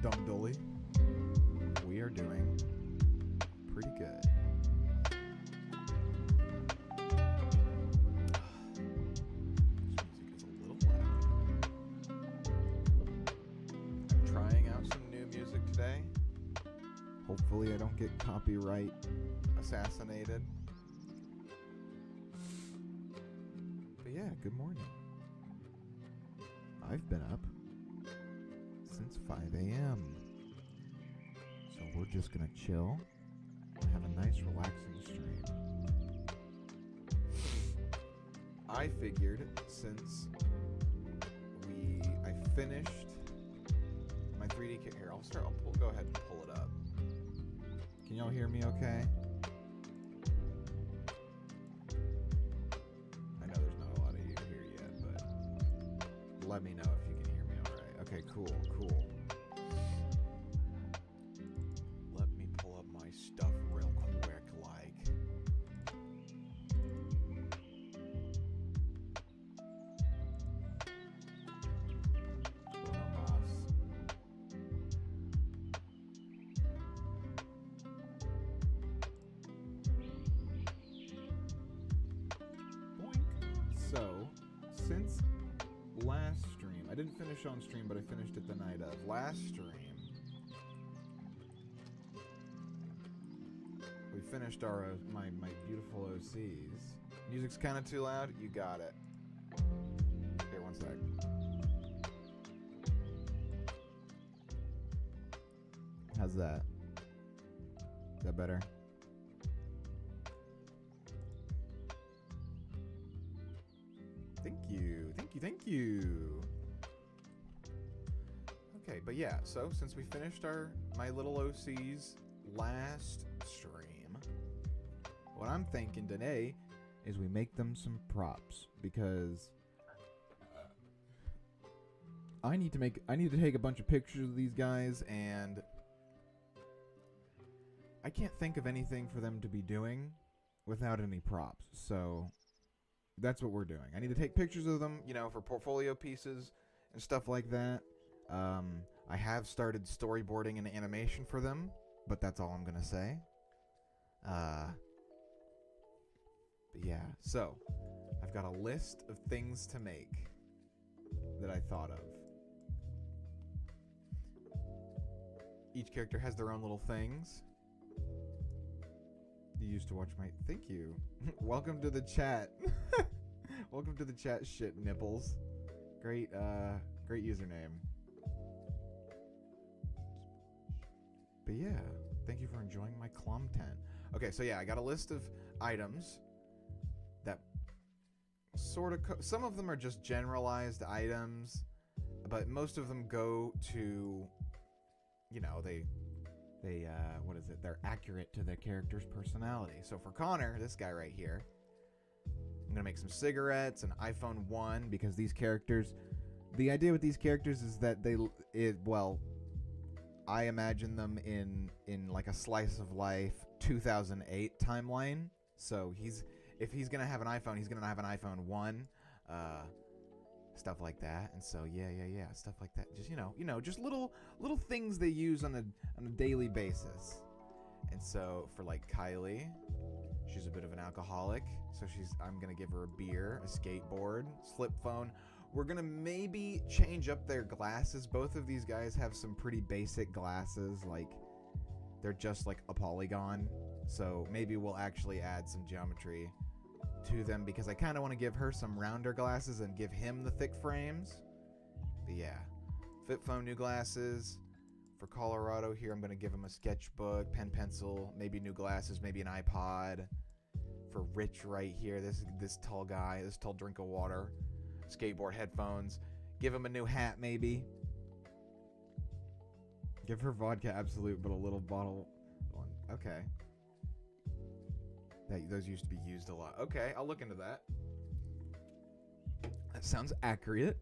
Dum Dully. We are doing pretty good. This music is a little loud. I'm trying out some new music today. Hopefully I don't get copyright assassinated. But yeah, good morning. I've been up since 5 a.m. So we're just gonna chill and have a nice relaxing stream. I figured since I finished my 3D kit here, I'll go ahead and pull it up. Can y'all hear me okay? I know there's not a lot of you here yet, but let me know if you can hear me alright. Okay, cool. Let me pull up my stuff real quick, like. What's going on, boss? Boink. So, since last stream, I didn't finish on stream, but I finished it the night of. Last stream, we finished our my beautiful OCs. Music's kind of too loud. You got it. Here, one sec. How's that? Is that better? Thank you. Okay, but yeah, so since we finished my little OCs last stream, what I'm thinking today is we make them some props, because I need to take a bunch of pictures of these guys, and I can't think of anything for them to be doing without any props. So that's what we're doing. I need to take pictures of them, for portfolio pieces and stuff like that. I have started storyboarding and animation for them, but that's all I'm gonna say. But yeah, so I've got a list of things to make that I thought of. Each character has their own little things. You used to watch my... Thank you. Welcome to the chat. Welcome to the chat, shit nipples. Great username. But yeah, thank you for enjoying my clum tent. Okay, so yeah, I got a list of items that sort of... some of them are just generalized items, but most of them go to... they're accurate to the character's personality. So for Connor, this guy right here, I'm gonna make some cigarettes, an iPhone 1, because these characters, the idea with these characters is that I imagine them in like a slice of life 2008 timeline. So if he's gonna have an iPhone, he's gonna have an iPhone 1, stuff like that. And so yeah, stuff like that. Just just little things they use on a daily basis. And so for like Kylie, she's a bit of an alcoholic, so I'm gonna give her a beer, a skateboard, flip phone. We're gonna maybe change up their glasses. Both of these guys have some pretty basic glasses, like they're just like a polygon. So maybe we'll actually add some geometry to them, because I kind of want to give her some rounder glasses and give him the thick frames. But yeah, flip phone, new glasses. For Colorado here, I'm going to give him a sketchbook, pen, pencil, maybe new glasses, maybe an iPod. For Rich right here, this tall guy, this tall drink of water, skateboard, headphones. Give him a new hat, maybe. Give her vodka Absolute, but a little bottle one. Okay. Those used to be used a lot. Okay, I'll look into that. That sounds accurate.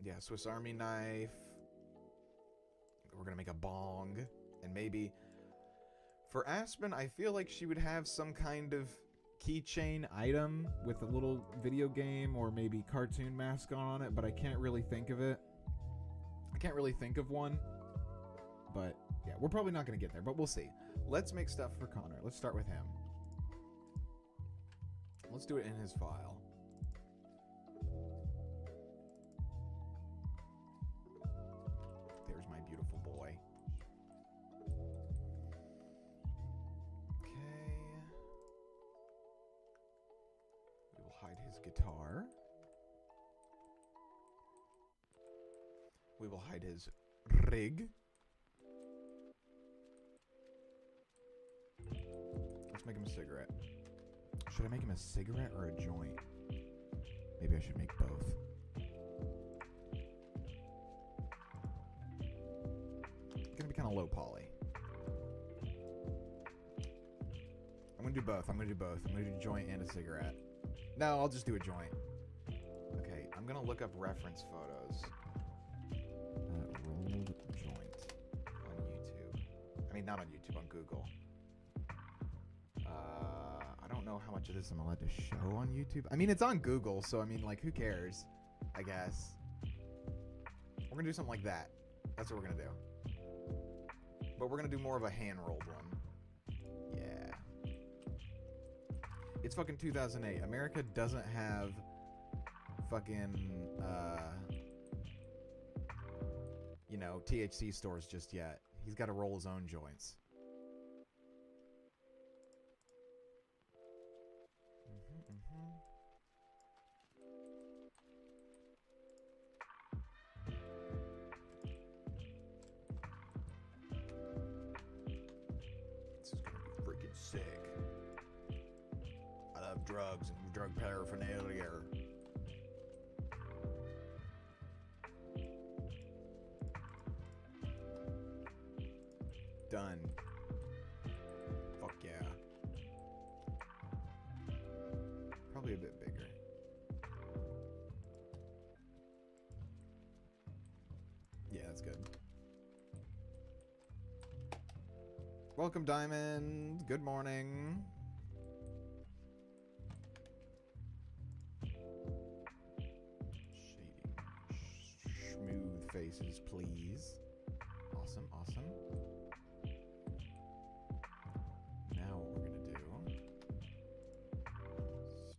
Yeah, Swiss Army knife. We're gonna make a bong. And maybe... for Aspen, I feel like she would have some kind of keychain item with a little video game or maybe cartoon mascot on it, but I can't really think of it. I can't really think of one, but yeah, we're probably not going to get there, but we'll see. Let's make stuff for Connor. Let's start with him. Let's do it in his file. There's my beautiful boy. Okay. We will hide his guitar. We will hide his rig. Let's make him a cigarette. Should I make him a cigarette or a joint? Maybe I should make both. It's gonna be kind of low poly. I'm gonna do both. I'm gonna do a joint and a cigarette. No, I'll just do a joint. Okay, I'm gonna look up reference photos. Rolled joint on YouTube. I mean, not on YouTube, on Google. I don't know how much of this I'm allowed to show on YouTube. I mean, it's on Google, so I mean, like, who cares? I guess. We're gonna do something like that. That's what we're gonna do. But we're gonna do more of a hand-rolled one. Yeah. It's fucking 2008. America doesn't have fucking, you know, THC stores just yet. He's got to roll his own joints. This is gonna be freaking sick. I love drugs and drug paraphernalia. Done. Fuck yeah. Probably a bit bigger. Yeah, that's good. Welcome, Diamond. Good morning. Shading. Smooth faces, please. Awesome, awesome. Now what we're gonna do...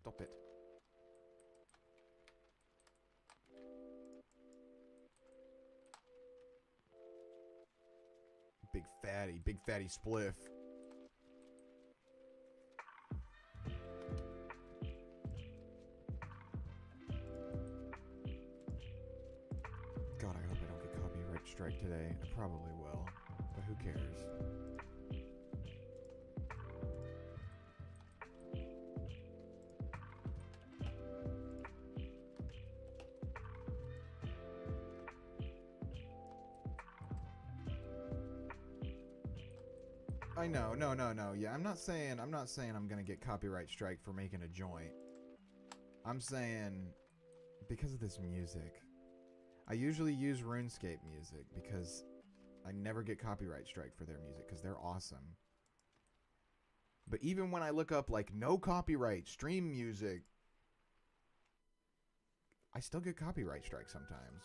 Stop it. Big fatty spliff. God, I hope I don't get copyright strike today. I probably will, but who cares? I know, no. Yeah, I'm not saying I'm gonna get copyright strike for making a joint. I'm saying because of this music. I usually use RuneScape music because I never get copyright strike for their music because they're awesome. But even when I look up like no copyright stream music, I still get copyright strike sometimes.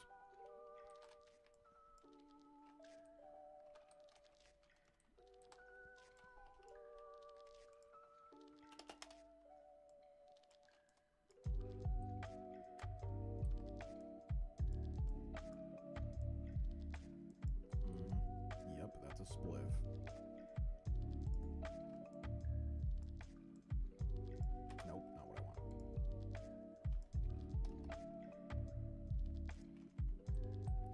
Spliff. Nope, not what I want.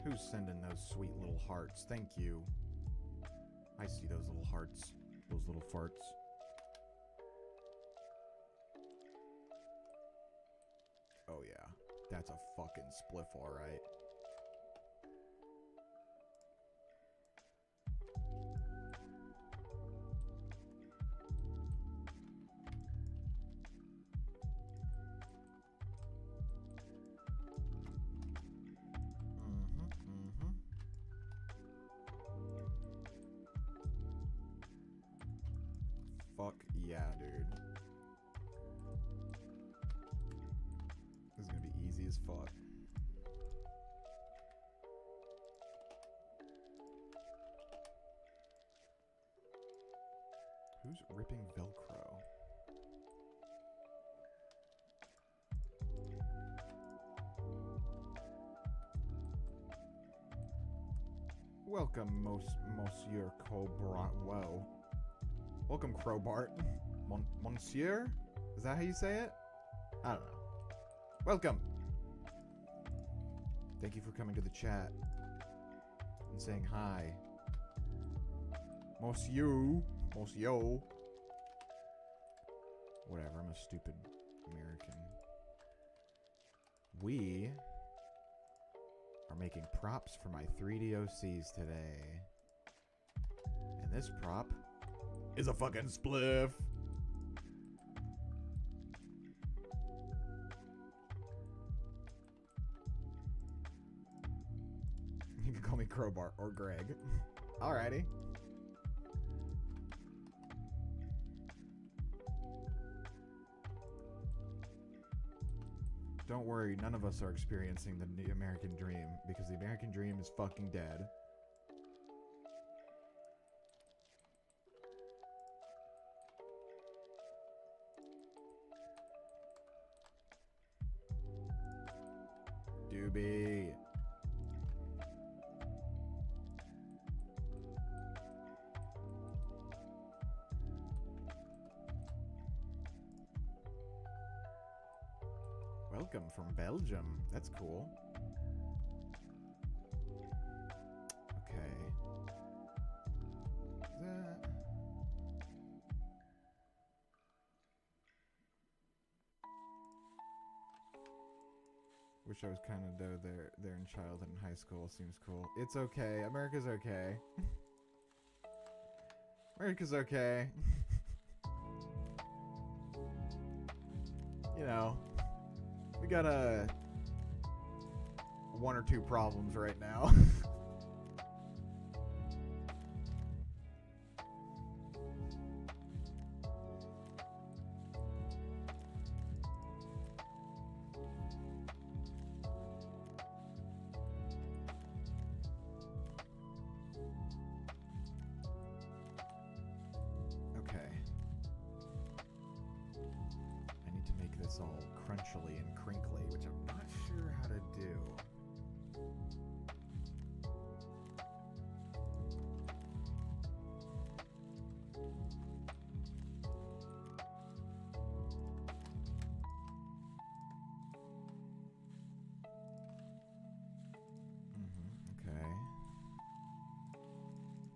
Who's sending those sweet little hearts? Thank you. I see those little hearts. Those little farts. Oh yeah. That's a fucking spliff, alright. Fuck yeah, dude. This is gonna be easy as fuck. Who's ripping Velcro? Welcome, Monsieur Kobalt. Whoa. Welcome, Crowbart. Monsieur? Is that how you say it? I don't know. Welcome. Thank you for coming to the chat and saying hi. Monsieur. Whatever, I'm a stupid American. We are making props for my 3D OCs today. And this prop is a fucking spliff. You can call me Crowbar or Greg. Alrighty. Don't worry, none of us are experiencing the American dream because the American dream is fucking dead. Doobie. Welcome from Belgium. That's cool. Okay. Wish I was kind of there in childhood and high school. Seems cool. It's okay. America's okay. America's okay. You know. We got one or two problems right now. Okay. I need to make this all crunchily and crinkly, which I'm not sure how to do. Okay.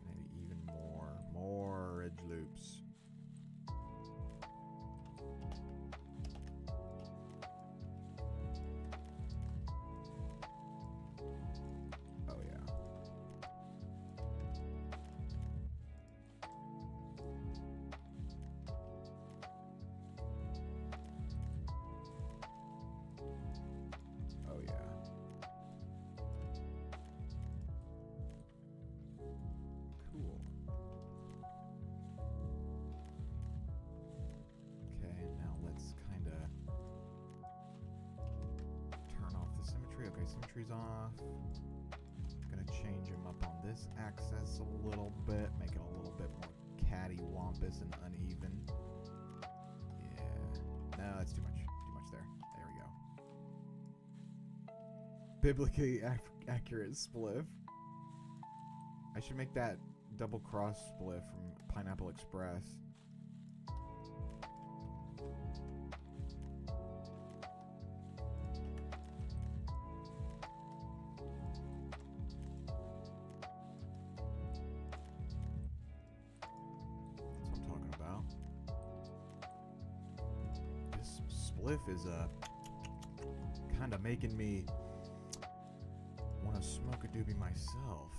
Maybe even more edge loops. Symmetry's off. Gonna change him up on this axis a little bit, make it a little bit more cattywampus and uneven. Yeah. No, that's too much. Too much there. There we go. Biblically accurate spliff. I should make that double cross spliff from Pineapple Express. Is kind of making me want to smoke a doobie myself.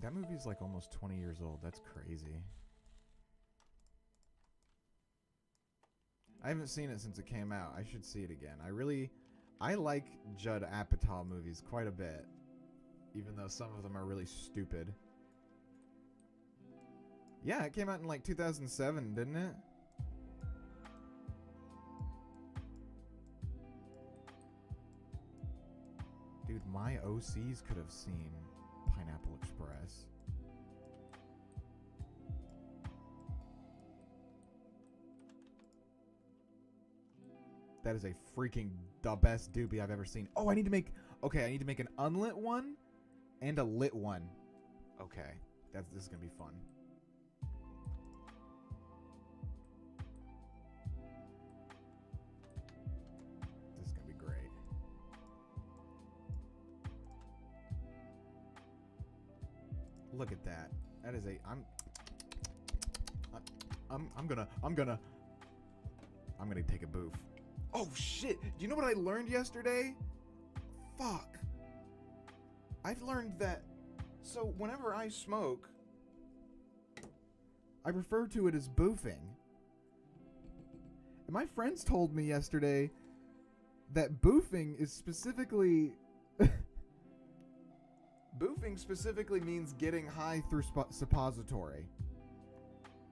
That movie's like almost 20 years old. That's crazy. I haven't seen it since it came out. I should see it again. I like Judd Apatow movies quite a bit, even though some of them are really stupid. Yeah, it came out in like 2007, didn't it? Dude, my OCs could have seen Pineapple Express. That is a freaking the best doobie I've ever seen. Oh, I need to make... Okay, I need to make an unlit one and a lit one. Okay, this is going to be fun. This is going to be great. Look at that. That is a... I'm gonna take a boof. Oh shit! Do you know what I learned yesterday? Fuck. I've learned that... So whenever I smoke, I refer to it as boofing. And my friends told me yesterday that boofing is specifically... Boofing specifically means getting high through suppository.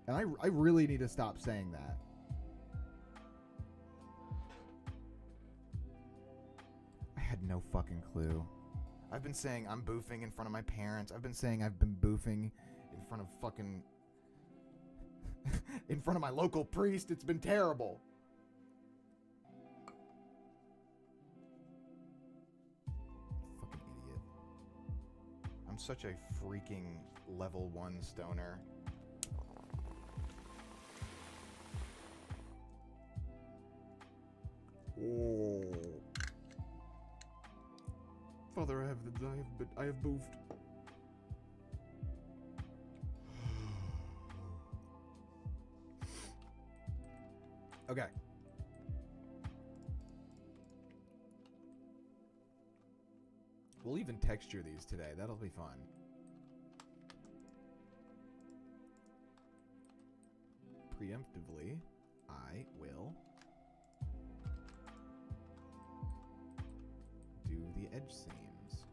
And I really need to stop saying that. I had no fucking clue. I've been saying I'm boofing in front of my parents. I've been saying I've been boofing in front of fucking... in front of my local priest. It's been terrible. Fucking idiot. I'm such a freaking level 1 stoner. Oh. Father, I have boofed. Okay. We'll even texture these today. That'll be fun. Preemptively, I will do the edge seams.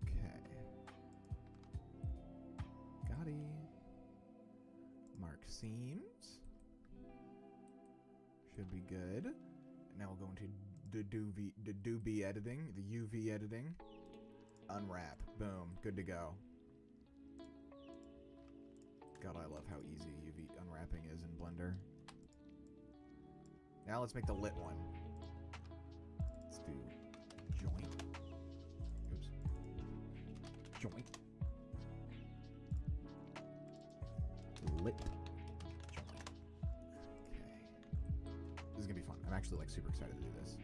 Okay. Gotti. Mark seams. Should be good. Now we'll go into the doobie editing, the UV editing. Unwrap. Boom. Good to go. God, I love how easy UV unwrapping is in Blender. Now let's make the lit one. Let's do joint. Oops. Joint. Lit. Joint. Okay. This is gonna be fun. I'm actually like super excited to do this.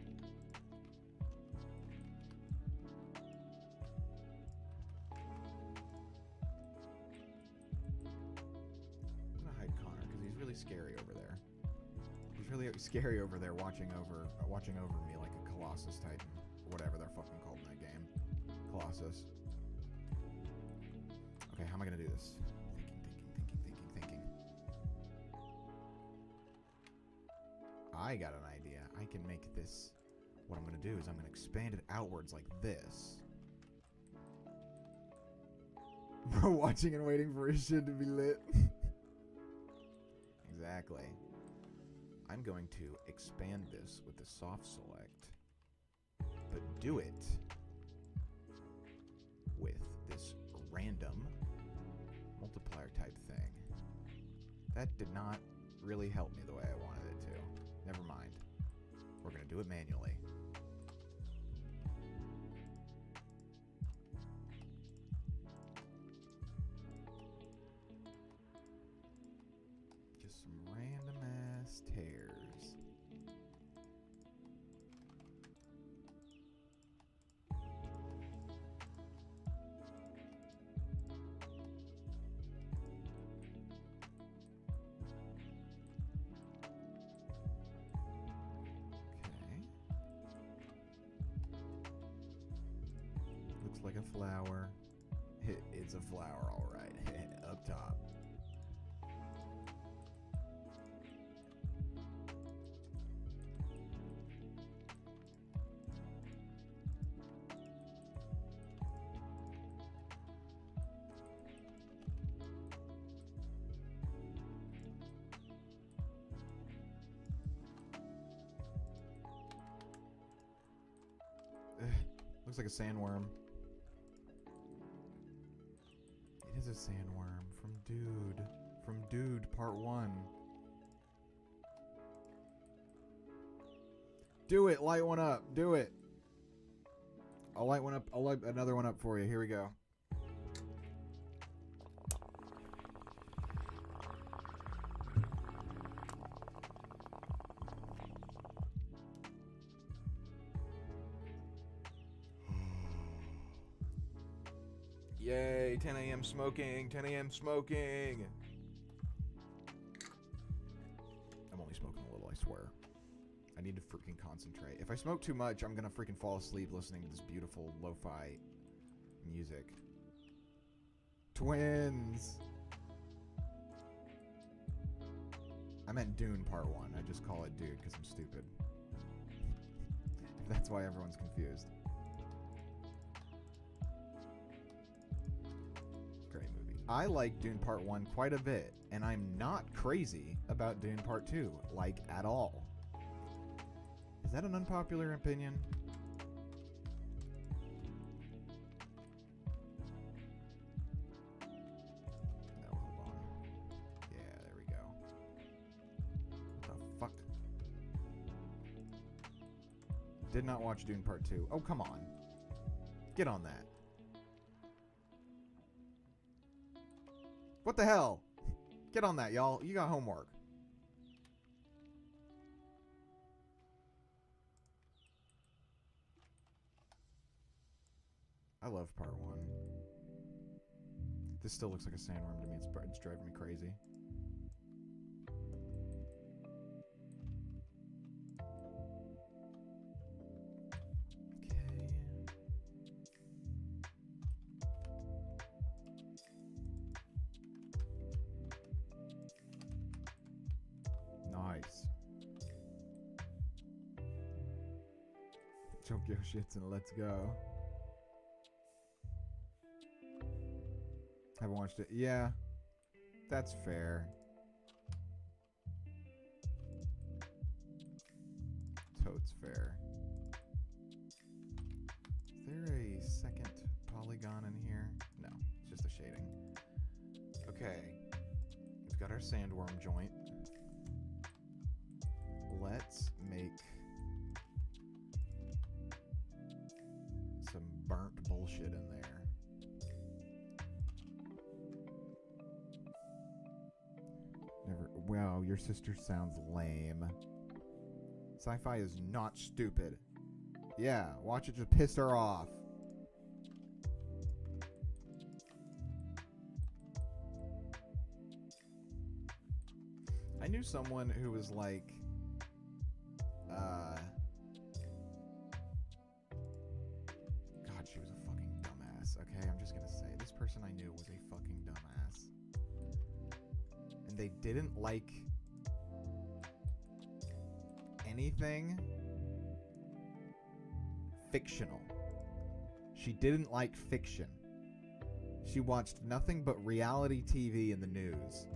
I'm gonna hide Connor because he's really scary over there. He's really scary over there watching over me like a Colossus Titan. Or whatever they're fucking called in that game. Colossus. Okay, how am I gonna do this? Thinking. I got an idea. I can make this... What I'm gonna do is I'm gonna expand it outwards like this. Bro, watching and waiting for his shit to be lit. Exactly. I'm going to expand this with the soft select, but do it with this random multiplier type thing. That did not really help me the way I wanted it to. Never mind. We're going to do it manually. Just some random ass tears. Looks like a flower. It's a flower, all right. Up top. Looks like a sandworm. It is a sandworm from Dude. From Dude Part 1. Do it. Light one up. Do it. I'll light one up. I'll light another one up for you. Here we go. Yay, 10 a.m. smoking, 10 a.m. smoking. I'm only smoking a little, I swear. I need to freaking concentrate. If I smoke too much, I'm gonna freaking fall asleep listening to this beautiful lo-fi music. Twins! I meant Dune Part 1. I just call it Dude because I'm stupid. That's why everyone's confused. Great movie. I like Dune Part 1 quite a bit, and I'm not crazy about Dune Part 2, like, at all. Is that an unpopular opinion? No, hold on. Yeah, there we go. What the fuck? Did not watch Dune Part 2. Oh, come on. Get on that. What the hell? Get on that, y'all. You got homework. I love Part 1. This still looks like a sandworm to me. It's driving me crazy. Okay. Nice. Tokyo shits and let's go. Haven't watched it. Yeah, that's fair. Totes fair. Is there a second polygon in here? No, it's just a shading. Okay, we've got our sandworm joint. Let's make some burnt bullshit in there. Wow, your sister sounds lame. Sci-fi is not stupid. Yeah, watch it just piss her off. I knew someone who was like, God, she was a fucking dumbass. Okay, I'm just gonna say, this person I knew was a fucking dumbass. And they didn't like anything fictional. She didn't like fiction. She watched nothing but reality TV in the news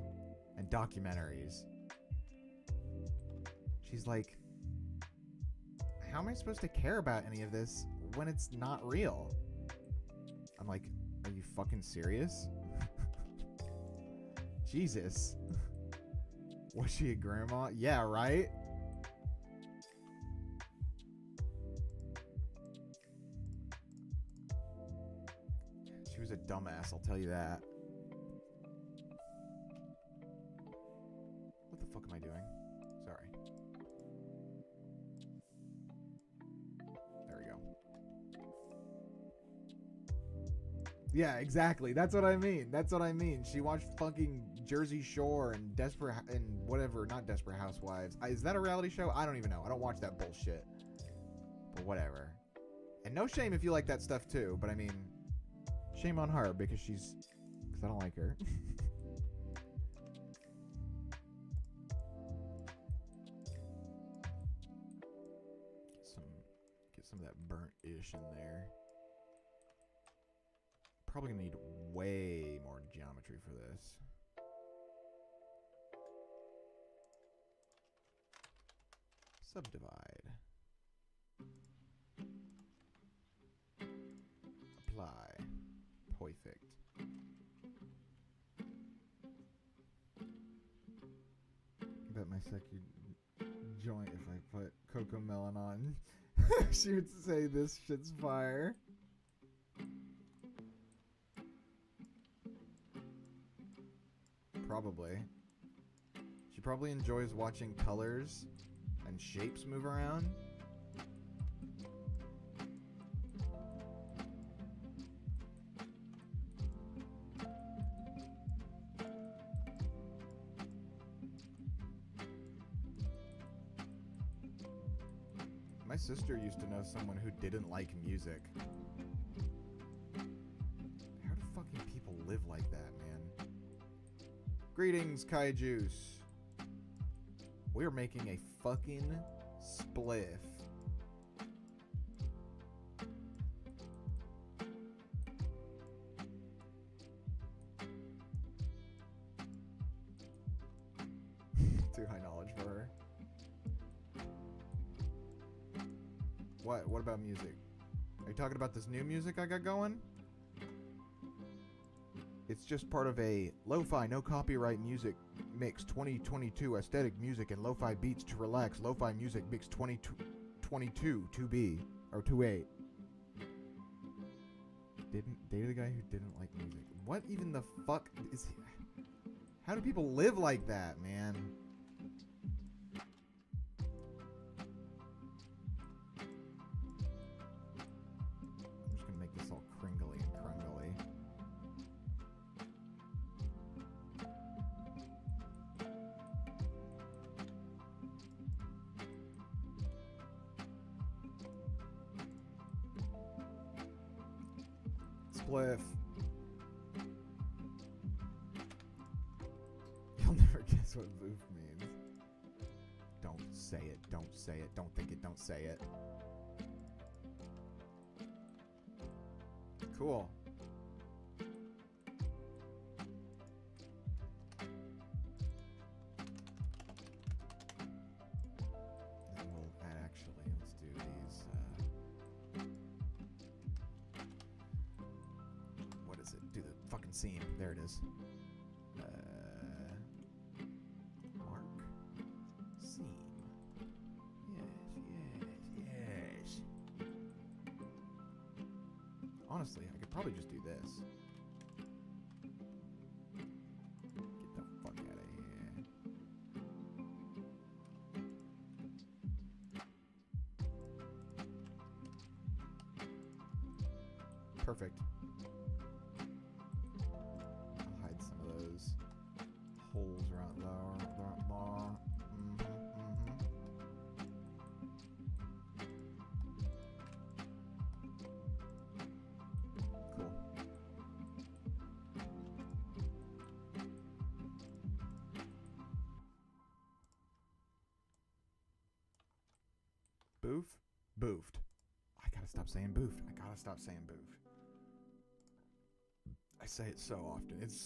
and documentaries. She's like, how am I supposed to care about any of this when it's not real? I'm like, are you fucking serious? Jesus. Was she a grandma? Yeah, right? She was a dumbass, I'll tell you that. What the fuck am I doing? Sorry. There we go. Yeah, exactly. That's what I mean. That's what I mean. She watched fucking Jersey Shore and and whatever, not Desperate Housewives. Is that a reality show? I don't even know. I don't watch that bullshit. But whatever. And no shame if you like that stuff too, but I mean, shame on her because I don't like her. Get some of that burnt-ish in there. Probably gonna need way more geometry for this. Subdivide. Perfect. I bet my second joint, if I put Coco Melon on, she would say this shit's fire. Probably. She probably enjoys watching colors and shapes move around. My sister used to know someone who didn't like music. How do fucking people live like that, man? Greetings, Kaijus. We're making a fucking spliff. Too high knowledge for her. What about music? Are you talking about this new music I got going? It's just part of a lo-fi, no copyright music mix 2022 aesthetic music and lo-fi beats to relax. Lo-fi music mix 2022 2B or 28. Dated a guy who didn't like music. What even the fuck is he? How do people live like that, man? I'm just gonna make this all cringly and crungly. Spliff. You'll never guess what boof means. Don't say it. Don't say it. Don't think it. Don't say it. Cool. Then we'll actually, let's do these. What is it? Do the fucking seam. There it is. Mark. Seam. Yes. Honestly, I could probably just do this. Get the fuck out of here. Perfect. I'll hide some of those holes around there. Cool. Boof? Boofed. I gotta stop saying boofed. I gotta stop saying boofed. I say it so often. It's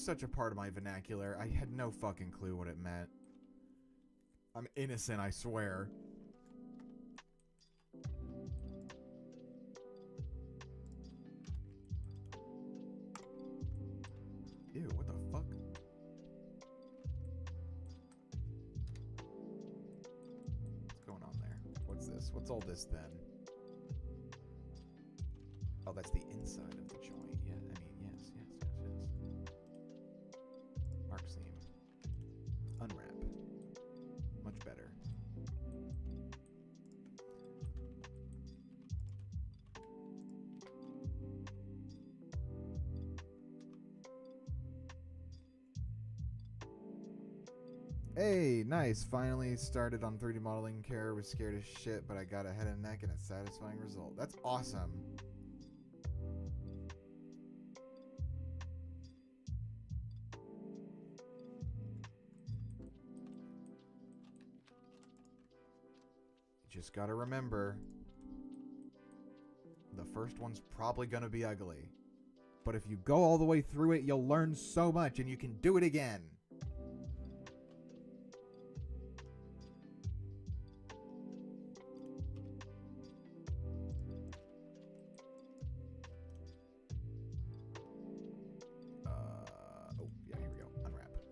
such a part of my vernacular. I had no fucking clue what it meant. I'm innocent, I swear. Ew, what the fuck? What's going on there? What's this? What's all this then? Oh, that's the inside of the joint. Yeah, I mean, yes. Mark seam. Unwrap. Much better. Hey, nice. Finally started on 3D modeling care. Was scared as shit, but I got a head and neck and a satisfying result. That's awesome. Just gotta remember, the first one's probably gonna be ugly. But if you go all the way through it, you'll learn so much and you can do it again.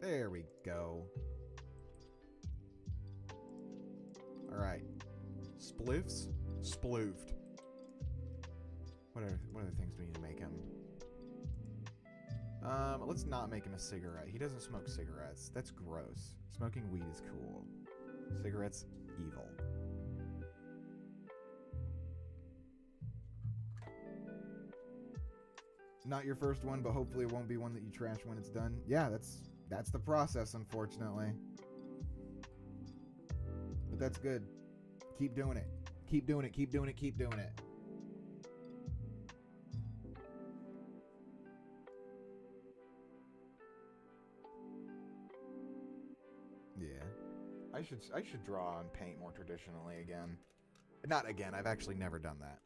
There we go. Alright. Spliffs? Sploofed. What other things do we need to make him? Let's not make him a cigarette. He doesn't smoke cigarettes. That's gross. Smoking weed is cool. Cigarettes, evil. Not your first one, but hopefully it won't be one that you trash when it's done. Yeah, that's the process, unfortunately. But that's good. Keep doing it. Keep doing it, keep doing it, keep doing it. Yeah. I should draw and paint more traditionally again. Not again, I've actually never done that.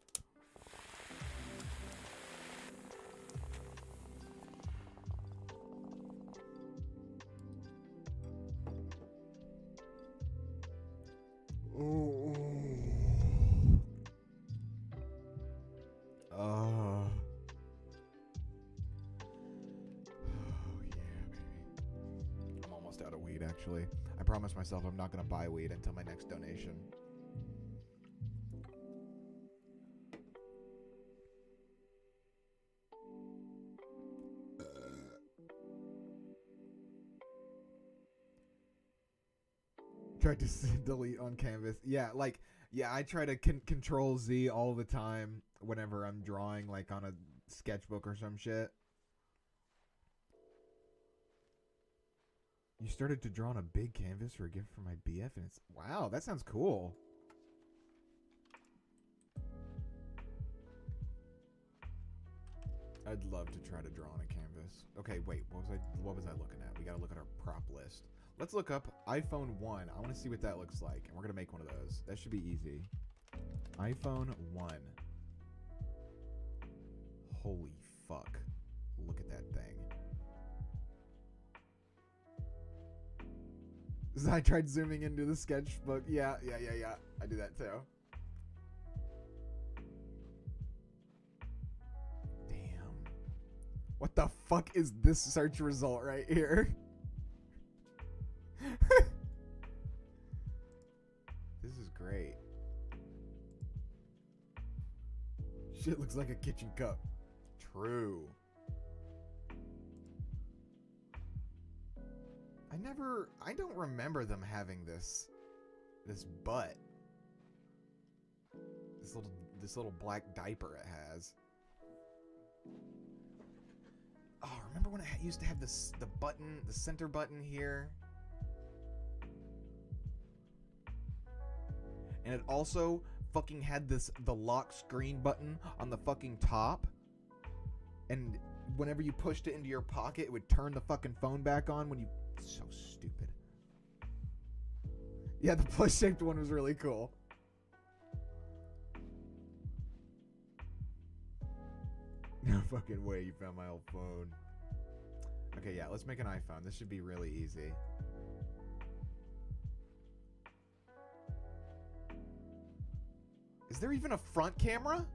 Oh. Oh. I'm almost out of weed, actually. I promised myself I'm not going to buy weed until my next donation. Tried to delete on canvas. Yeah, I try to control Z all the time whenever I'm drawing, like on a sketchbook or some shit. You started to draw on a big canvas for a gift from my BF, and it's... Wow, that sounds cool. I'd love to try to draw on a canvas. Okay, wait, what was I looking at? We gotta look at our prop list. Let's look up iPhone 1. I want to see what that looks like, and we're gonna make one of those. That should be easy. iPhone 1. Holy fuck. Look at that thing. I tried zooming into the sketchbook. Yeah. I do that too. Damn. What the fuck is this search result right here? This is great. Shit looks like a kitchen cup. True. I don't remember them having this butt. This little black diaper it has. Oh, remember when it used to have the center button here? And it also fucking had the lock screen button on the fucking top. And whenever you pushed it into your pocket, it would turn the fucking phone back on when you... So stupid. Yeah, the plush-shaped one was really cool. No fucking way you found my old phone. Okay, yeah, let's make an iPhone. This should be really easy. Is there even a front camera?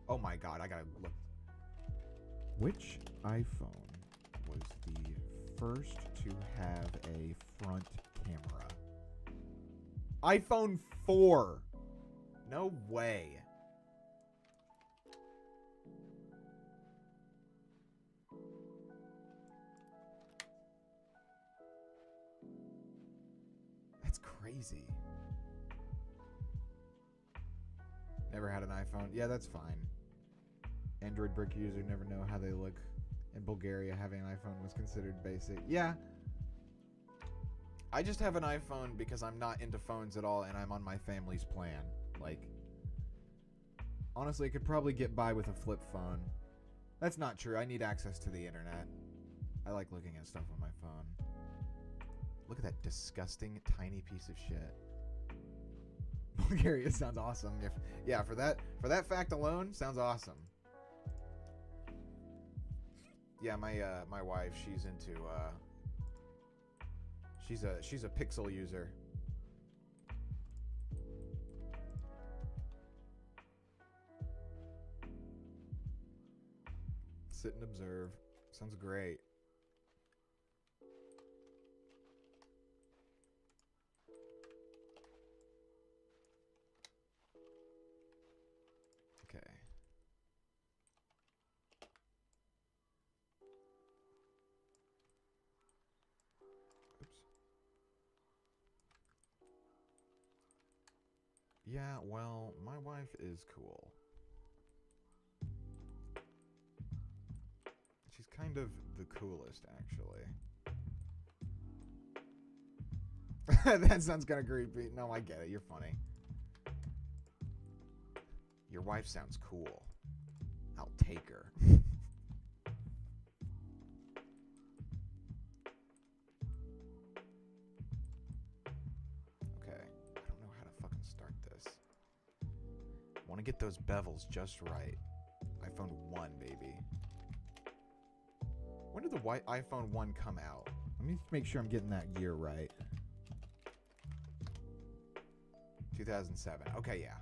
Oh my god, I gotta look. Which iPhone was the first to have a front camera? iPhone 4. No way. That's crazy. Never had an iPhone. Yeah, that's fine. Android brick user never know how they look. In Bulgaria, having an iPhone was considered basic. Yeah. I just have an iPhone because I'm not into phones at all and I'm on my family's plan. Like, honestly, I could probably get by with a flip phone. That's not true. I need access to the internet. I like looking at stuff on my phone. Look at that disgusting tiny piece of shit. Bulgaria sounds awesome. Yeah, for that fact alone, sounds awesome. Yeah, my wife, she's into she's a Pixel user. Sit and observe. Sounds great. Yeah, well, my wife is cool. She's kind of the coolest, actually. That sounds kind of creepy. No, I get it. You're funny. Your wife sounds cool. I'll take her. Okay. I don't know how to fucking start this. I want to get those bevels just right. iPhone 1, baby. When did the white iPhone 1 come out? Let me make sure I'm getting that year right. 2007. Okay, yeah.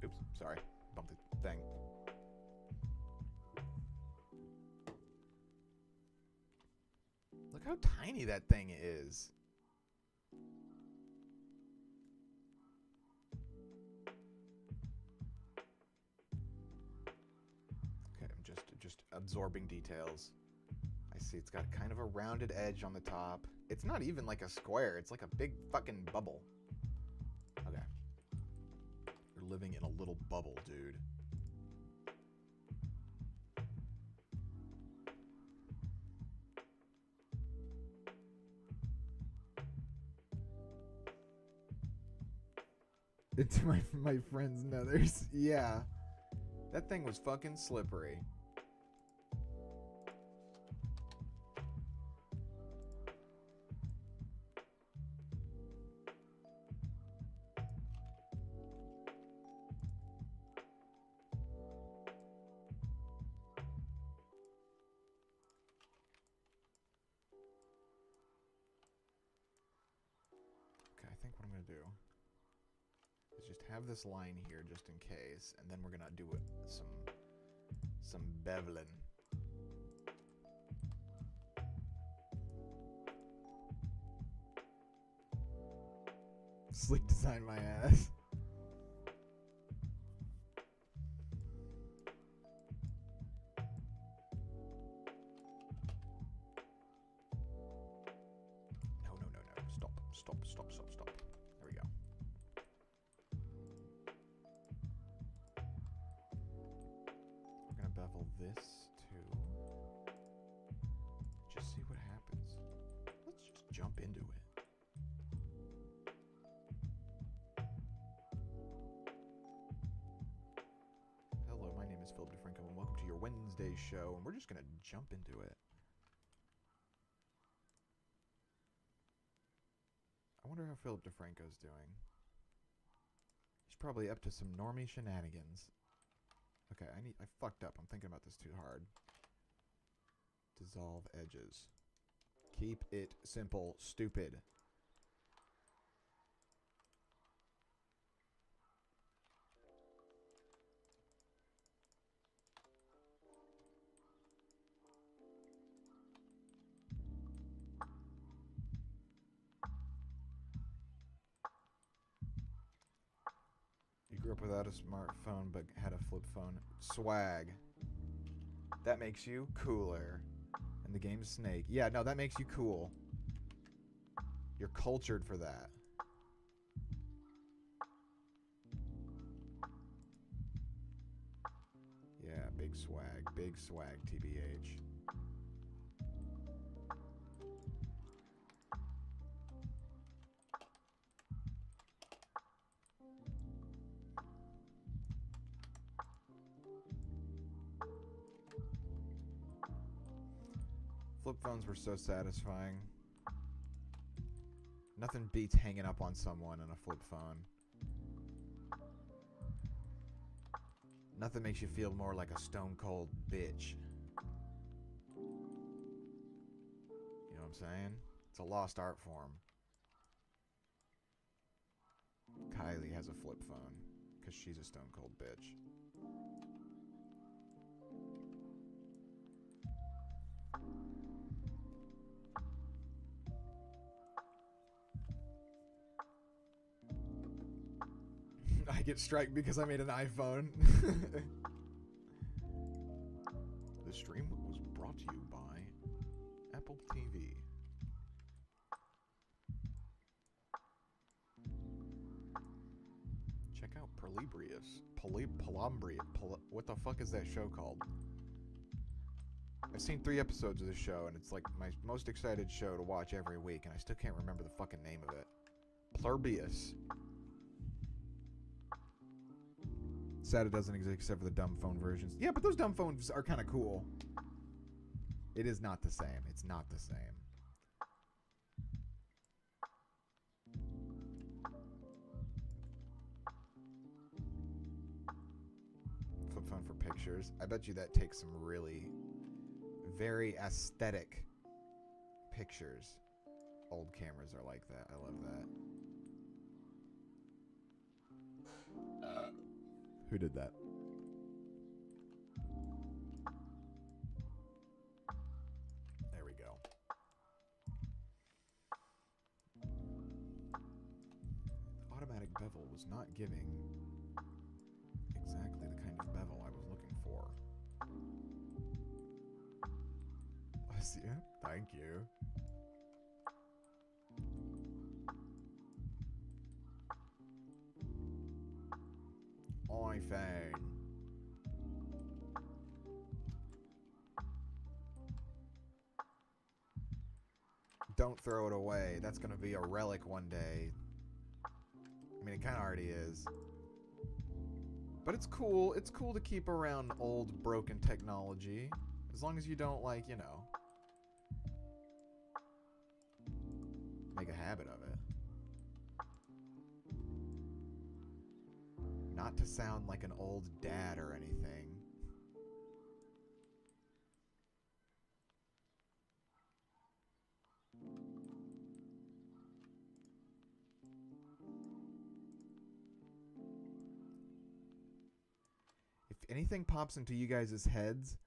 Oops, sorry. Bumped the thing. Look how tiny that thing is. Okay, I'm just absorbing details. I see it's got kind of a rounded edge on the top. It's not even like a square. It's like a big fucking bubble. Okay. You're living in a little bubble, dude. It's my friend's nethers. Yeah. That thing was fucking slippery. Okay, I think what I'm gonna do is just have this line here just in case, and then we're gonna do some beveling. Sleek design my ass. No. Stop. There we go. We're gonna bevel this too. Just see what happens. Let's just jump into it. Hello, my name is Philip DeFranco, and welcome to your Wednesday show. And we're just gonna jump into it. I wonder how Philip DeFranco's doing. He's probably up to some normie shenanigans. Okay, I fucked up. I'm thinking about this too hard. Dissolve edges. Keep it simple, stupid. You grew up without a smartphone but had a flip phone. Swag. That makes you cooler. And the game's Snake. Yeah, no, that makes you cool. You're cultured for that. Yeah, big swag, TBH. Flip phones were so satisfying. Nothing beats hanging up on someone on a flip phone. Nothing makes you feel more like a stone cold bitch. You know what I'm saying? It's a lost art form. Kylie has a flip phone because she's a stone cold bitch. I get striked because I made an iPhone. The stream was brought to you by Apple TV. What the fuck is that show called? I've seen 3 episodes of the show, and it's like my most excited show to watch every week, and I still can't remember the fucking name of it. Plurbius. Sad it doesn't exist except for the dumb phone versions. Yeah, but those dumb phones are kind of cool. It is not the same. It's not the same. Flip phone for pictures. I bet you that takes some really very aesthetic pictures. Old cameras are like that. I love that. Who did that? There we go. The automatic bevel was not giving exactly the kind of bevel I was looking for. Bless you. Thank you. iPhone. Don't throw it away. That's going to be a relic one day. I mean, it kind of already is. But it's cool. It's cool to keep around old, broken technology. As long as you don't, like, you know, make a habit of it. Not to sound like an old dad or anything. If anything pops into you guys' heads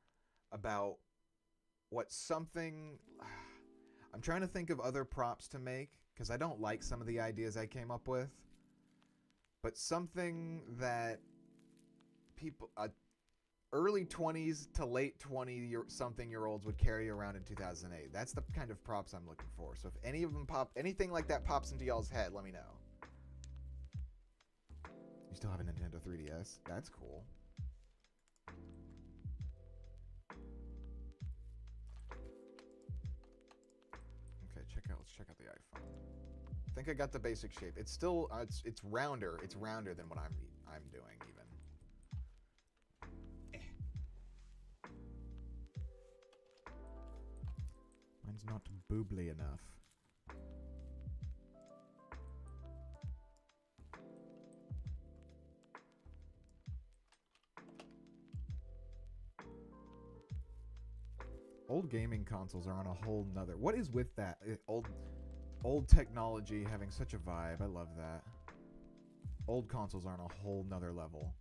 about what something... I'm trying to think of other props to make, because I don't like some of the ideas I came up with. But something that people, early 20s to late 20-something-year-olds would carry around in 2008. That's the kind of props I'm looking for. So if any of them anything like that pops into y'all's head, let me know. You still have a Nintendo 3DS? That's cool. Okay, let's check out the iPhone. I think I got the basic shape. It's still it's rounder. It's rounder than what I'm doing even. Mine's not boobly enough. Old gaming consoles are on a whole nother... What is with that? Old technology having such a vibe. I love that. Old consoles are on a whole nother level.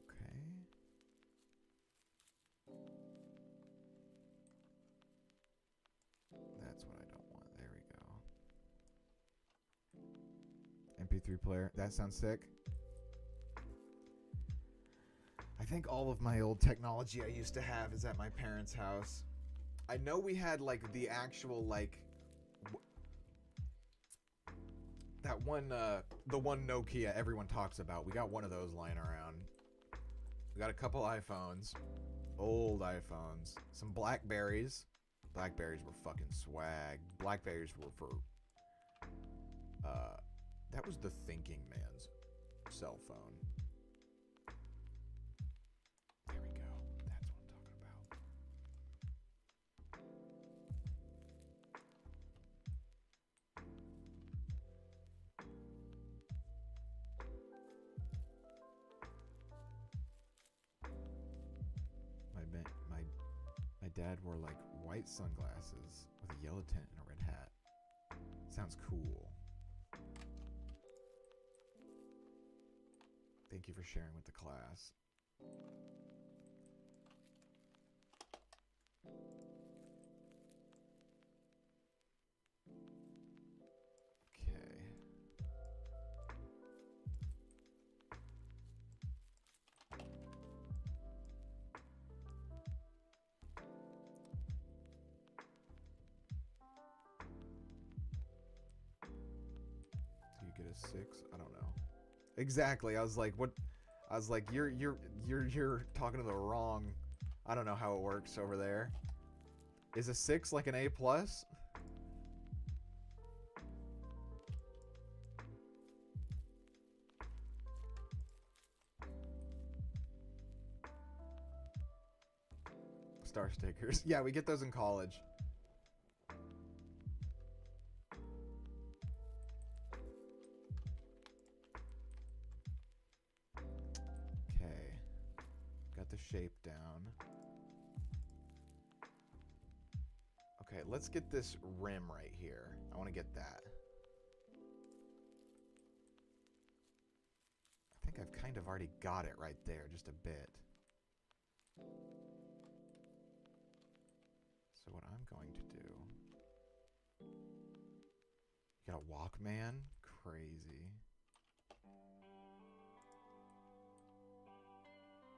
Okay. That's what I don't want. There we go. MP3 player. That sounds sick. I think all of my old technology I used to have is at my parents' house. I know we had, like, the actual, like... that one, the one Nokia everyone talks about. We got one of those lying around. We got a couple iPhones. Old iPhones. Some Blackberries. Blackberries were fucking swag. Blackberries were for... that was the thinking man's cell phone. There we go. That's what I'm talking about. My dad wore like white sunglasses with a yellow tint and a red hat. Sounds cool. Thank you for sharing with the class. Okay. 6? I don't know. Exactly. I was like, what? I was like, you're talking to the wrong. I don't know how it works over there. Is a 6 like an A plus? Star stickers. Yeah, we get those in college. Okay. Got the shape down. Okay, let's get this rim right here. I want to get that. I think I've kind of already got it right there, just a bit. So what I'm going to do... You got a Walkman? Crazy.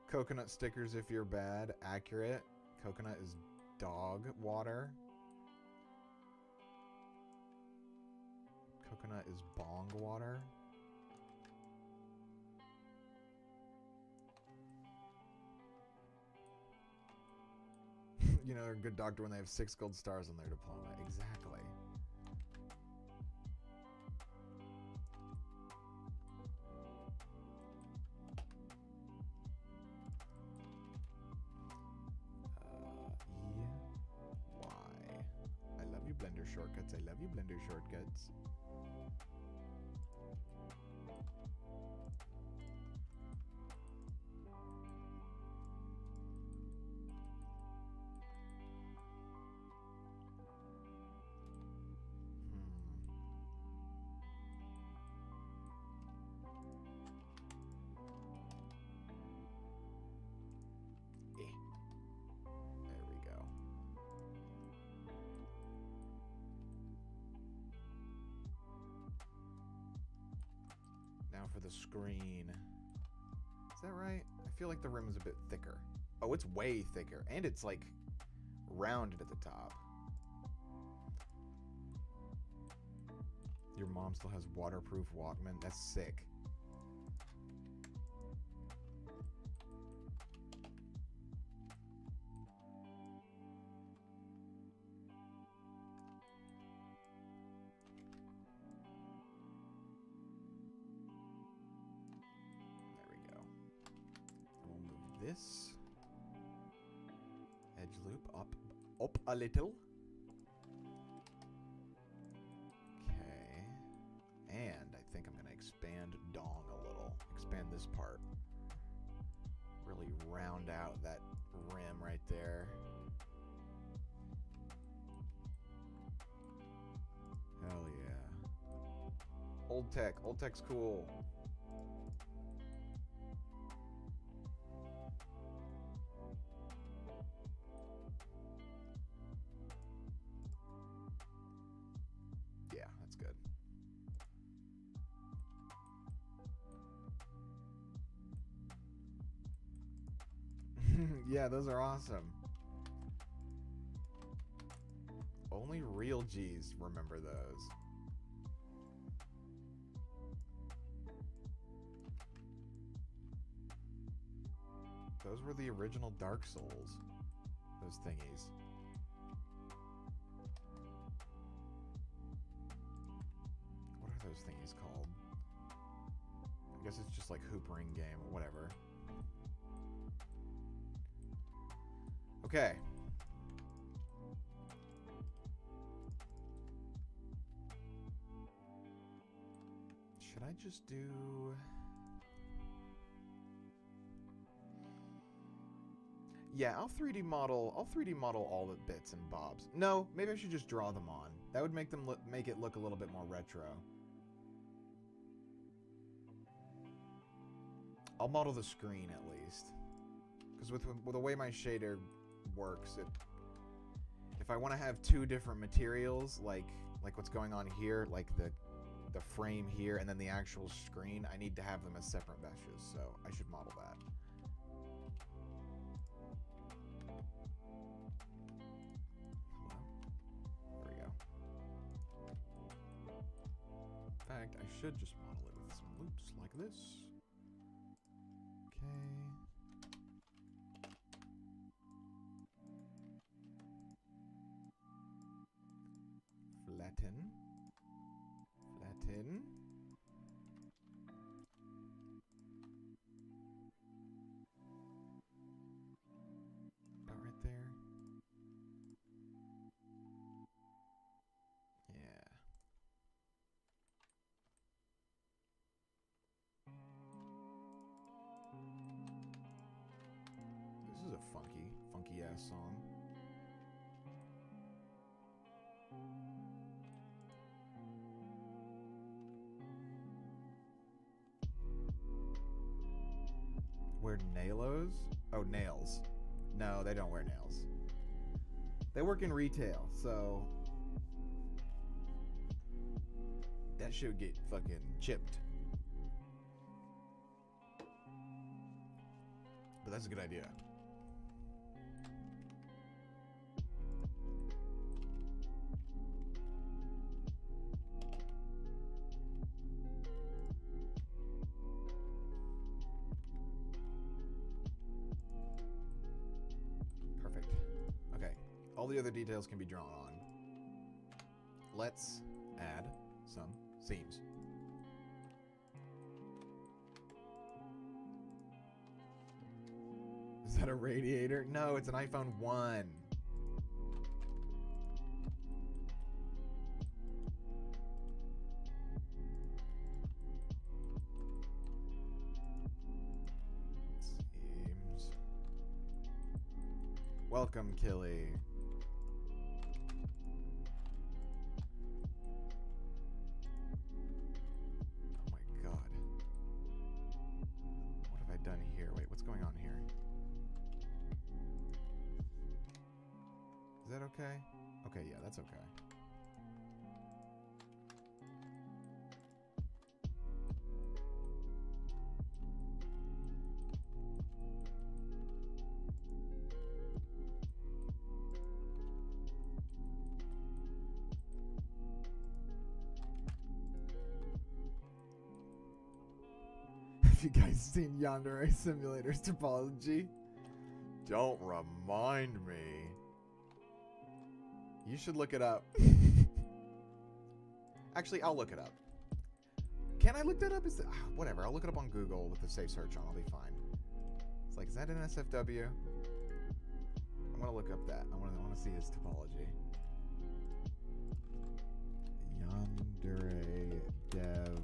Coconut stickers if you're bad. Accurate. Coconut is dog water. Coconut is bong water. You know, they're a good doctor when they have 6 gold stars on their diploma. Exactly. E-Y. I love you, Blender shortcuts. I love you, Blender shortcuts. Now for the screen. Is that right? I feel like the rim is a bit thicker. Oh, it's way thicker. And it's like rounded at the top. Your mom still has waterproof Walkman? That's sick. This edge loop up a little. Okay. And I think I'm going to expand dong a little. Expand this part. Really round out that rim right there. Hell yeah. Old tech. Old tech's cool. Yeah, those are awesome. Only real G's remember those. Those were the original Dark Souls. Those thingies. What are those thingies called? I guess it's just like hoopering game or whatever. Okay. Should I just do... Yeah, I'll 3D model all the bits and bobs. No, maybe I should just draw them on. That would make them make it look a little bit more retro. I'll model the screen at least. Because with the way my shader works, if I want to have 2 different materials, like what's going on here, like the frame here and then the actual screen, I need to have them as separate meshes, so I should model that. Hello? There we go. In fact, I should just model this. Okay. Flatten. Flatten. About right there. Yeah. This is a funky ass song. Wear nailos? Oh, nails. No, they don't wear nails. They work in retail, so that shit would get fucking chipped. But that's a good idea. Perfect. Okay. All the other details can be drawn on. Let's add some seams. Is that a radiator? No, it's an iPhone 1. Seams. Welcome, Killy. Oh my god. What have I done here? Wait, what's going on here? Is that okay? Okay, yeah, that's okay. Have you guys seen Yandere Simulator's topology? Don't remind me. You should look it up. Actually, I'll look it up. Can I look that up? Whatever, I'll look it up on Google with the safe search on. I'll be fine. It's like, is that an SFW? I'm gonna look up that. I wanna see his topology. Yandere Dev.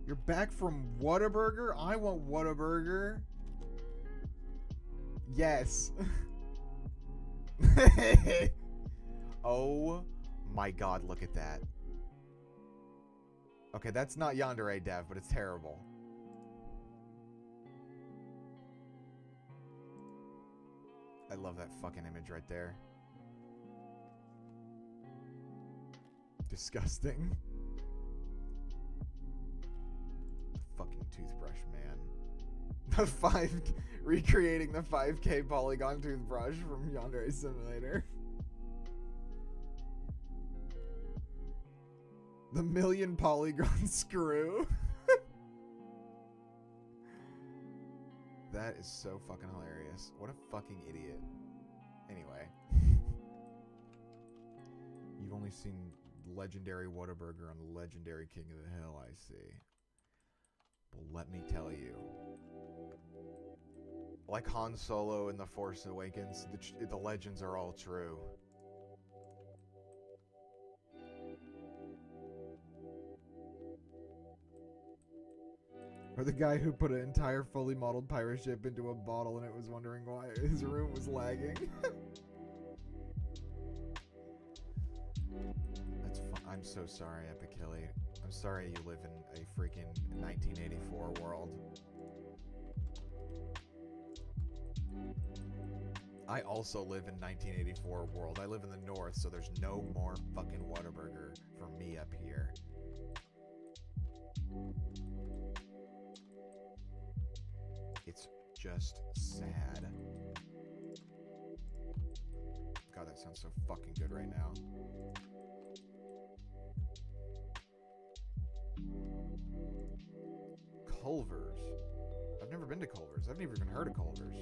You're back from Whataburger? I want Whataburger. Yes. Oh my god, look at that. Okay, that's not Yandere Dev, but it's terrible. I love that fucking image right there. Disgusting. Fucking toothbrush, man. Recreating the 5K polygon toothbrush from Yandere Simulator. The million polygon screw. That is so fucking hilarious. What a fucking idiot. Anyway. You've only seen legendary Whataburger on the legendary King of the Hill, I see. Well, let me tell you. Like Han Solo in The Force Awakens, the legends are all true. Or the guy who put an entire fully modeled pirate ship into a bottle and it was wondering why his room was lagging. That's I'm so sorry, Epikilly. I'm sorry you live in a freaking 1984 world. I also live in 1984 world. I live in the north, so there's no more fucking Whataburger for me up here. It's just sad. God, that sounds so fucking good right now. Culver's. I've never been to Culver's. I've never even heard of Culver's.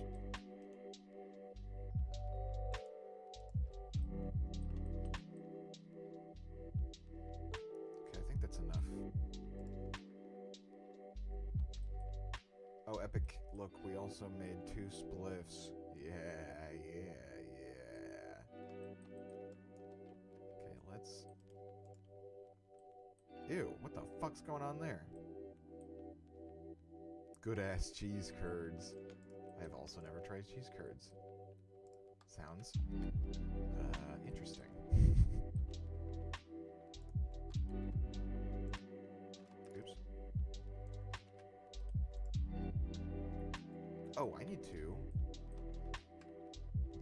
Okay, I think that's enough. Oh, epic. Look, we also made 2 spliffs. Yeah. Okay, let's... Ew, what the fuck's going on there? Good-ass cheese curds. I have also never tried cheese curds. Sounds interesting. Oops. Oh, I need to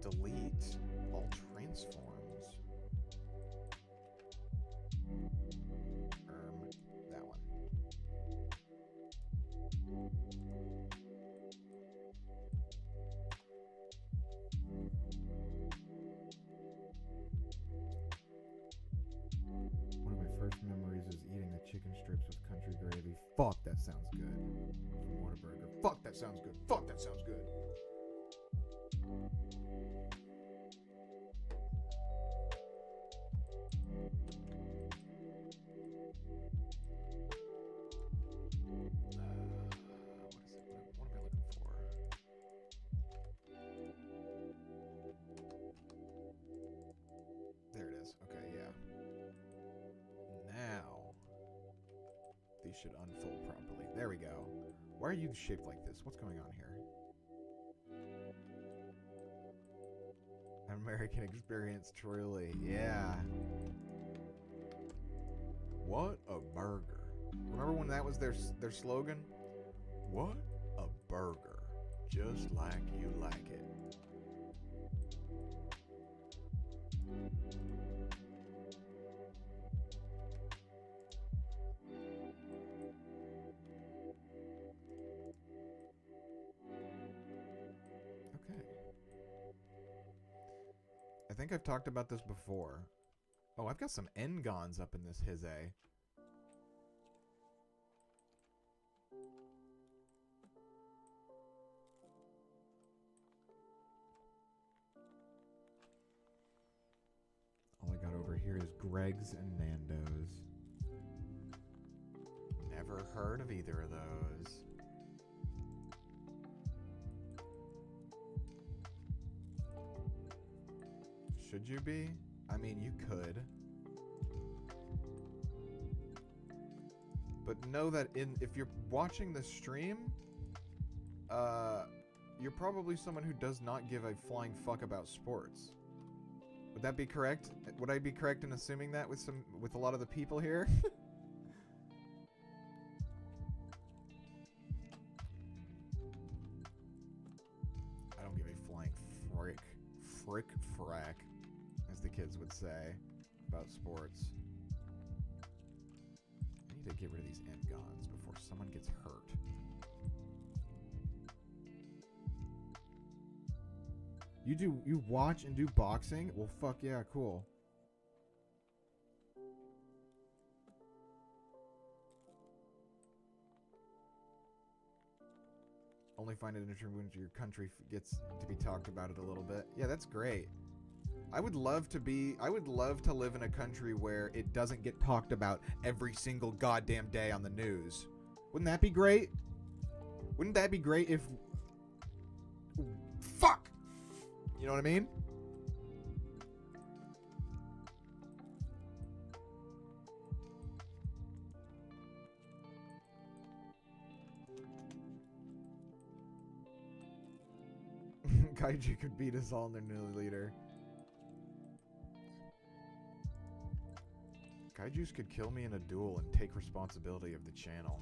delete all transforms. That one. One of my first memories is eating the chicken strips with country gravy. Fuck, that sounds good. From Whataburger. Fuck, that sounds good. Fuck, that sounds good. Should unfold properly. There we go. Why are you shaped like this? What's going on here? American experience, truly. Yeah. What a burger. Remember when that was their slogan? What a burger. Just like you like it. I think I've talked about this before. Oh, I've got some N-gons up in this hizzy. All I got over here is Greg's and Nando's. Never heard of either of those. Should you be? I mean, you could. But know that if you're watching the stream, you're probably someone who does not give a flying fuck about sports. Would that be correct? Would I be correct in assuming that with a lot of the people here? I don't give a flying frack, as the kids would say, about sports. I need to get rid of these N-gons before someone gets hurt. You watch and do boxing? Well, fuck yeah, cool. Only find it interesting when your country gets to be talked about it a little bit. Yeah, that's great. I would love to live in a country where it doesn't get talked about every single goddamn day on the news. Wouldn't that be great? Wouldn't that be great if... Fuck! You know what I mean? Kaiju could beat us all in their new leader. Kaijus could kill me in a duel and take responsibility of the channel.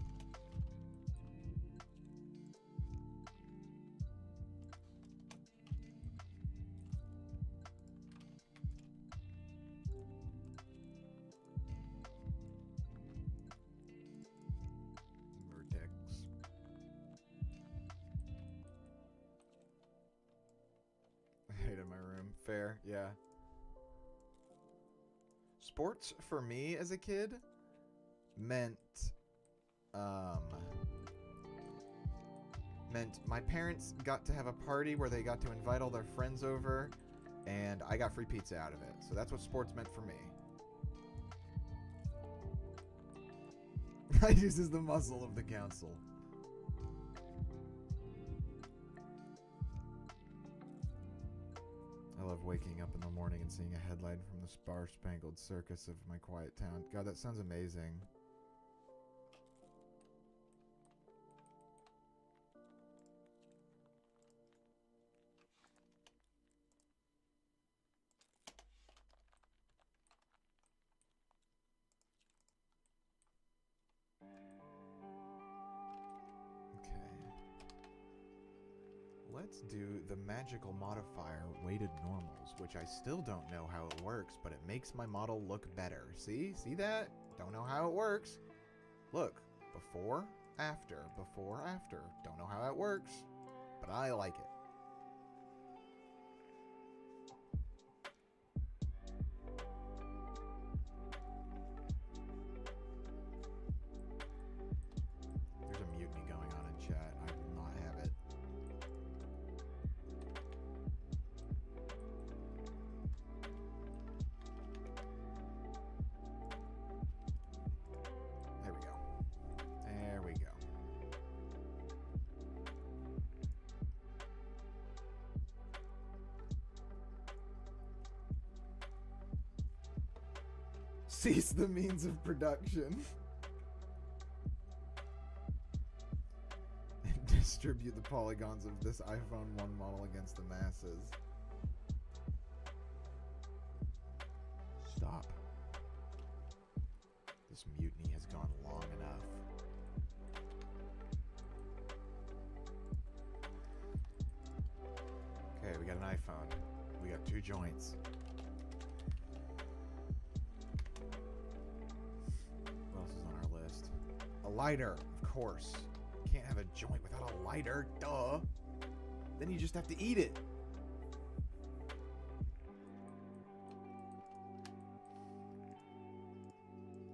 Vertex. I hated my room. Fair, yeah. Sports for me as a kid meant meant my parents got to have a party where they got to invite all their friends over, and I got free pizza out of it. So that's what sports meant for me. I use as the muscle of the council. I love waking up in the morning and seeing a headline from the Star-Spangled Circus of my quiet town. God, that sounds amazing. Let's do the magical modifier weighted normals, which I still don't know how it works, but it makes my model look better. See? See that? Don't know how it works. Look, before, after, before, after. Don't know how it works, but I like it. There's a mutiny going on in chat. I will not have it. There we go. There we go. Cease the means of production. And distribute the polygons of this iPhone 1 model against the masses. Stop. This mutiny has gone long enough. Okay, we got an iPhone. We got 2 joints. What else is on our list? A lighter, of course. Can't have a joint without a lighter, duh. Then you just have to eat it.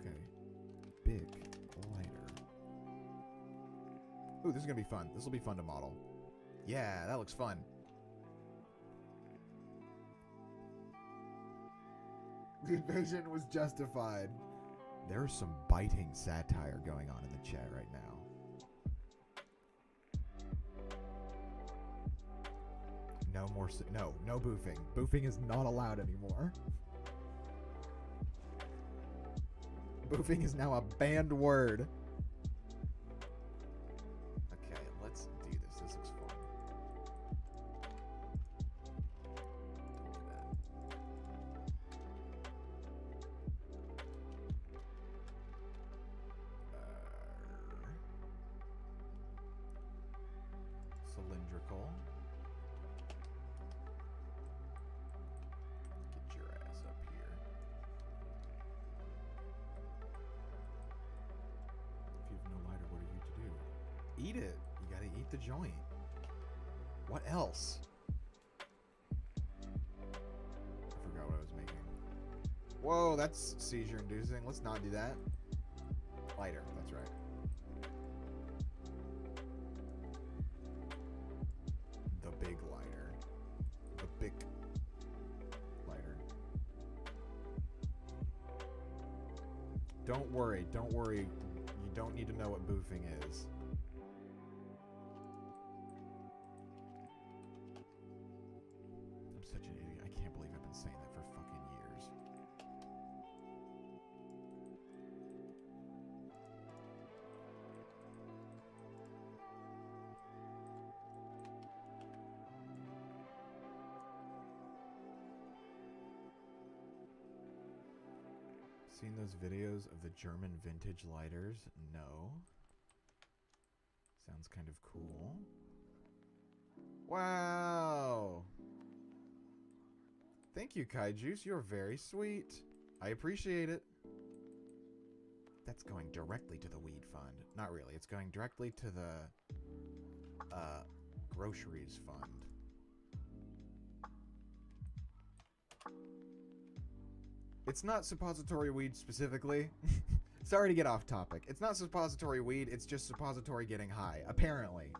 Okay. Big lighter. Ooh, this is gonna be fun. This will be fun to model. Yeah, that looks fun. The invasion was justified. There's some biting satire going on in the chat right now. No more, no boofing. Boofing is not allowed anymore. Boofing is now a banned word. Okay, let's do this. This looks fun. Don't do that. Cylindrical. Get your ass up here. If you have no lighter, what are you to do? Eat it. You gotta eat the joint. What else? I forgot what I was making. Whoa, that's seizure inducing. Let's not do that. Lighter, that's right. The big lighter. The big lighter. Don't worry, don't worry. You don't need to know what boofing is. I'm such an idiot. I can't believe I've been saying that for fucking years. Seen those videos of the German vintage lighters? No. Sounds kind of cool. Wow. Thank you, Kaijuice. You're very sweet. I appreciate it. That's going directly to the weed fund. Not really. It's going directly to the groceries fund. It's not suppository weed specifically. Sorry to get off topic. It's not suppository weed, it's just suppository getting high, apparently.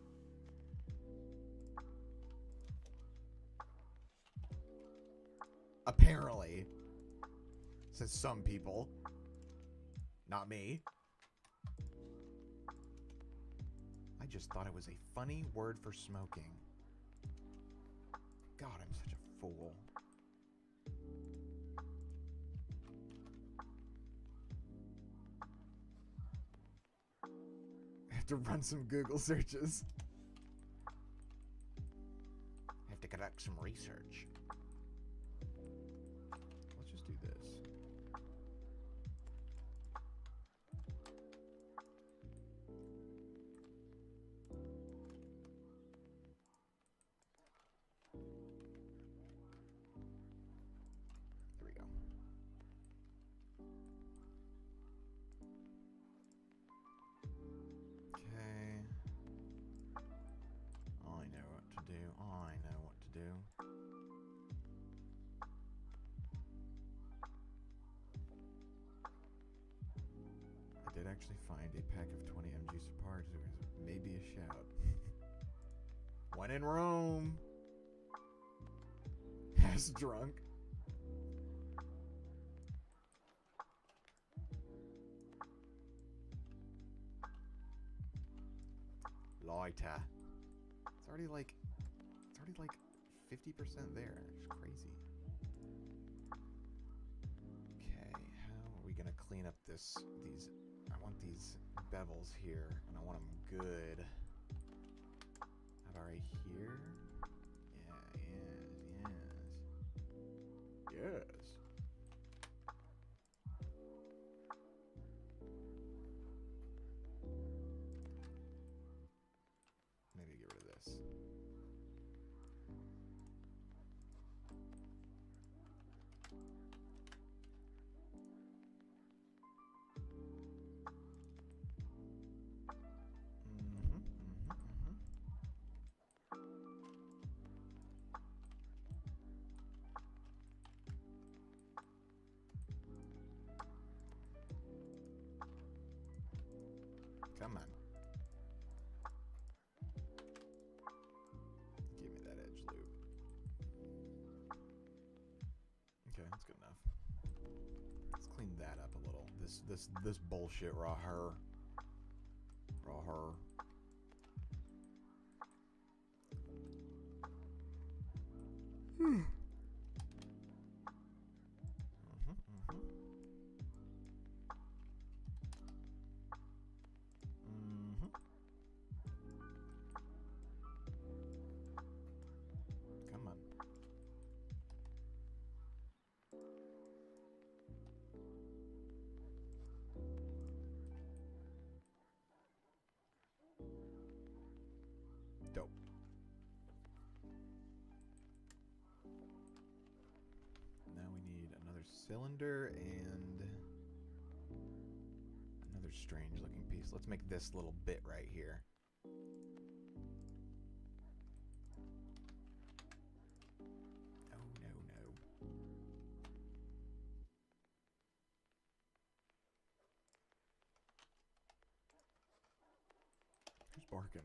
Apparently. Says some people. Not me. I just thought it was a funny word for smoking. God, I'm such a fool. I have to run some Google searches. I have to conduct some research. Let's just do this. Here we go. Okay. I know what to do. I know what to do. I did actually find a pack of 20 MG Sparks. Maybe a shout. When in Rome. Has drunk. Loiter. It's already like 50% there. It's crazy. Okay, how are we gonna clean up these? I want these bevels here, and I want them good. How about right here? Yeah, yes. Maybe get rid of this. Come on. Give me that edge loop. Okay, that's good enough. Let's clean that up a little. This bullshit raw her. Raw her. Come on. Dope. Now we need another cylinder and another strange looking piece. Let's make this little bit right here. Oh, no. Who's barking?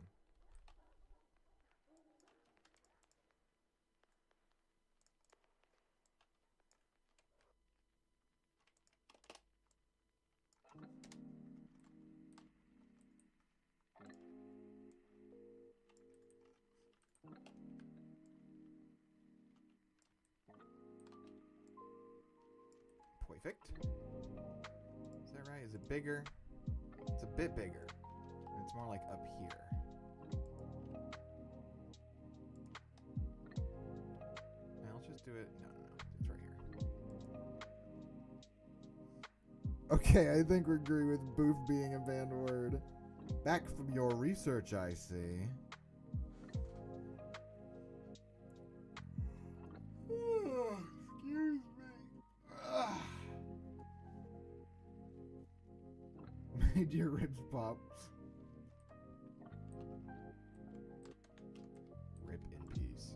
Perfect. Is that right? Is it bigger? It's a bit bigger. It's more like up here. Now let's just do it. No. It's right here. Okay, I think we agree with boof being a banned word. Back from your research, I see. Excuse me. Made your ribs pop. Rip in peace.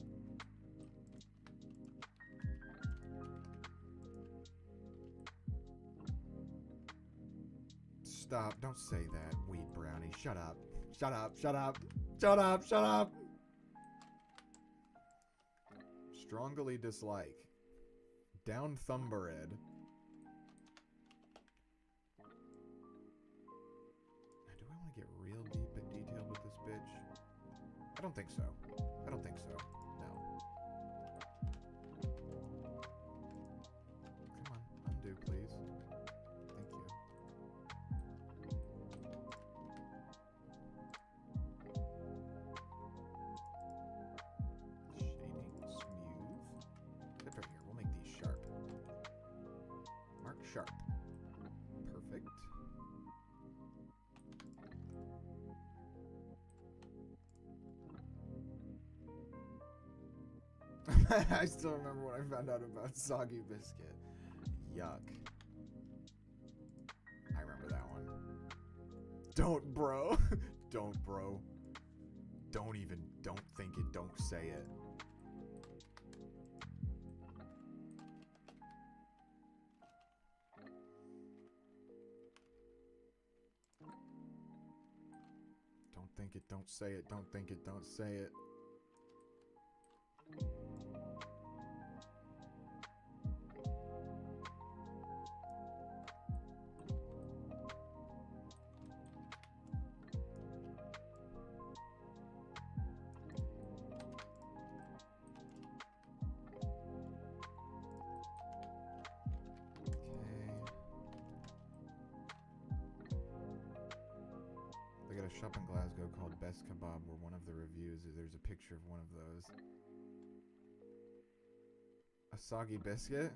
Stop. Don't say that, weed brownie. Shut up. Shut up. Shut up. Shut up. Shut up. Strongly dislike. Down Thumberid. Now, do I want to get real deep and detailed with this bitch? I don't think so. I don't think so. No. Come on, undo, please. Thank you. Shading smooth. Except right here, we'll make these sharp. Mark sharp. Perfect. I still remember when I found out about Soggy Biscuit. Yuck. I remember that one. Don't, bro. Don't, bro. Don't think it, don't say it. Don't think it, don't say it, don't think it, don't say it. They got a shop in Glasgow called Best Kebab where one of the reviews is there's a picture of one of those. A soggy biscuit?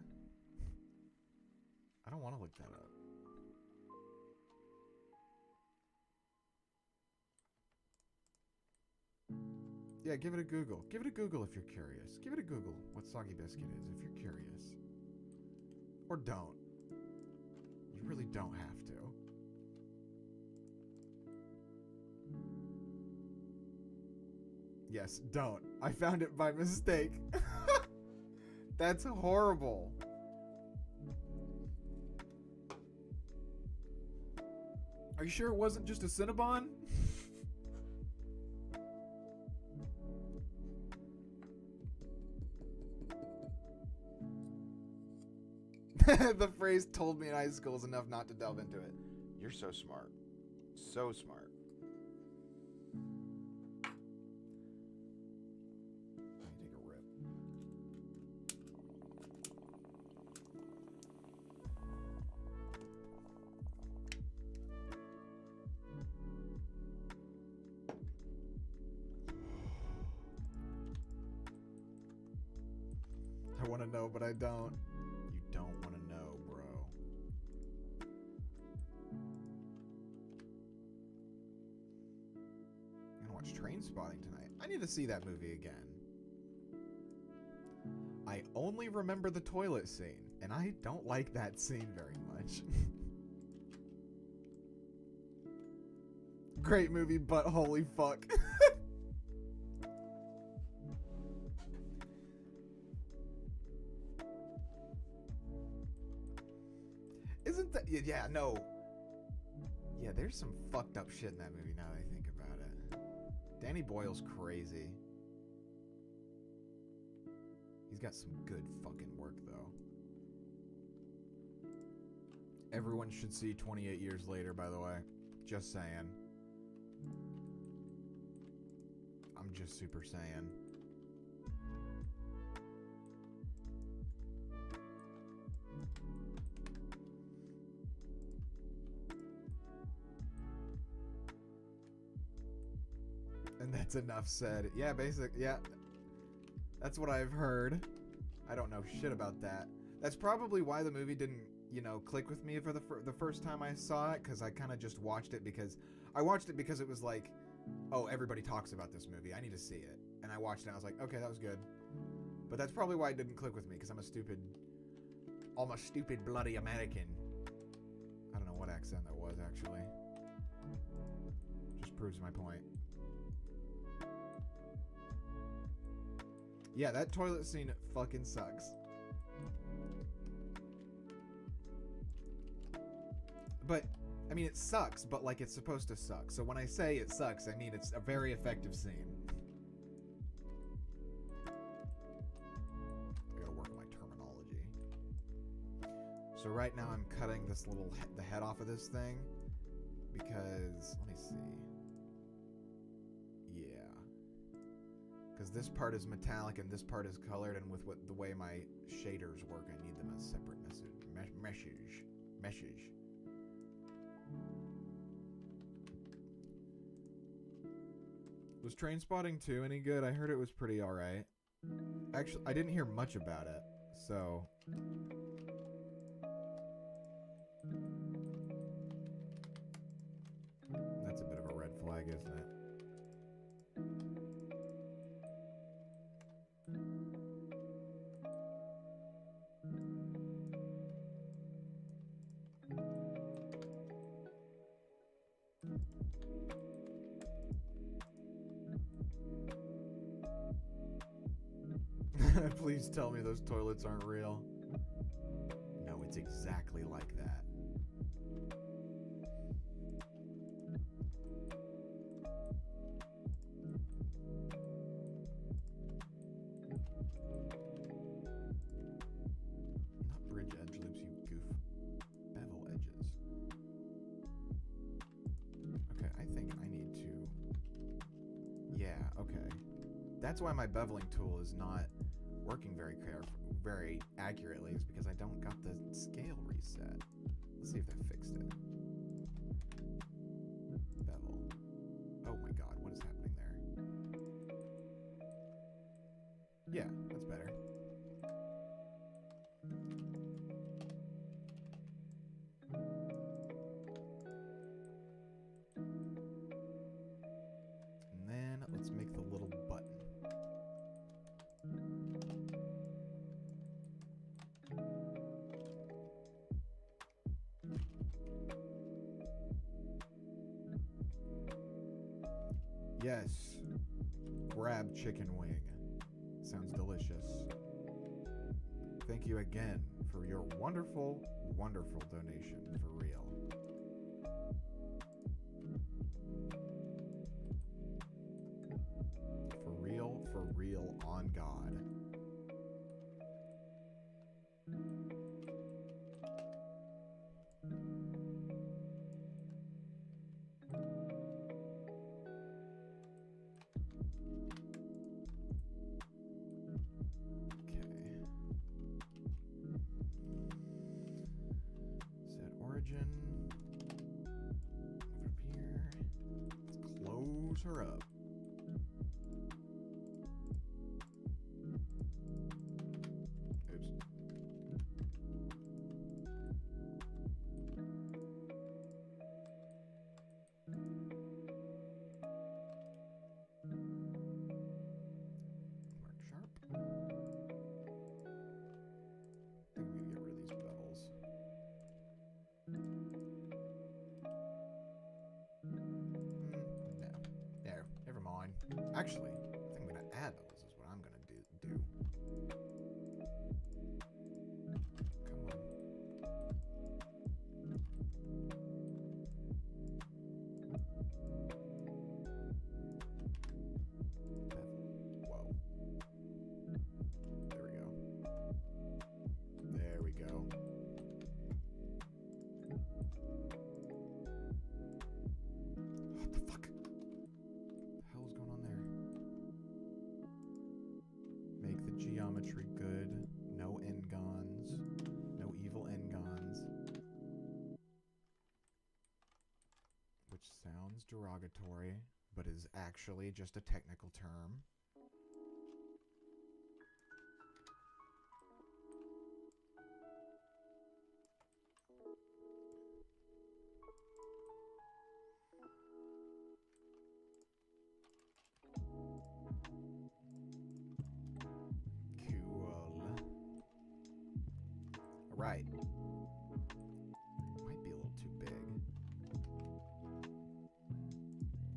I don't want to look that up. Yeah, give it a Google. Give it a Google if you're curious. Give it a Google what soggy biscuit is if you're curious. Or don't. You really don't have to. Yes, don't. I found it by mistake. That's horrible. Are you sure it wasn't just a Cinnabon? The phrase "told me in high school" is enough not to delve into it. You're so smart. So smart. I want to know, but I don't. You don't want to know, bro. I'm gonna watch Trainspotting tonight. I need to see that movie again. I only remember the toilet scene, and I don't like that scene very much. Great movie, but holy fuck. Isn't that... Yeah, no. Yeah, there's some fucked up shit in that movie now that I think about it. Danny Boyle's crazy. He's got some good fucking work, though. Everyone should see 28 Years Later, by the way. Just saying. I'm just super saying. And that's enough said. Yeah, yeah. That's what I've heard. I don't know shit about that. That's probably why the movie didn't, you know, click with me for the first time I saw it, because I kind of just watched it because... I watched it because it was like, oh, everybody talks about this movie. I need to see it. And I watched it and I was like, okay, that was good. But that's probably why it didn't click with me, because I'm a stupid... almost stupid bloody American. I don't know what accent that was, actually. Just proves my point. Yeah, that toilet scene fucking sucks. But, I mean, it sucks, but like it's supposed to suck. So when I say it sucks, I mean it's a very effective scene. I gotta work on my terminology. So right now I'm cutting this little the head off of this thing because let me see. Yeah, because this part is metallic and this part is colored, and with the way my shaders work, I need them as separate meshes. Was Train Spotting 2 any good? I heard it was pretty alright. Actually, I didn't hear much about it, so... That's a bit of a red flag, isn't it? Please tell me those toilets aren't real. No, it's exactly like that. Not bridge edge loops, you goof. Bevel edges. Okay, I think I need to... Yeah, okay. That's why my beveling tool is not working very accurately, is because I don't got the scale reset. Let's see if that fixed it. Bevel. Oh my god, what is happening there? Yeah, that's better. And then let's make the little button. Yes, grab chicken wing. Sounds delicious. Thank you again for your wonderful, wonderful donation, for real. For real, on God. Her up. Oops. Mark sharp. I think we need to get rid of these bevels. No. There. Never mind. Actually, I think I'm going to add those is what I'm going to do. Come on. Whoa. There we go. What the fuck? Make the geometry good. No n-gons. No evil n-gons. Which sounds derogatory, but is actually just a technical term. Right. Might be a little too big.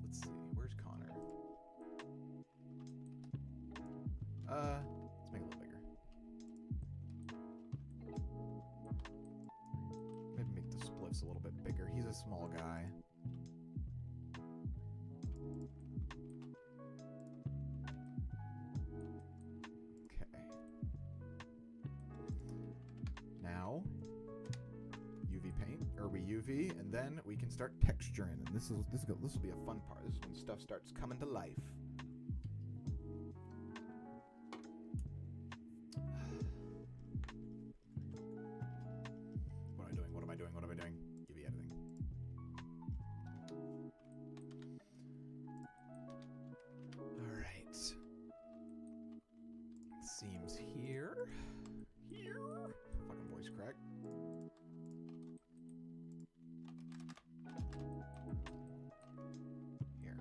Let's see. Where's Connor? Let's make it a little bigger. Maybe make the spliffs a little bit bigger. He's a small guy. UV, and then we can start texturing. And this will be a fun part. This is when stuff starts coming to life. What am I doing? UV editing. All right. Seams here. Fucking voice crack. Here.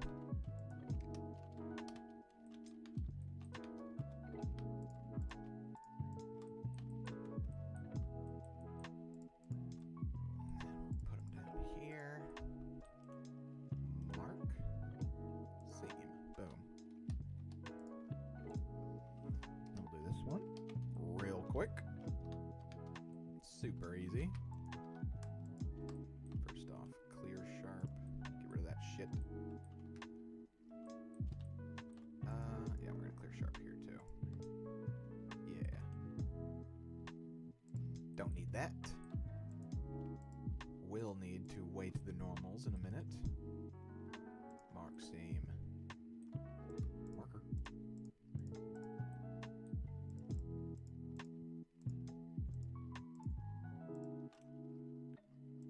Put them down here. Mark. Seam. Boom. I'll do this one real quick. Super easy. First off, clear sharp. Get rid of that shit. Yeah, we're gonna clear sharp here too. Yeah. Don't need that. Will need to weight the normals in a minute. Mark seam. Marker.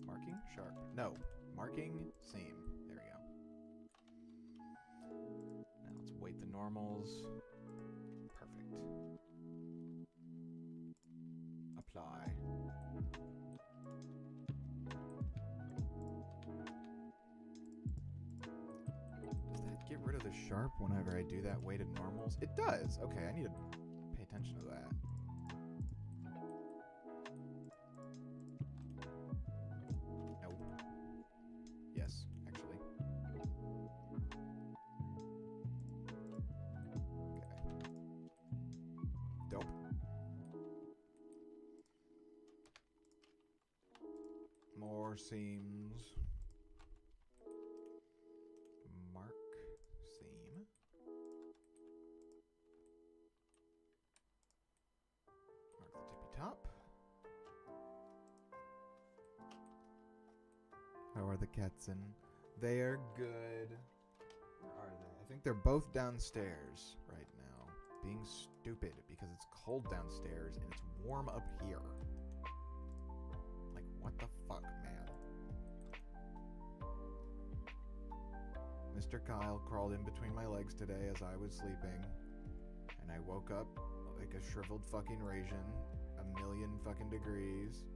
Marking sharp. No. Marking seam. There we go. Now let's weight the normals. Perfect. Apply. Does that get rid of the sharp whenever I do that weighted normals? It does. Okay, I need to pay attention to that. No. Yes, actually. Okay. Dope. More seams. Mark seam. Mark the tippy top. How are the cats in? They are good. Where are they? I think they're both downstairs right now. Being stupid because it's cold downstairs and it's warm up here. Like, what the fuck, man? Mr. Kyle crawled in between my legs today as I was sleeping. And I woke up like a shriveled fucking raisin. 1,000,000 fucking degrees.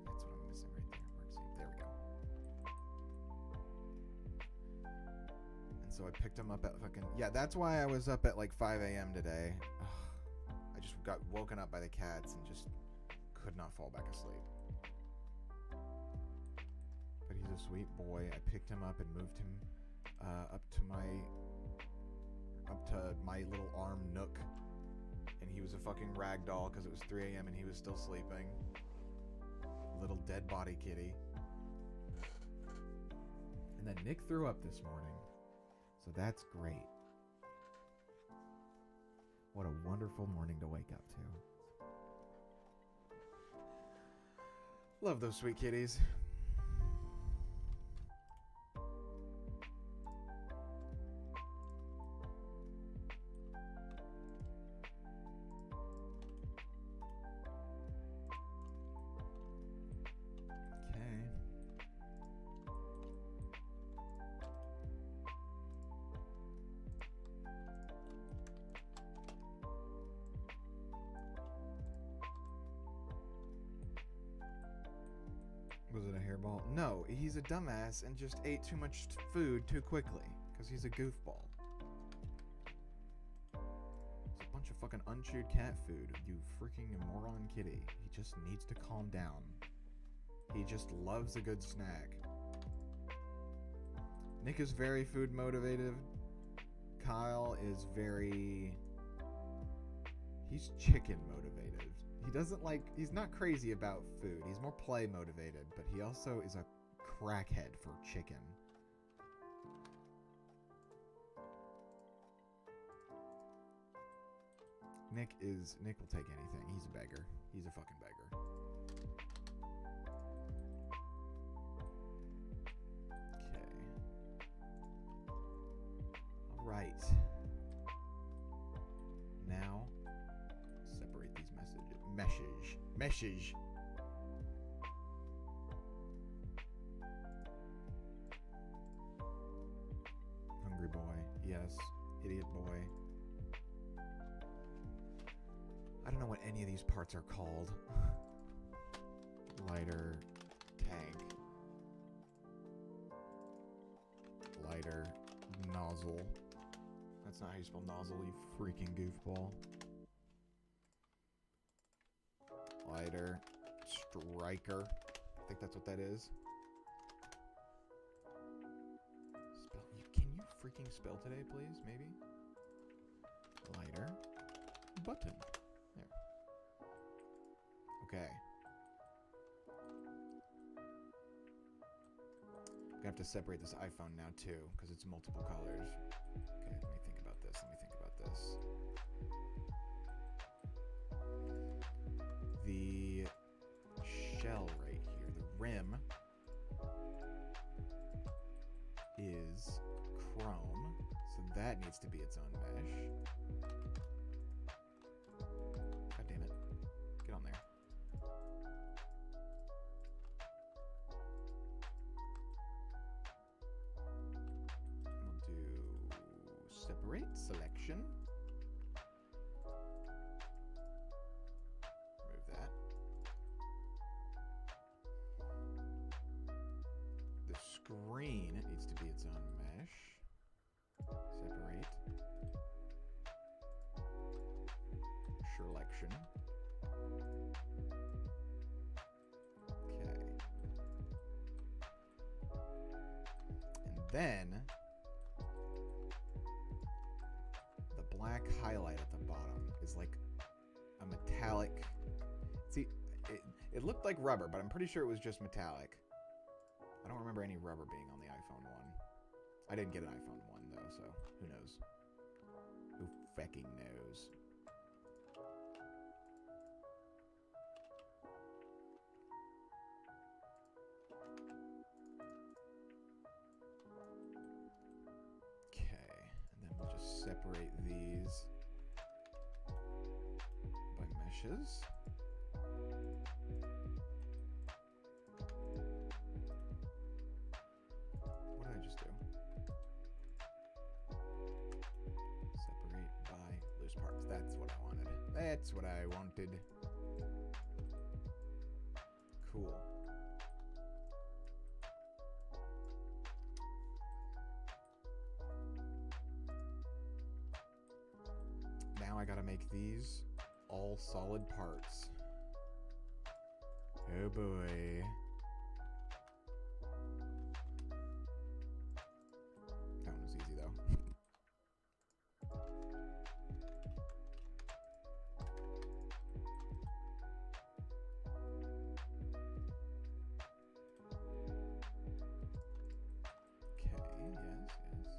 That's what I'm missing right there. Mark seam. There we go. And so I picked him up at fucking... Yeah, that's why I was up at like 5 a.m. today. Ugh. I just got woken up by the cats and just could not fall back asleep. But he's a sweet boy. I picked him up and moved him up to my little arm nook. And he was a fucking rag doll because it was 3 a.m. and he was still sleeping. Little dead body kitty. And then Nick threw up this morning. So that's great. What a wonderful morning to wake up to. Love those sweet kitties. Was it a hairball? No, he's a dumbass and just ate too much food too quickly because he's a goofball. It's a bunch of fucking unchewed cat food, you freaking moron kitty. He just needs to calm down. He just loves a good snack. Nick is very food motivated. Kyle is very... He's chicken motivated. He doesn't like... He's not crazy about food. He's more play motivated, but he also is a crackhead for chicken. Nick will take anything. He's a beggar. He's a fucking beggar. Meshes. Hungry boy. Yes. Idiot boy. I don't know what any of these parts are called. Lighter. Tank. Lighter. Nozzle. That's not how you spell nozzle, you freaking goofball. Lighter. Striker. I think that's what that is. Spell. Can you freaking spell today, please? Maybe? Lighter. Button. There. Okay. I'm gonna have to separate this iPhone now too, because it's multiple colors. Okay, let me think about this. The shell right here, the rim, is chrome, so that needs to be its own mesh. God damn it. Get on there. We'll do separate selection. Remove that. The screen needs to be its own mesh. Separate. Selection. Okay. And then the black highlight at the bottom is like a metallic. See, it looked like rubber, but I'm pretty sure it was just metallic. I don't remember any rubber being on the iPhone 1. I didn't get an iPhone 1 though, so who knows? Who fecking knows? Okay, and then we'll just separate these by meshes. What did I just do? Separate by loose parts. That's what I wanted. That's what I wanted. Cool. Now I gotta make these all solid parts. Oh boy. That one was easy though. Okay, yes.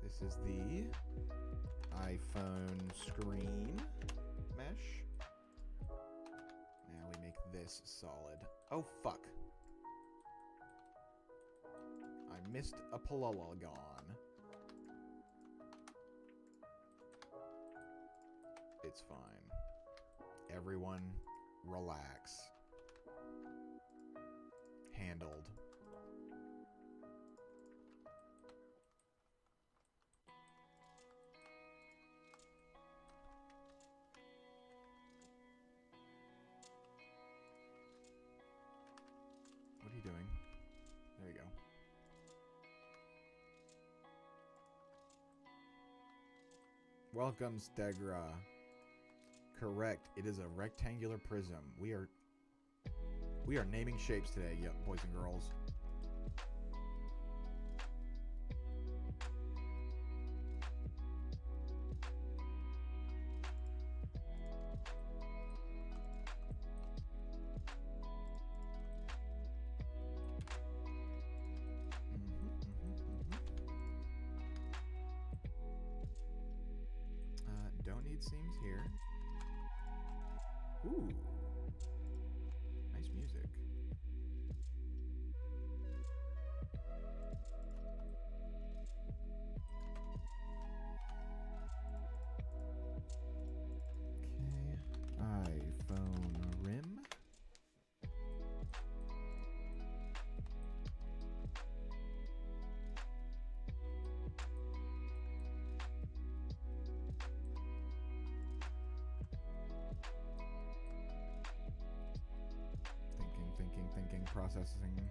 This is the iPhone screen mesh. Now we make this solid. Oh, fuck. I missed a polygon. It's fine. Everyone, relax. Handled. What are you doing? There you go. Welcome, Stegra. Correct. It is a rectangular prism. We are naming shapes today, boys and girls. Don't need seams here. Ooh. Nice music. processing.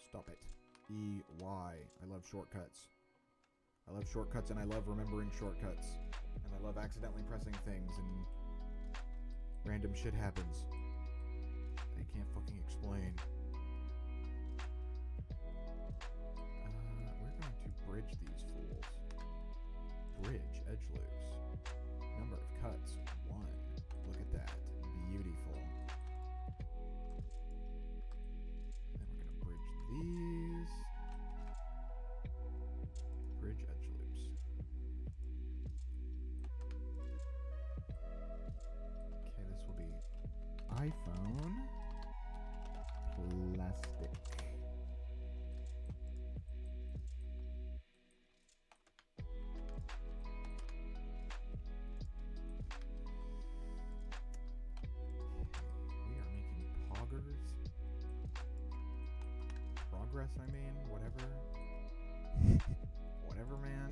Stop it. E-Y. I love shortcuts. I love shortcuts and I love remembering shortcuts. And I love accidentally pressing things and random shit happens. I can't fucking explain. We're going to bridge these fools. Bridge edge loops. Number of cuts, 1. Look at that. Beautiful. These bridge edge loops. Okay, this will be iPhone plastic. We are making poggers. Progress, I mean, whatever. Whatever, man.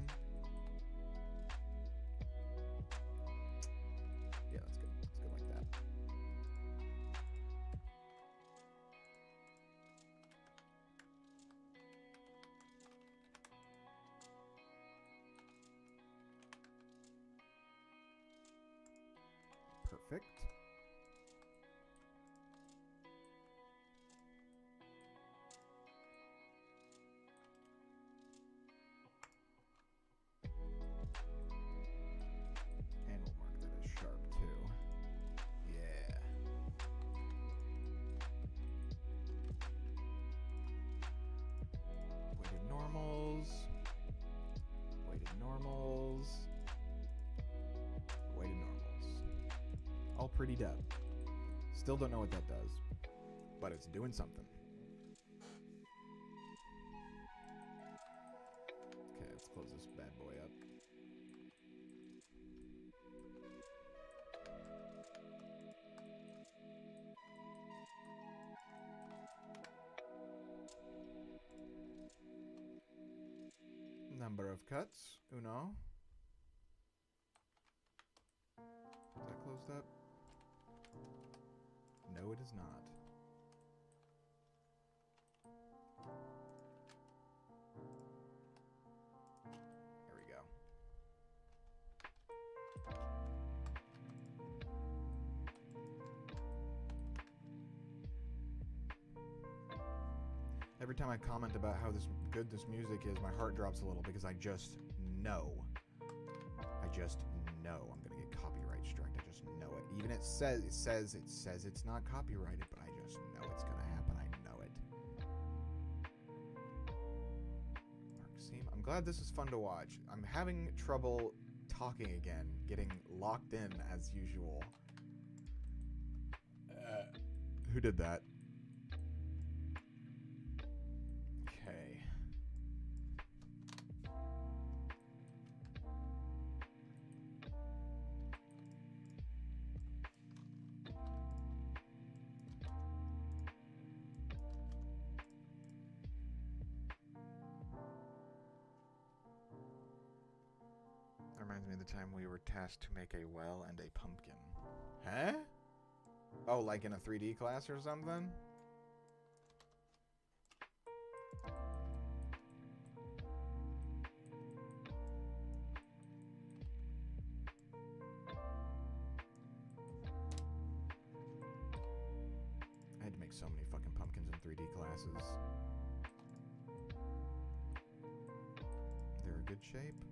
Yeah, that's good. It's good like that. Perfect. Pretty dub. Still don't know what that does, but it's doing something. Okay, let's close this bad boy up. Number of cuts, 1. Is that closed up? No, it is not. There we go. Every time I comment about how good this music is, my heart drops a little because I just know. I just know I'm gonna get copyright striked. I just know it. Even it says it's not copyrighted, but I just know it's gonna happen. I know it. Mark Seam. I'm glad this is fun to watch. I'm having trouble talking again, getting locked in as usual. Who did that? Okay. Reminds me of the time we were tasked to make a well and a pumpkin. Huh? Oh, like in a 3D class or something? I had to make so many fucking pumpkins in 3D classes. They're in good shape.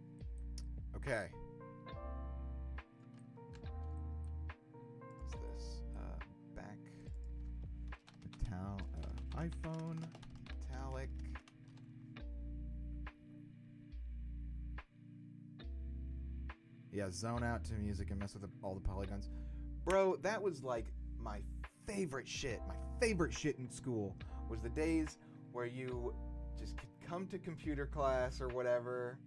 Okay. What's this? Back. iPhone. Metallic. Yeah, zone out to music and mess with all the polygons. Bro, that was like my favorite shit. My favorite shit in school was the days where you just could come to computer class or whatever.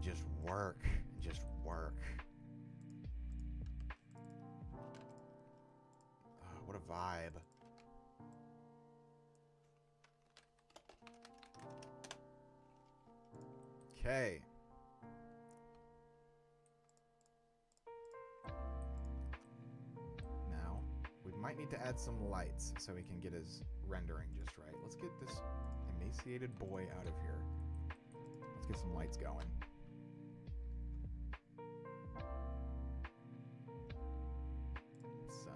just work. Just work. Oh, what a vibe. Okay. Now, we might need to add some lights so we can get his rendering just right. Let's get this emaciated boy out of here. Let's get some lights going. Sun.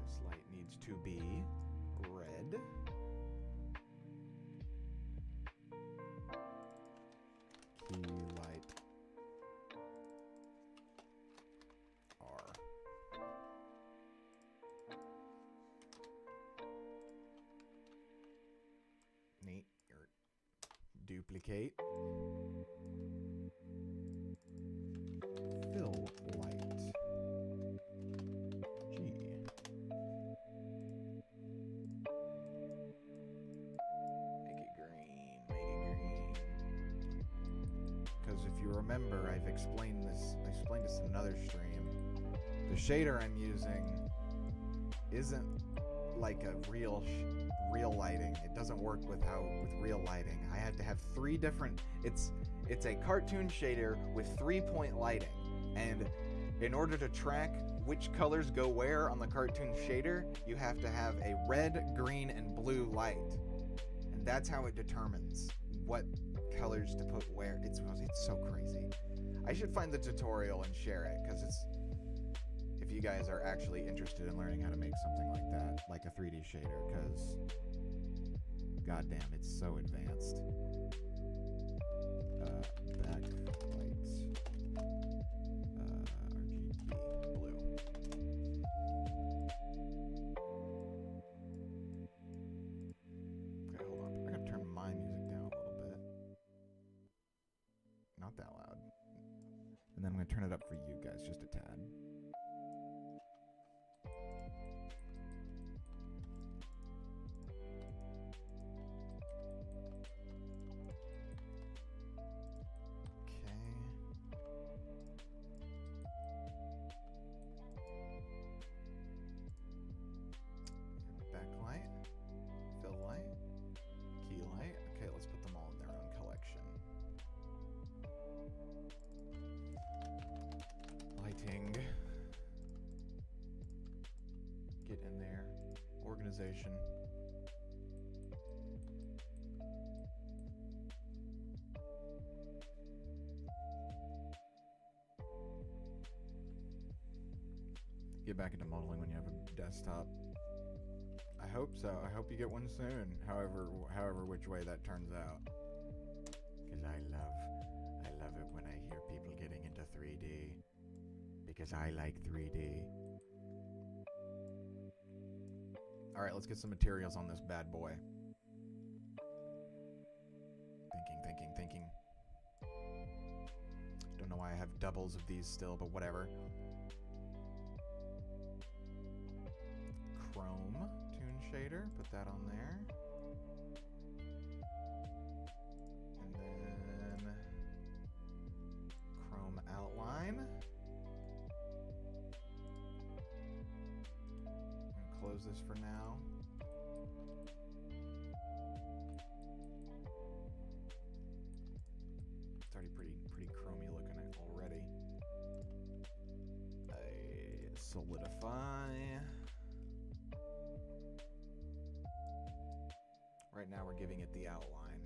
This light needs to be red. Key light R. Neat. Duplicate. Fill light. G. Make it green. Make it green. Because if you remember, I've explained this. I explained this in another stream. The shader I'm using isn't like a real lighting. It doesn't work with real lighting. I had to have 3 different. It's a cartoon shader with 3-point lighting, and in order to track which colors go where on the cartoon shader, you have to have a red, green, and blue light, and that's how it determines what colors to put where. It's so crazy. I should find the tutorial and share it, because it's, if you guys are actually interested in learning how to make something like that, like a 3D shader, because goddamn, it's so advanced. Backlight, RGB, blue. Okay, hold on. I gotta turn my music down a little bit. Not that loud. And then I'm gonna turn it up for you guys just a tad. Get in there. Organization. Get back into modeling when you have a desktop. I hope so. I hope you get one soon. However which way that turns out. Because I love it when I hear people getting into 3D. Because I like 3D. Alright, let's get some materials on this bad boy. Thinking. Don't know why I have doubles of these still, but whatever. Chrome Toon Shader, put that on there. And then Chrome Outline. Close this for now. It's already pretty chromy looking already. Solidify. Right now we're giving it the outline.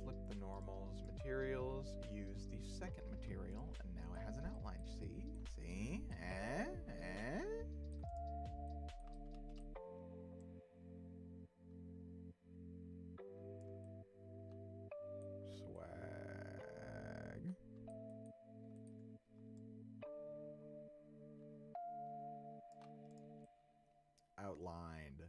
Flip the normals, materials, use the second material, and now it has an outline. See? Swag. Outlined.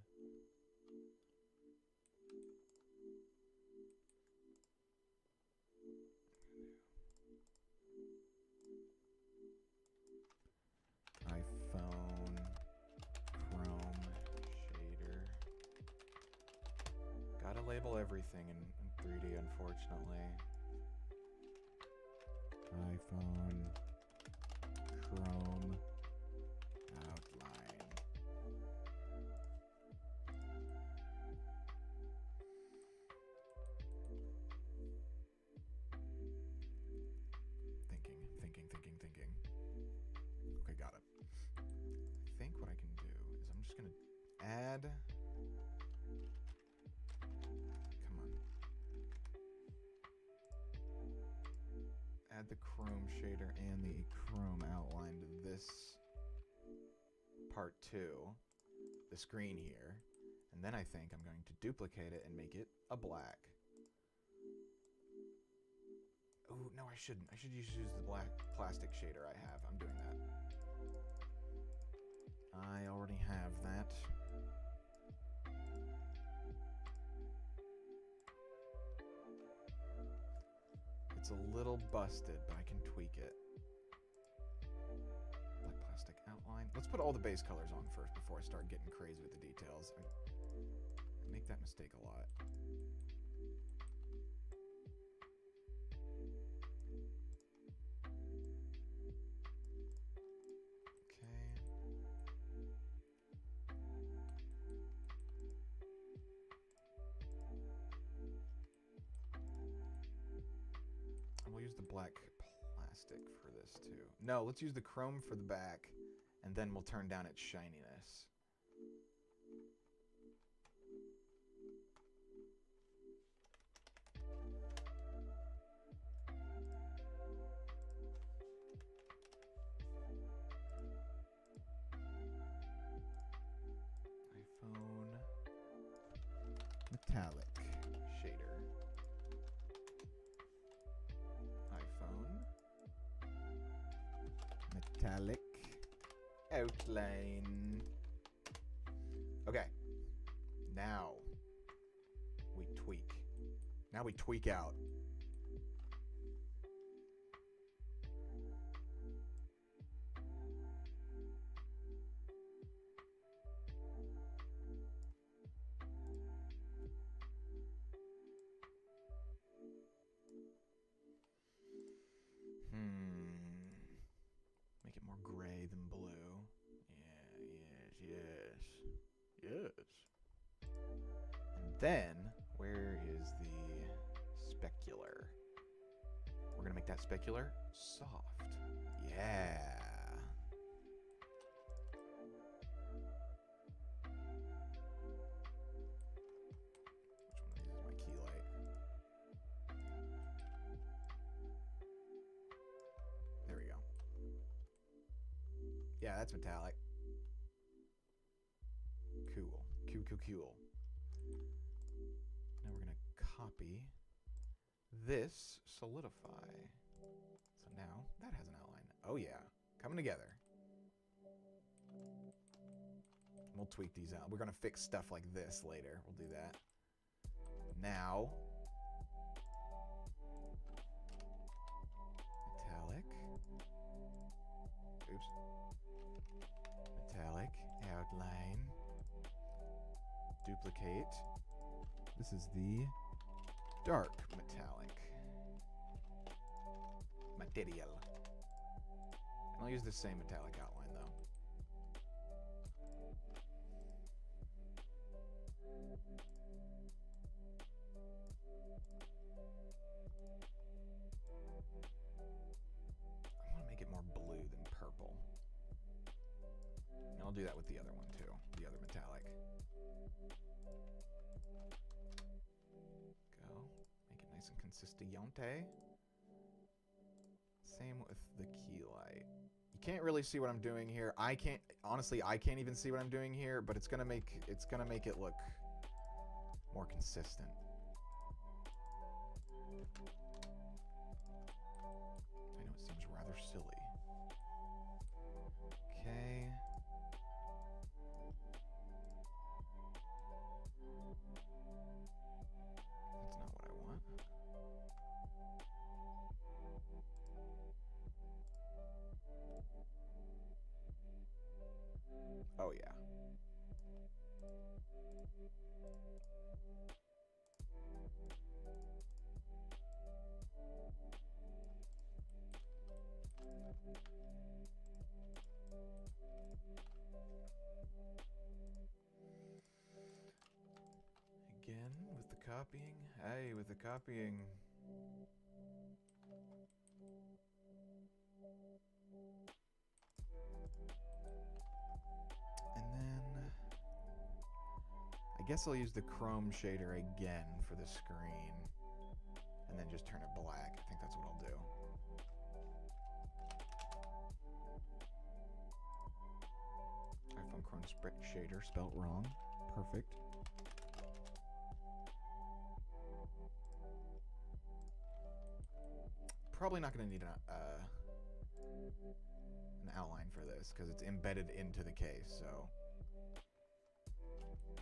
label everything in 3D, unfortunately. iPhone, Chrome, outline. Thinking. Okay, got it. I think what I can do is I'm just gonna add. Come on. Add the Chrome shader and the Chrome outline to this part 2, the screen here, and then I think I'm going to duplicate it and make it a black. Oh, no, I shouldn't. I should use the black plastic shader I have. I'm doing that. I already have that. It's a little busted, but I can tweak it. Black plastic outline. Let's put all the base colors on first before I start getting crazy with the details. I make that mistake a lot. We'll use the black plastic for this too. No, let's use the chrome for the back, and then we'll turn down its shininess. iPhone metallic shader. Metallic outline. Okay. Now we tweak. Now we tweak out. Make it more gray than blue. Yeah, yes. And then, where is the specular? We're gonna make that specular soft. Yeah. Which one of these is my key light? There we go. Yeah, that's metallic. Cool. Cool. Now we're going to copy this solidify. So now that has an outline. Oh yeah, coming together. We'll tweak these out. We're going to fix stuff like this later. We'll do that. Now, metallic. Oops. Metallic outline. Duplicate. This is the dark metallic material. And I'll use the same metallic outline though. I want to make it more blue than purple. And I'll do that with the other one too, the other metallic. Go. Make it nice and consistente. Same with the key light. You can't really see what I'm doing here. I can't even see what I'm doing here, but it's gonna make it look more consistent. I know it seems rather silly. Okay. That's not what I want. Oh yeah. Again, with the copying. Hey, with the copying. And then I guess I'll use the chrome shader again for the screen. And then just turn it black. I think that's what I'll do. iPhone Chrome shader spelt wrong. Perfect. Probably not going to need an outline for this because it's embedded into the case. So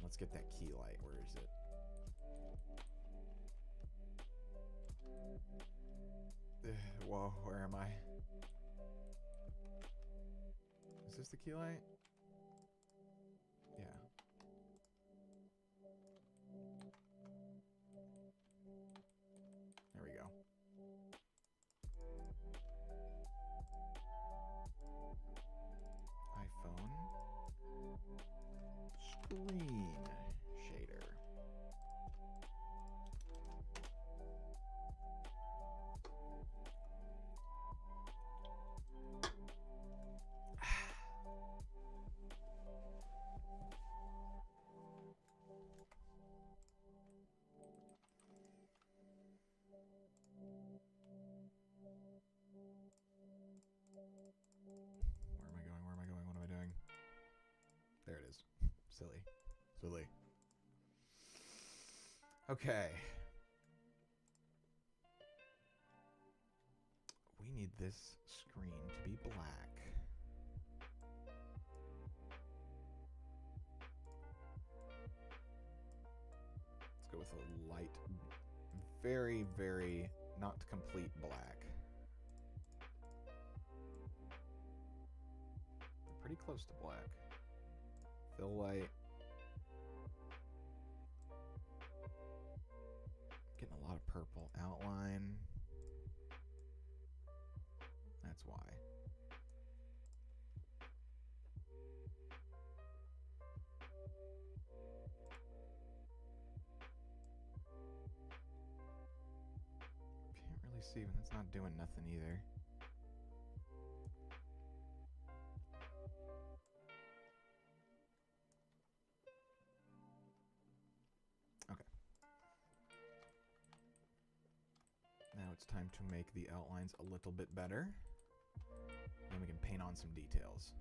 let's get that key light. Where is it? Whoa, where am I? Is this the key light? Yeah. There we go. iPhone screen shader. Where am I going? What am I doing? There it is. Silly. Okay. We need this screen to be black. Let's go with a light, very, very not complete black. Pretty close to black. Fill light. Getting a lot of purple outline. That's why. Can't really see when it's not doing nothing either. Now it's time to make the outlines a little bit better. Then we can paint on some details.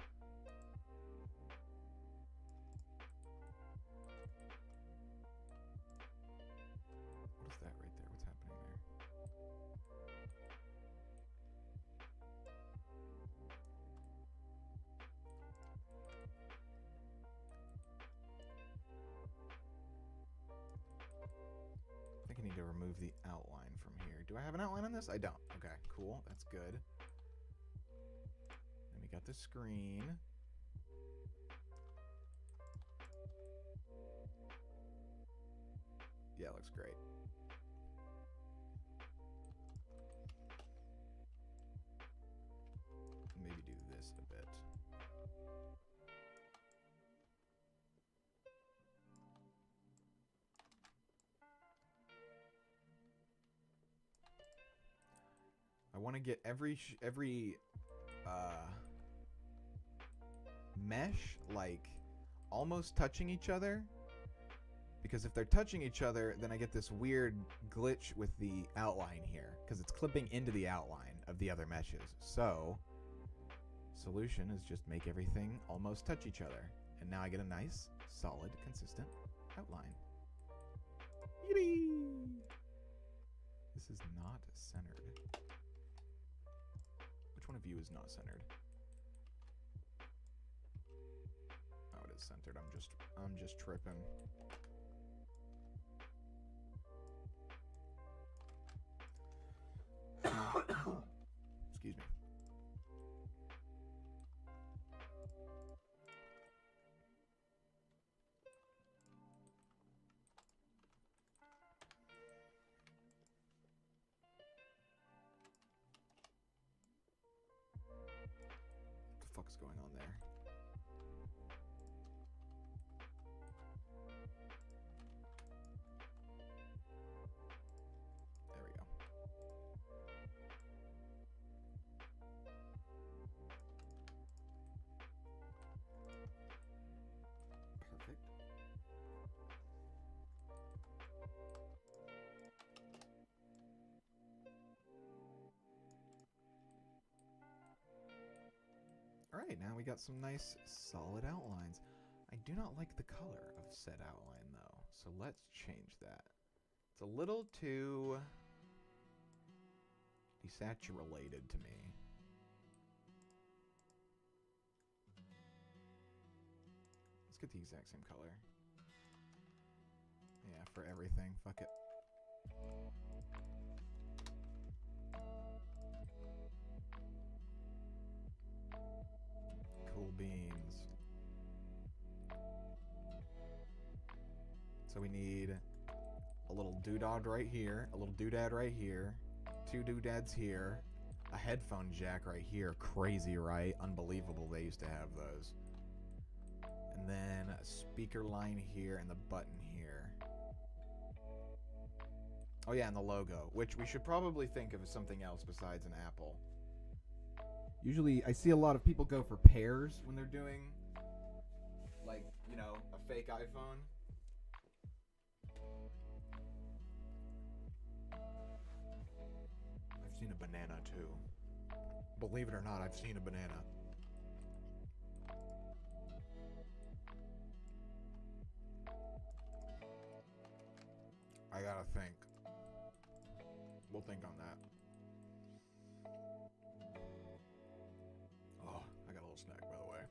What is that right there? What's happening there? I think I need to remove the outline from here. Do I have an outline on this? I don't. Okay, cool. That's good. Then we got the screen. Yeah, it looks great. Maybe do this a bit. I want to get every mesh like almost touching each other, because if they're touching each other, then I get this weird glitch with the outline here because it's clipping into the outline of the other meshes. So solution is just make everything almost touch each other, and now I get a nice, solid, consistent outline. Yippee! This is not centered. Which one of you is not centered? Oh, it is centered. I'm just tripping. Excuse me. fuck's going on there? There we go. Perfect. Alright, now we got some nice solid outlines. I do not like the color of said outline though, so let's change that. It's a little too desaturated to me. Let's get the exact same color. Yeah, for everything. Fuck it. Cool beans. So we need a little doodad right here, a little doodad right here, two doodads here, a headphone jack right here. Crazy, right? Unbelievable they used to have those. And then a speaker line here and the button here. Oh yeah, and the logo, which we should probably think of as something else besides an apple. Usually I see a lot of people go for pears when they're doing, like, you know, a fake iPhone. I've seen a banana too. Believe it or not, I've seen a banana. I gotta think. We'll think on that. Oh, I got a little snack, by the way.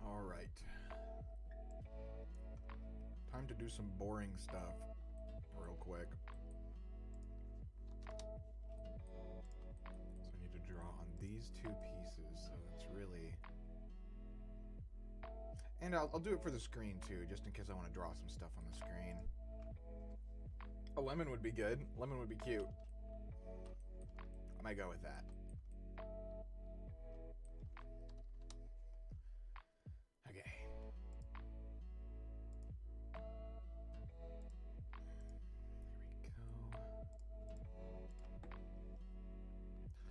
All right. Time to do some boring stuff real quick. So I need to draw on these two pieces, so it's really... And I'll do it for the screen too, just in case I want to draw some stuff on the screen. A lemon would be good. Lemon would be cute. I might go with that. Okay.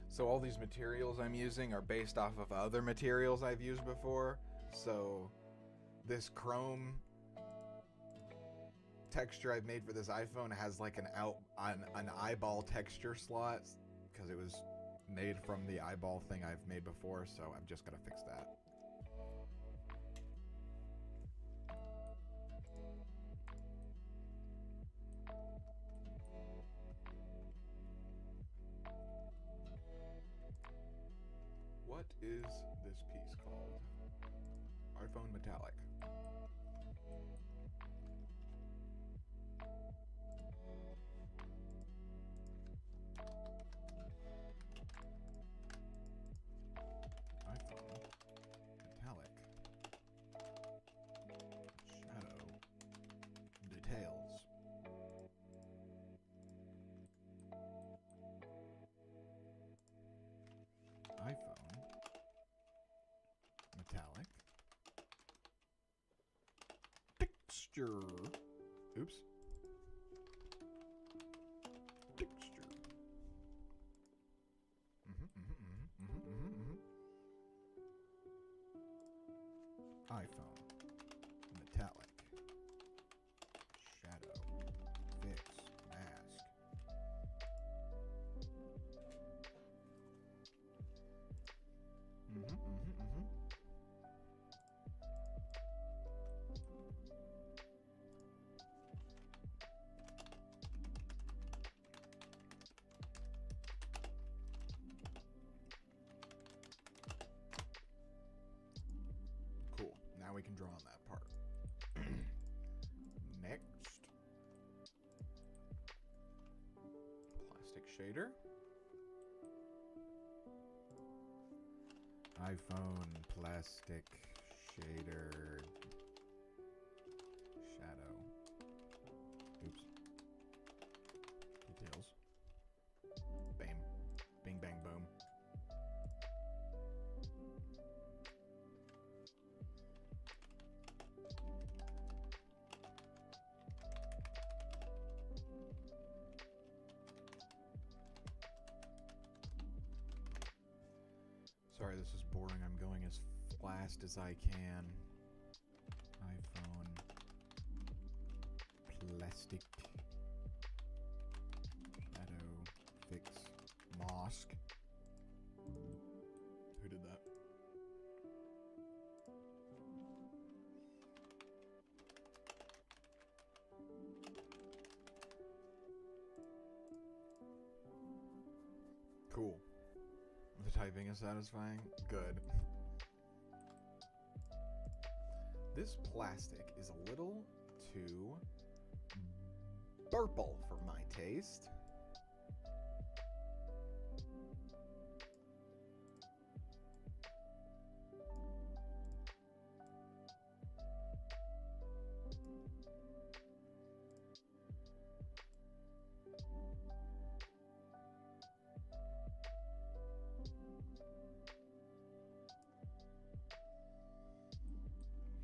So all these materials I'm using are based off of other materials I've used before. So this chrome texture I've made for this iPhone has like an eyeball texture slot because it was made from the eyeball thing I've made before. So I'm just gonna fix that. What is this piece called? iPhone Metallic. iPhone Metallic. Shadow. Details. iPhone Metallic texture. Oops. Texture. iPhone Metallic shadow fix mask. Cool. Now we can draw on that part. Next. Plastic shader. iPhone plastic shader shadow. Oops. Details. Bam. Bing bang boom. Sorry, this is boring. I'm going as fast as I can. iPhone plastic shadow fix mask. Who did that? Cool. The typing is satisfying? Good. This plastic is a little too purple for my taste.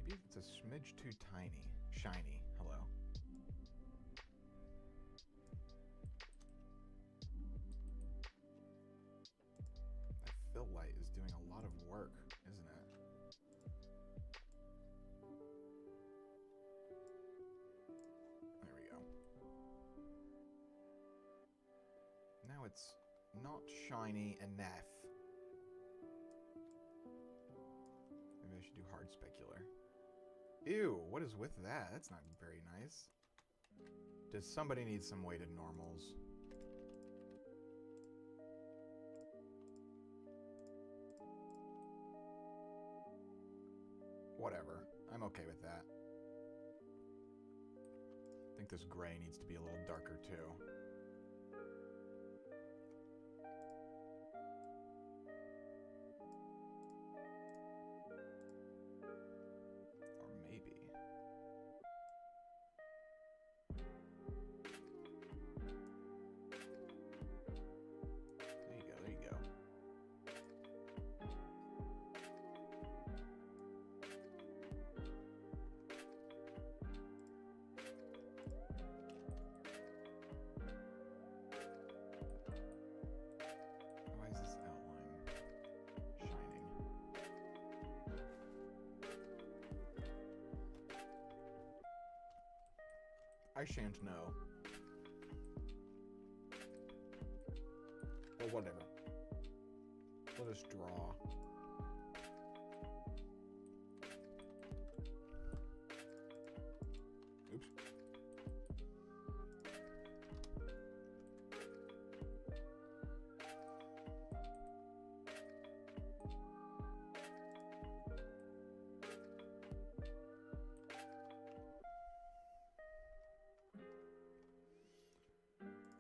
Maybe it's a smidge too tiny. Shiny. Hello. That fill light is doing a lot of work, isn't it? There we go. Now it's not shiny enough. Maybe I should do hard specular. Ew, what is with that? That's not very nice. Does somebody need some weighted normals? Whatever. I'm okay with that. I think this gray needs to be a little darker too. Or maybe. There you go, there you go. Why is this outline shining? I shan't know. Or whatever. Let us draw. Oops.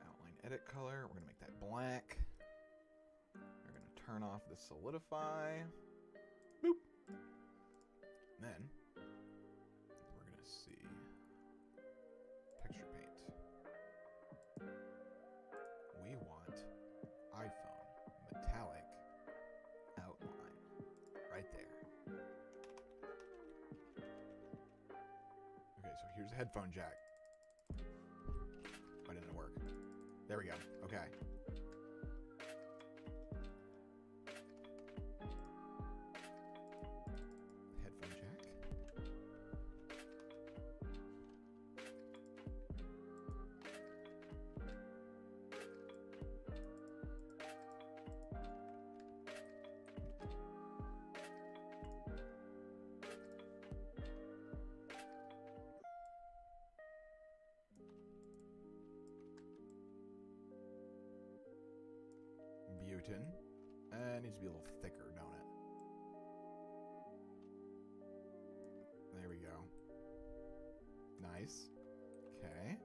Outline edit color. We're going to make that black. We're going to turn off the solidify. Boop. Then we're going to see texture paint. We want iPhone metallic outline right there. Okay, so here's a headphone jack. Why didn't it work? There we go. Okay. Headphone jack. Butane. It needs to be a little thicker, don't it? There we go. Nice. Okay.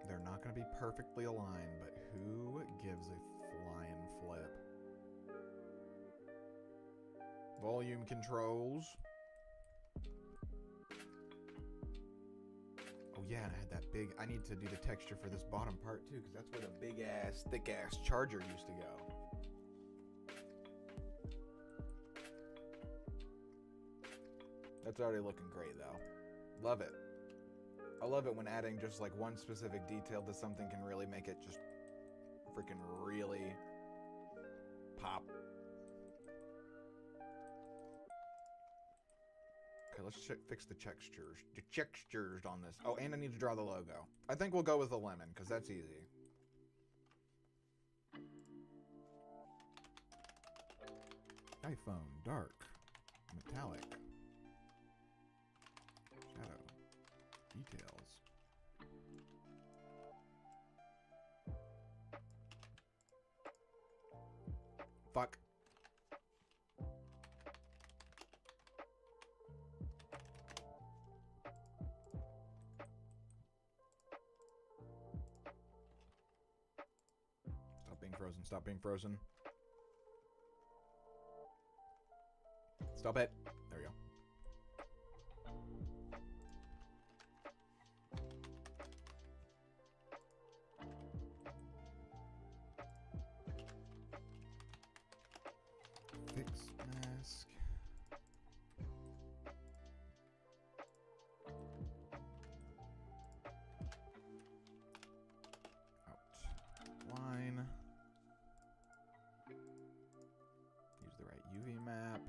They're not not going to be perfectly aligned, but who gives a flying flip? Volume controls. Oh yeah, and I had that big... I need to do the texture for this bottom part too, because that's where the big-ass, thick-ass charger used to go. That's already looking great, though. Love it. I love it when adding just like one specific detail to something can really make it just freaking really pop. Okay, let's fix the textures. The textures on this. Oh, and I need to draw the logo. I think we'll go with the lemon, because that's easy. iPhone, dark, metallic, shadow, details. Fuck. Stop being frozen. Stop being frozen. Stop it. There we go. Fix mask. Outline. Use the right UV map.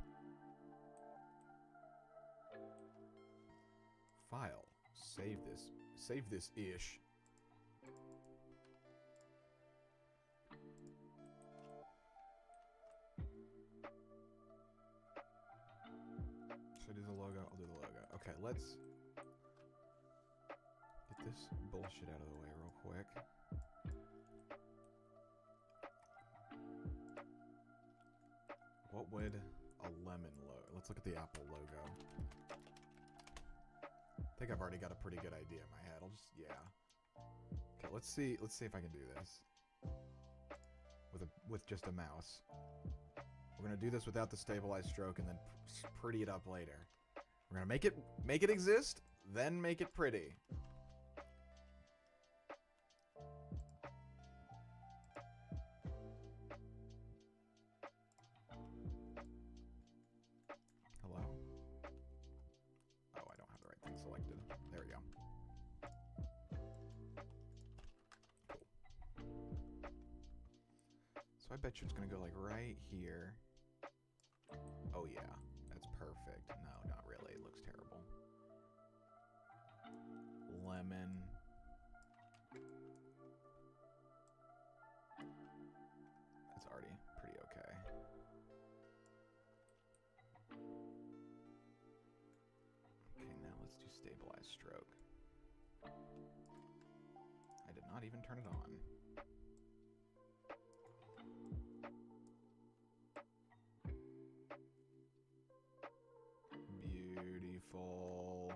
File. Save this. Save this ish. Should I do the logo? I'll do the logo. Okay, let's get this bullshit out of the way real quick. What would a lemon logo? Let's look at the Apple logo. I think I've already got a pretty good idea in my head. I'll just, yeah. Okay, let's see if I can do this with just a mouse. We're gonna do this without the stabilized stroke and then pretty it up later. We're gonna make it exist, then make it pretty. Hello? Oh, I don't have the right thing selected. There we go. Cool. So I bet you it's gonna go like right here. Oh yeah, that's perfect. No, not really. It looks terrible. Lemon. That's already pretty okay. Okay, now let's do stabilized stroke. I did not even turn it on. Beautiful.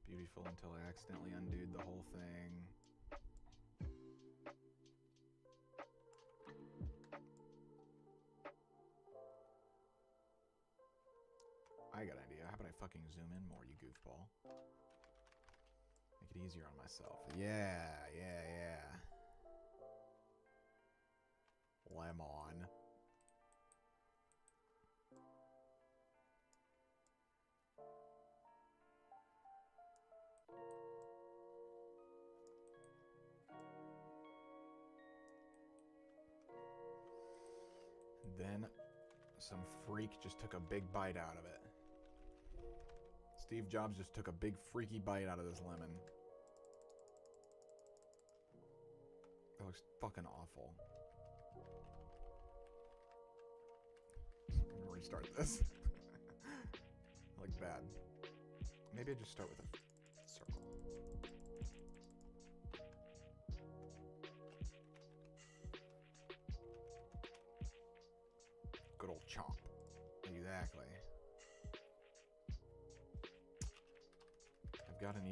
Beautiful until I accidentally undid the whole thing. I got an idea. How about I fucking zoom in more, you goofball? Make it easier on myself. Yeah. Lemon. Then some freak just took a big bite out of it. Steve Jobs just took a big freaky bite out of this lemon. That looks fucking awful. I'm gonna restart this. That looks bad. Maybe I just start with a circle. Good old chomp. Exactly. I've got an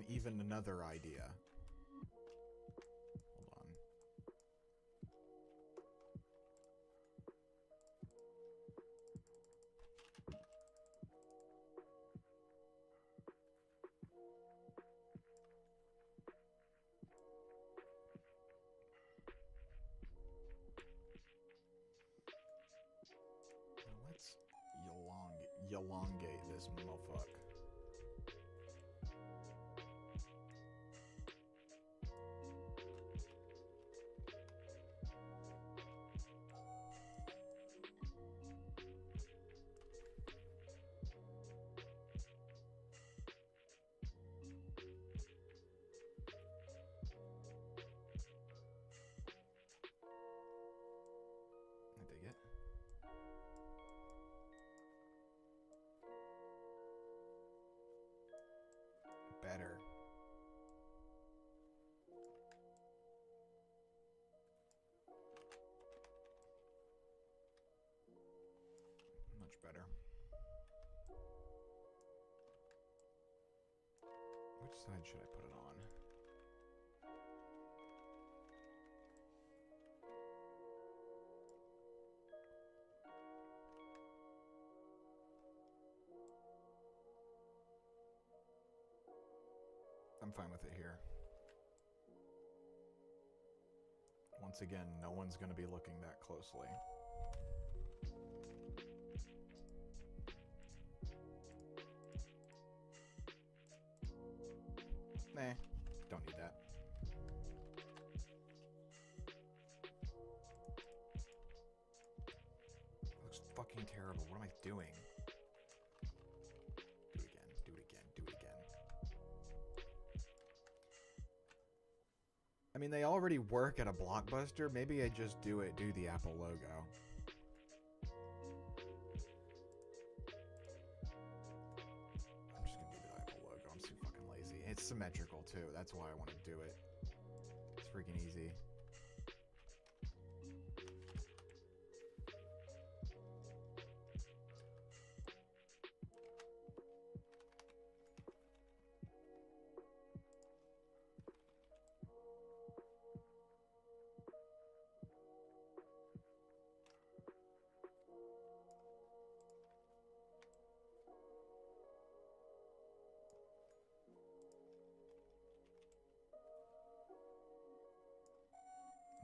even another idea. Hold on. Let's elongate this motherfucker. I dig it. Better. Much better. Which side should I put it on? I'm fine with it here. Once again, no one's going to be looking that closely. Nah, don't need that. It looks fucking terrible. What am I doing? Do it again, do it again, do it again. I mean, they already work at a Blockbuster. Maybe I just do the Apple logo. I'm just gonna do the Apple logo. I'm so fucking lazy. It's symmetrical too. That's why I want to do it. It's freaking easy.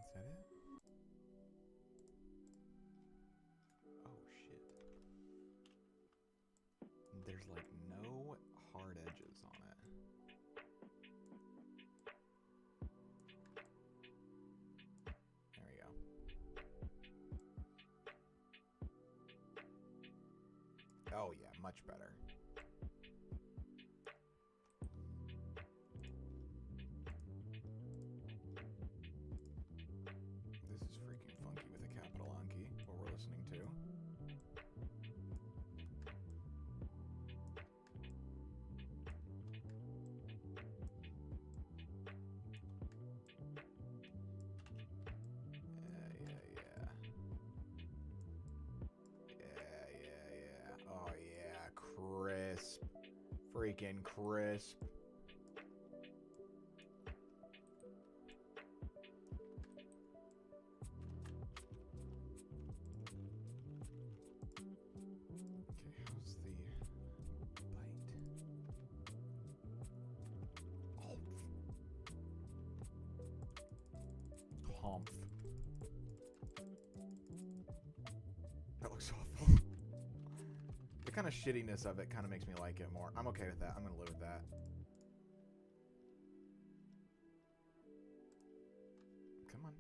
Is that it? Oh shit. There's like no hard edges on it. There we go. Oh yeah, much better. This is freaking funky with a capital Anki, what we're listening to. Yeah. Oh yeah, crisp. Freaking crisp. Okay, how's the bite? Humph. That looks awful. The kind of shittiness of it kind of makes me like it more. I'm okay with that. I'm gonna live with that. Come on.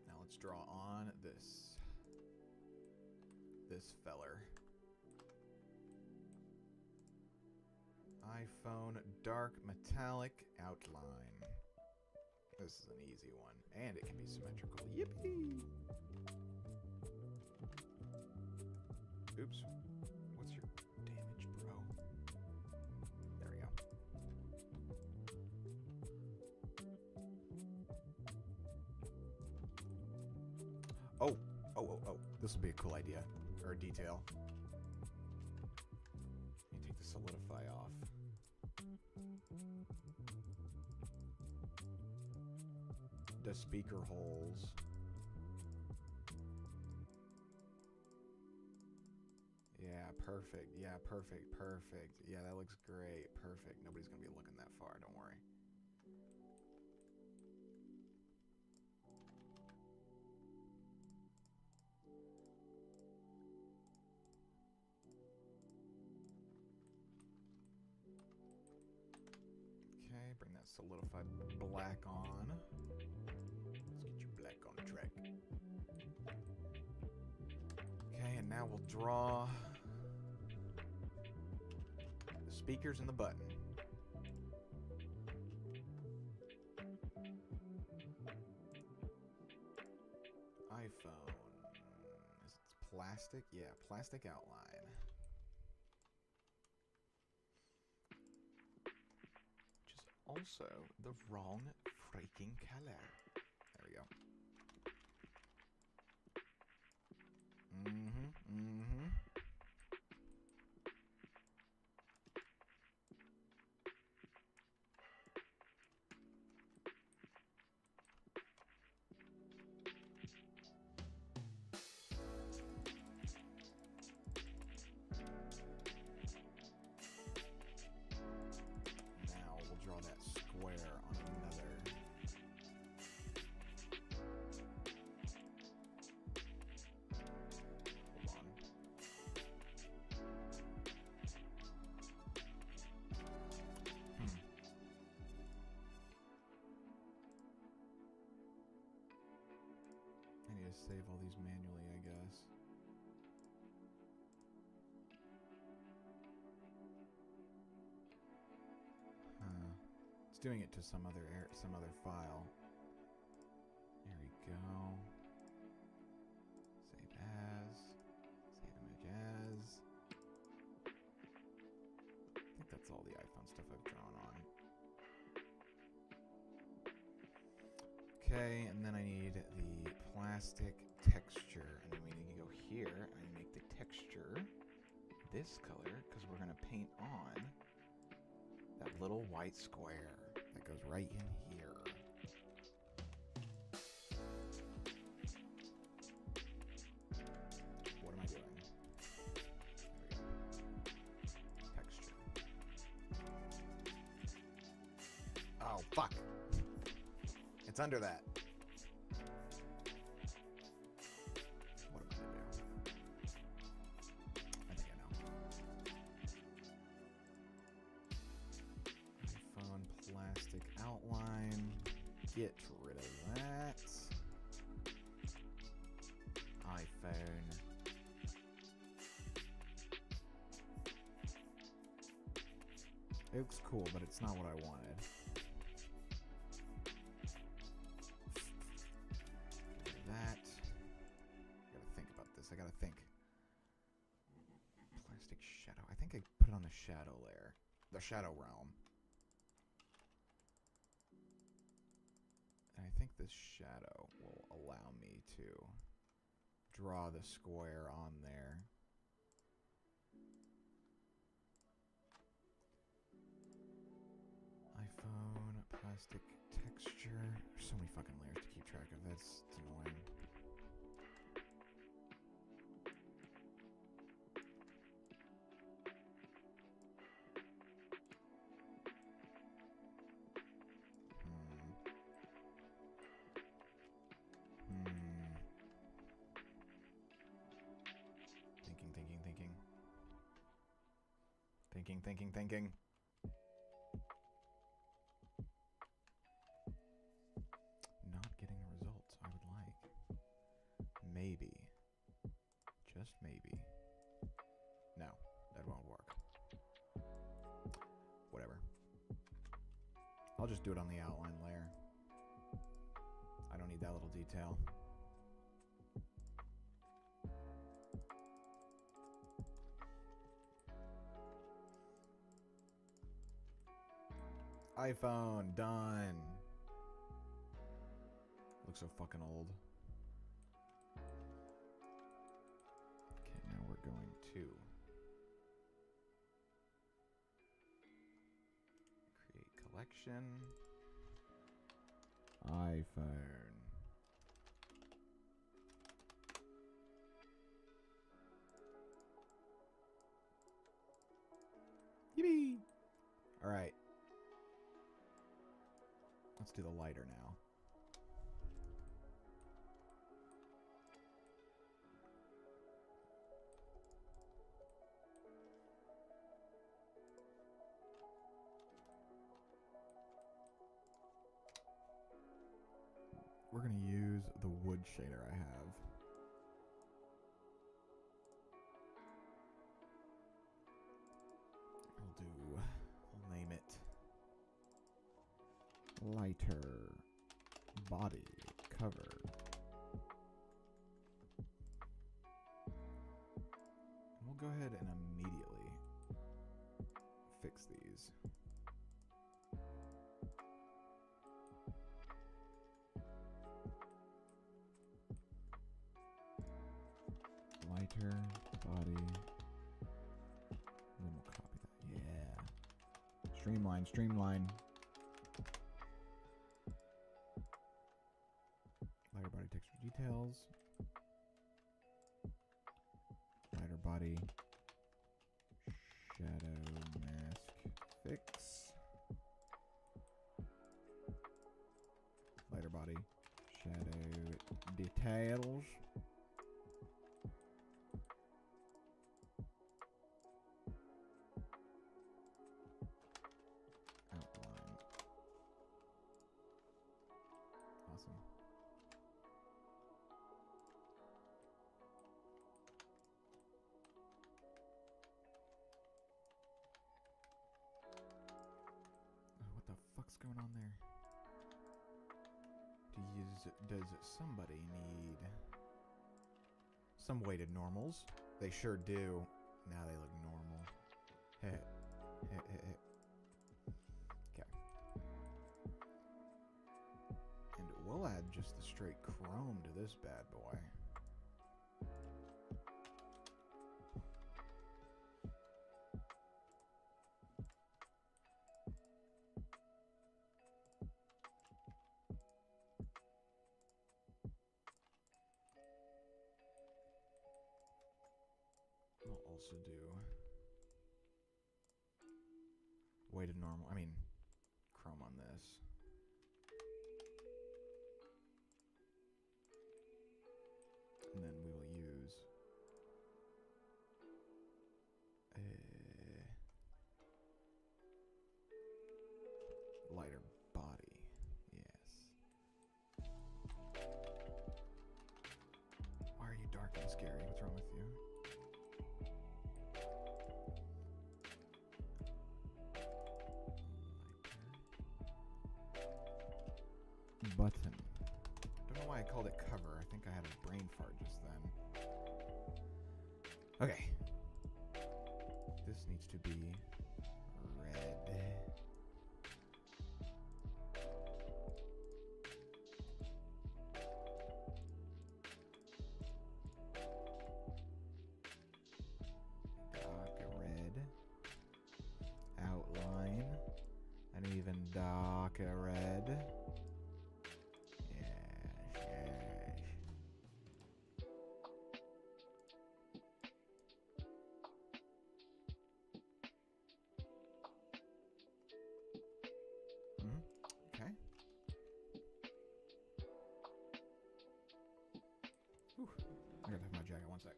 Now let's draw on this feller. iPhone dark metallic outline. This is an easy one, and it can be symmetrical. Yippee! Oops. What's your damage, bro? There we go. Oh, This will be a cool idea. Or detail. Let me take the solidify off. The speaker holes. Yeah, perfect. Yeah, perfect. Perfect. Yeah, that looks great. Perfect. Nobody's going to be looking that far. Don't worry. Okay, bring that solidified black on. Let's get you black on the track. Okay, and now we'll draw the speakers and the button. iPhone. Is it plastic? Yeah, plastic outline. Which is also the wrong freaking color. There we go. Now we'll draw that square on another. Hold on. I need to save all these manually, I guess. It's doing it to some other file. There we go. Save as. Save image as. I think that's all the iPhone stuff I've drawn on. Okay, and then I need the plastic texture. And then we need to go here and make the texture this color because we're going to paint on that little white square that goes right in here. What am I doing? There we go. Texture. Oh, fuck. It's under that. What am I going to do? I think I know. iPhone plastic outline. Get rid of that. iPhone. It looks cool, but it's not what I wanted. That. I gotta think about this. I gotta think. Plastic shadow. I think I put it on the shadow layer. The shadow realm. And I think this shadow will allow me to draw the square on there. iPhone, plastic texture. There's so many fucking layers to keep track of. It's annoying. Thinking. Not getting the results I would like. Maybe. Just maybe. No, that won't work. Whatever. I'll just do it on the outline layer. I don't need that little detail. iPhone, done. Looks so fucking old. 2. Create collection. iPhone. Yippee! All right. Let's do the lighter now. We're going to use the wood shader I have. We'll name it lighter body cover. And we'll go ahead and immediately fix these. Lighter body. And then we'll copy that. Yeah. Streamline, streamline. Lighter body texture details. Lighter body. Shadow mask fix. Lighter body. Shadow details. Outline. Awesome. What the fuck's going on there? Does somebody need some weighted normals? They sure do. Now they look normal. Hey. Okay. And we'll add just the straight chrome to this bad boy. We'll also do weighted normal, chrome on this. And then we will use a lighter body. Yes. Why are you dark and scary? What's wrong with you? Button. Don't know why I called it cover. I think I had a brain fart just then. Okay. This needs to be red. Dark red. Outline. An even darker red. Okay. Whew. I gotta have my jacket. One sec.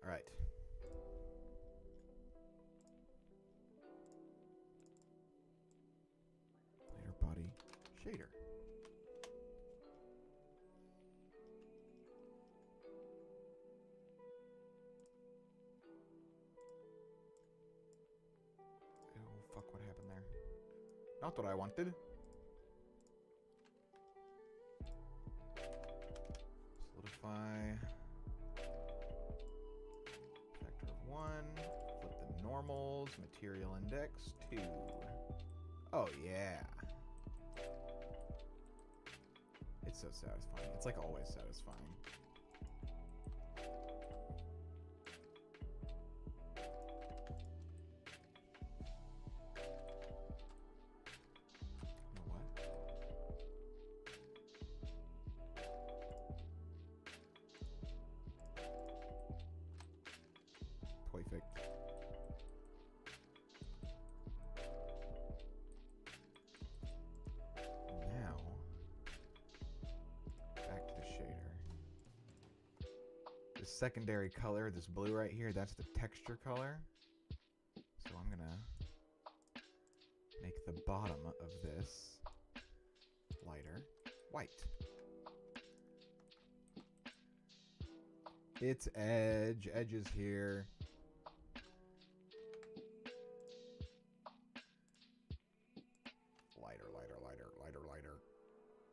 All right. Lighter body shader. Oh, fuck, what happened there? Not what I wanted. Solidify. normals, material index 2. Oh yeah. It's so satisfying. It's like always satisfying. Perfect. Now, back to the shader. The secondary color, this blue right here, that's the texture color. So I'm gonna make the bottom of this lighter white. It's edge. Edge is here. Lighter, lighter, lighter, lighter, lighter.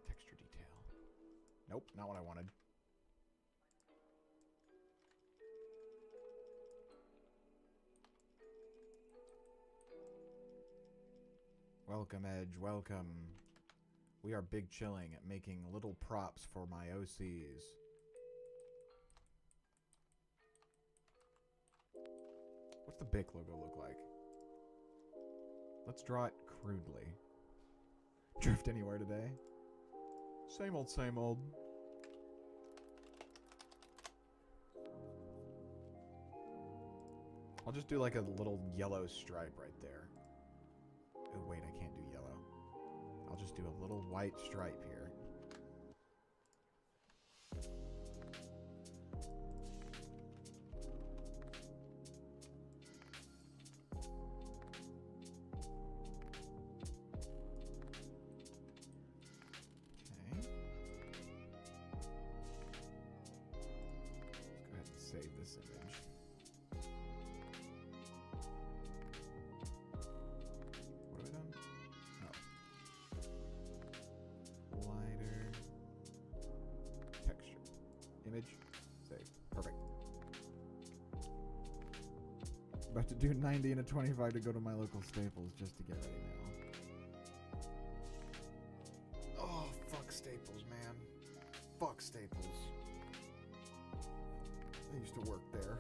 Texture detail. Nope, not what I wanted. Welcome, Edge, welcome. We are big chilling at making little props for my OCs. What's the BIC logo look like? Let's draw it crudely. Drift anywhere today? Same old, same old. I'll just do like a little yellow stripe right there. Oh wait, I can't do yellow. I'll just do a little white stripe here. Save this image. What have I done? Oh. Lighter. Texture. Image. Save. Perfect. About to do 90 and a 25 to go to my local Staples just to get ready now. Oh, fuck Staples, man. Fuck Staples. I used to work there.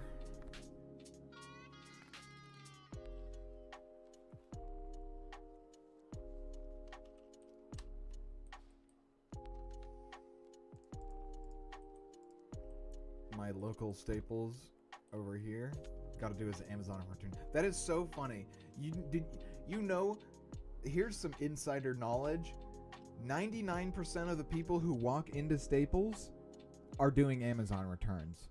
My local Staples over here. Got to do his Amazon return. That is so funny. You know, here's some insider knowledge. 99% of the people who walk into Staples are doing Amazon returns.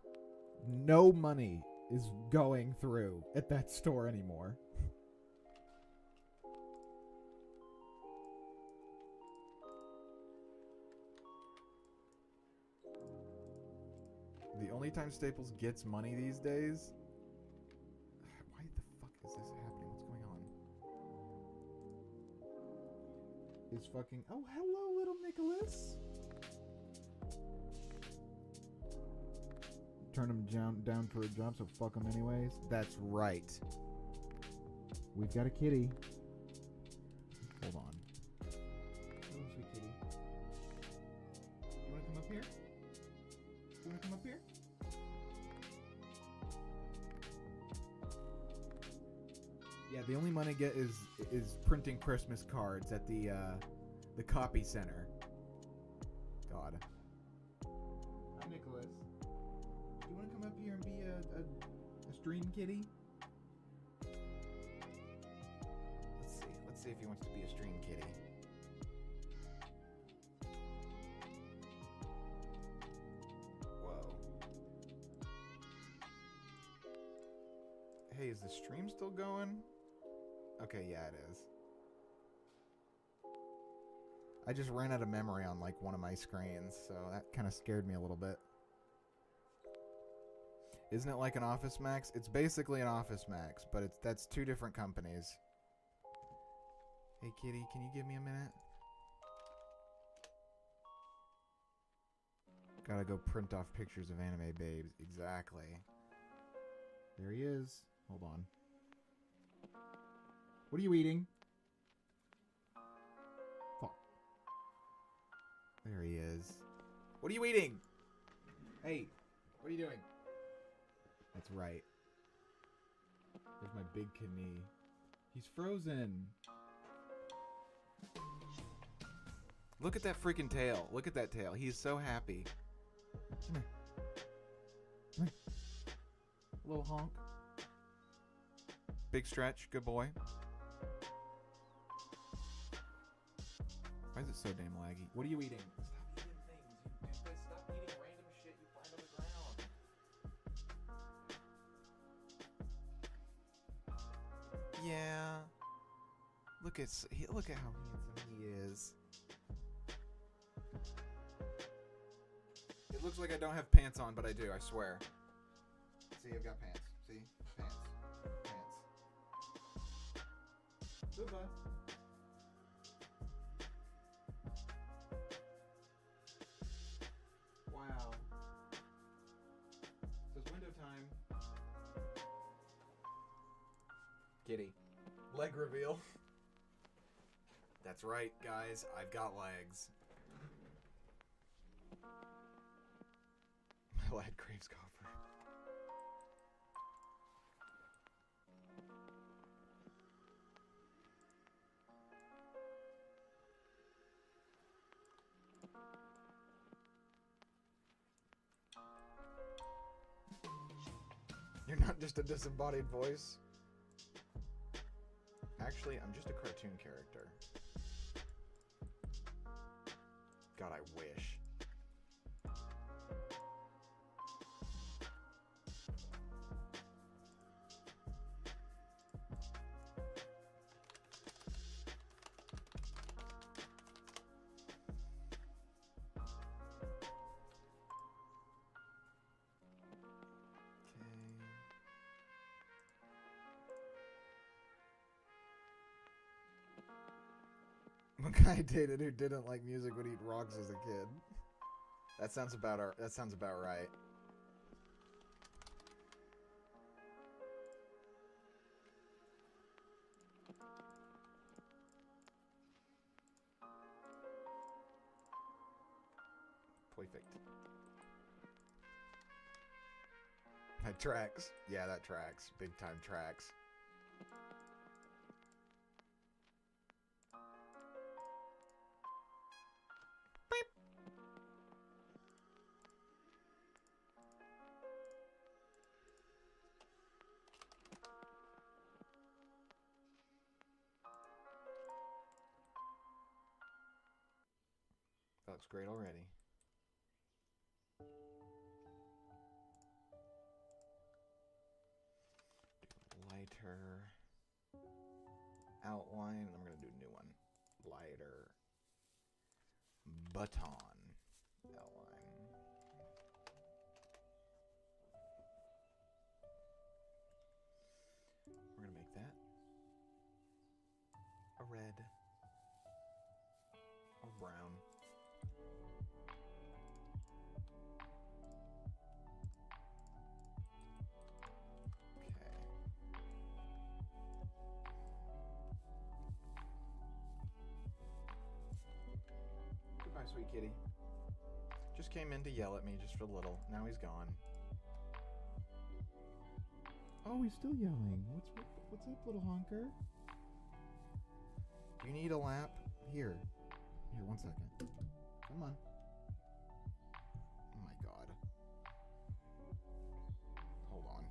No money is going through at that store anymore. The only time Staples gets money these days... Why the fuck is this happening? What's going on? Is fucking... Oh, hello, little Nicholas! Turn him down for a job, so fuck him anyways. That's right. We've got a kitty. Hold on. Hello, sweet kitty. You wanna come up here? You wanna come up here? Yeah, the only money I get is printing Christmas cards at the copy center. God. Hi, Nicholas. You want to come up here and be a stream kitty? Let's see if he wants to be a stream kitty. Whoa. Hey, is the stream still going? Okay, yeah, it is. I just ran out of memory on like one of my screens, so that kind of scared me a little bit. Isn't it like an Office Max? It's basically an Office Max, but that's two different companies. Hey kitty, can you give me a minute? Gotta go print off pictures of anime babes. Exactly. There he is. Hold on. What are you eating? Fuck. There he is. What are you eating? Hey, what are you doing? That's right. There's my big kidney. He's frozen. Look at that freaking tail. Look at that tail. He's so happy. Come here. Come here. Little honk. Big stretch. Good boy. Why is it so damn laggy? What are you eating? Stop eating things. Stop eating random shit you find on the ground. Yeah. Look at how handsome he is. It looks like I don't have pants on, but I do, I swear. See, I've got pants. See? Pants. Pants. Goodbye. Wow. So it's window time. Kitty. Leg reveal. That's right, guys. I've got legs. My lad craves copper. You're not just a disembodied voice. Actually, I'm just a cartoon character. God, I wish. One guy I dated who didn't like music would eat rocks as a kid. That sounds about right. Perfect. That tracks. Yeah, that tracks. Big time tracks. That looks great already. Lighter outline. I'm going to do a new one. Lighter baton outline. We're going to make that a red or brown. Goodbye, sweet kitty. Just came in to yell at me just for a little. Now he's gone. Oh, he's still yelling. What's up, little honker? Do you need a lap? Here, 1 second. Come on. Oh my god. Hold on.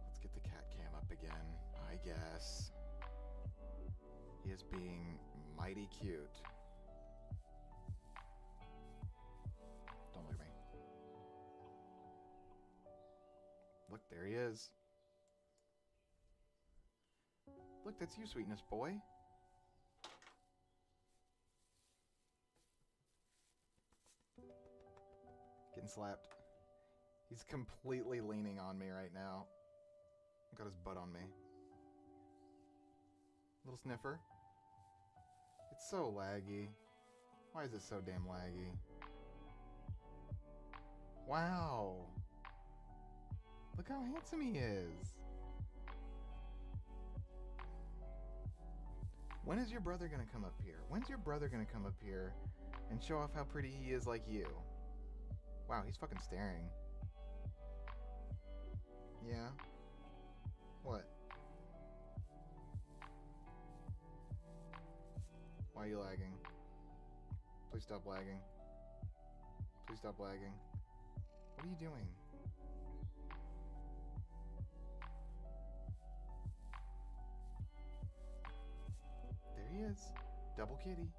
Let's get the cat cam up again, I guess. He is being mighty cute. Don't look at me. Look, there he is. Look, that's you, sweetness boy. Getting slapped. He's completely leaning on me right now. Got his butt on me. Little sniffer. It's so laggy. Why is it so damn laggy? Wow. Look how handsome he is. When is your brother gonna come up here? When's your brother gonna come up here and show off how pretty he is like you? Wow, he's fucking staring. Yeah? What? Why are you lagging? Please stop lagging. Please stop lagging. What are you doing? There he is. Double kitty.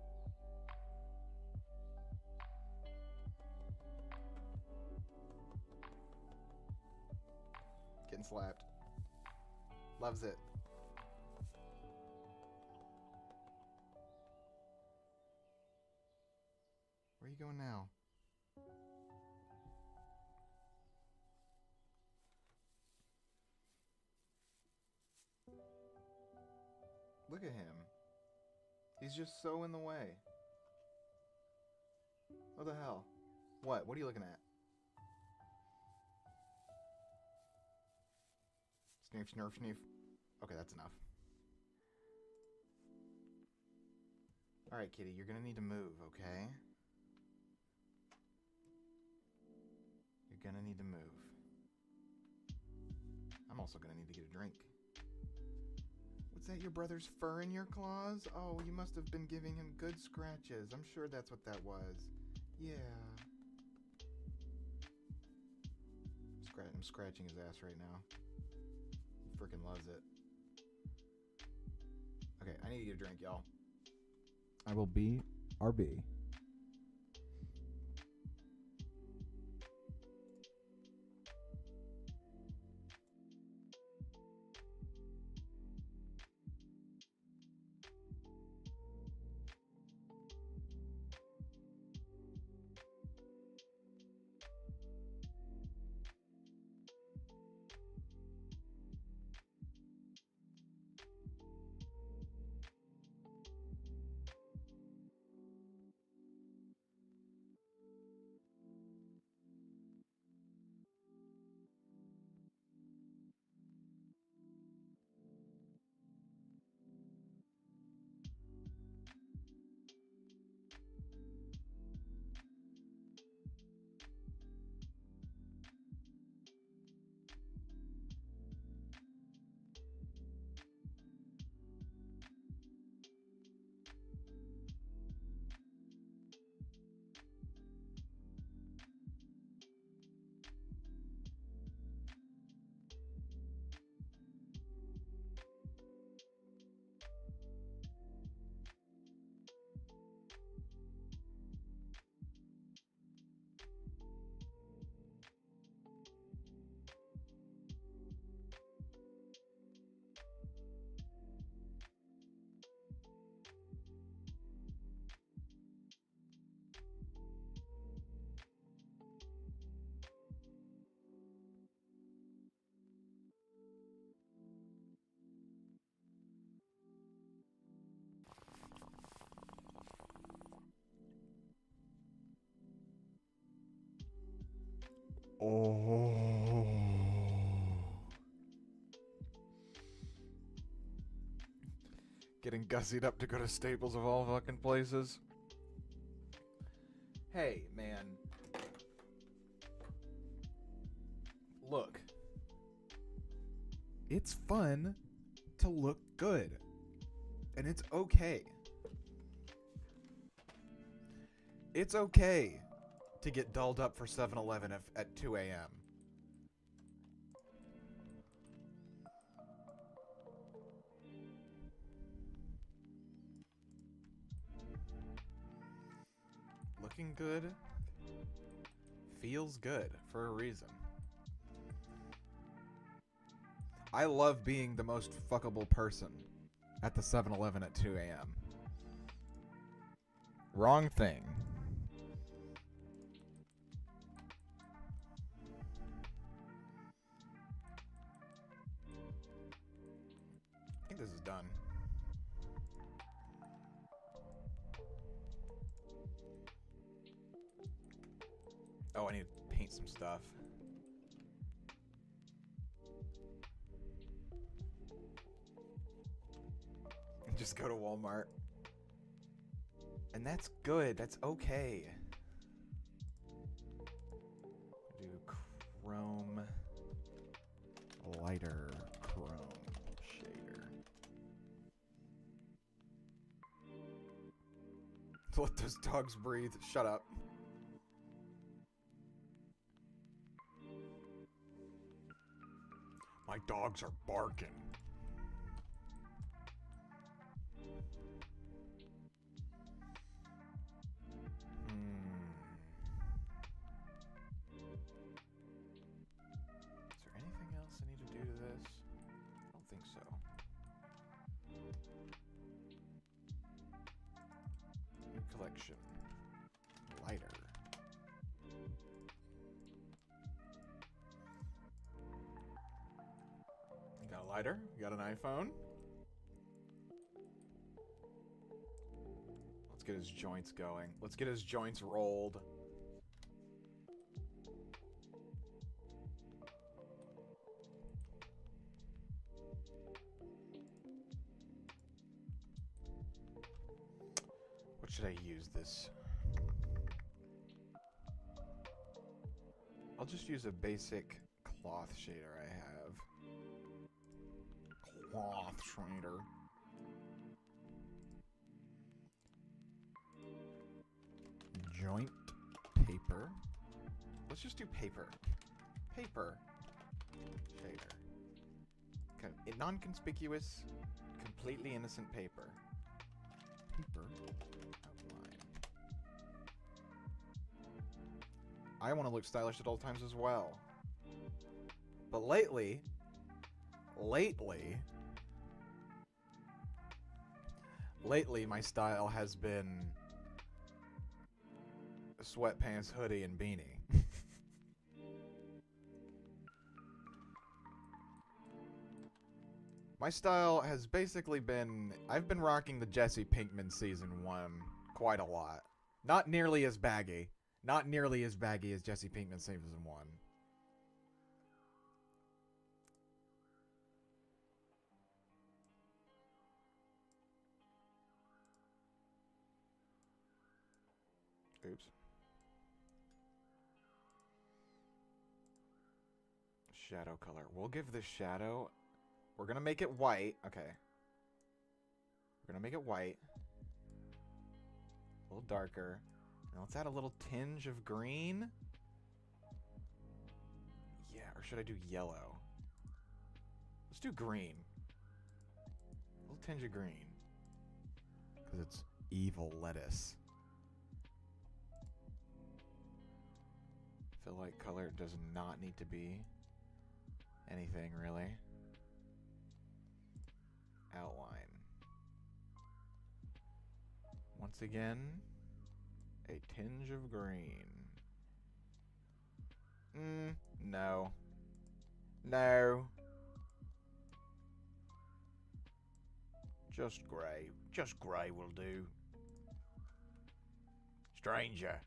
Getting slapped. Loves it. Where are you going now? Look at him. He's just so in the way. What the hell? What? What are you looking at? Sniff, snurf, sniff. Okay, that's enough. Alright, kitty, you're gonna need to move, okay? You're gonna need to move. I'm also gonna need to get a drink. Was that your brother's fur in your claws? Oh, you must have been giving him good scratches. I'm sure that's what that was. Yeah. I'm scratching his ass right now. He freaking loves it. Okay, I need to get a drink, y'all. I will be RB. Oh. Getting gussied up to go to Staples of all fucking places. Hey, man. Look. It's fun to look good. And it's okay. It's okay to get dolled up for 7-Eleven at 2 a.m. Looking good feels good for a reason. I love being the most fuckable person at the 7-Eleven at 2 a.m. Wrong thing. I think this is done. Oh, I need to paint paint some stuff. Just go to Walmart. And that's good. That's okay. Do chrome lighter chrome shader. Let those dogs breathe. Shut up. My dogs are barking. Is there anything else I need to do to this? I don't think so. New collection. Lighter. You got a lighter? You got an iPhone? Let's get his joints going. Let's get his joints rolled. What should I use this? I'll just use a basic cloth shader I have. Cloth shader. Joint paper. Let's just do paper. Paper shader. Non-conspicuous, completely innocent paper. Paper outline. I want to look stylish at all times as well. But lately, my style has been sweatpants, hoodie, and beanie. My style has basically been... I've been rocking the Jesse Pinkman Season 1 quite a lot. Not nearly as baggy. Not nearly as baggy as Jesse Pinkman Season 1. Oops. Shadow color. We'll give this shadow... We're gonna make it white. Okay. We're gonna make it white. A little darker. And let's add a little tinge of green. Yeah, or should I do yellow? Let's do green. A little tinge of green. Because it's evil lettuce. Fill light color does not need to be anything, really. Outline. Once again, a tinge of green. No. No. Just grey. Just grey will do. Stranger.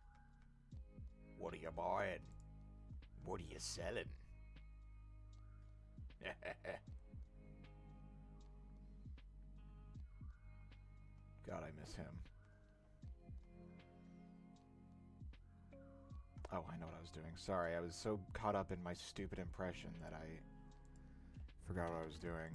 What are you buying? What are you selling? God, I miss him. Oh, I know what I was doing. Sorry, I was so caught up in my stupid impression that I forgot what I was doing.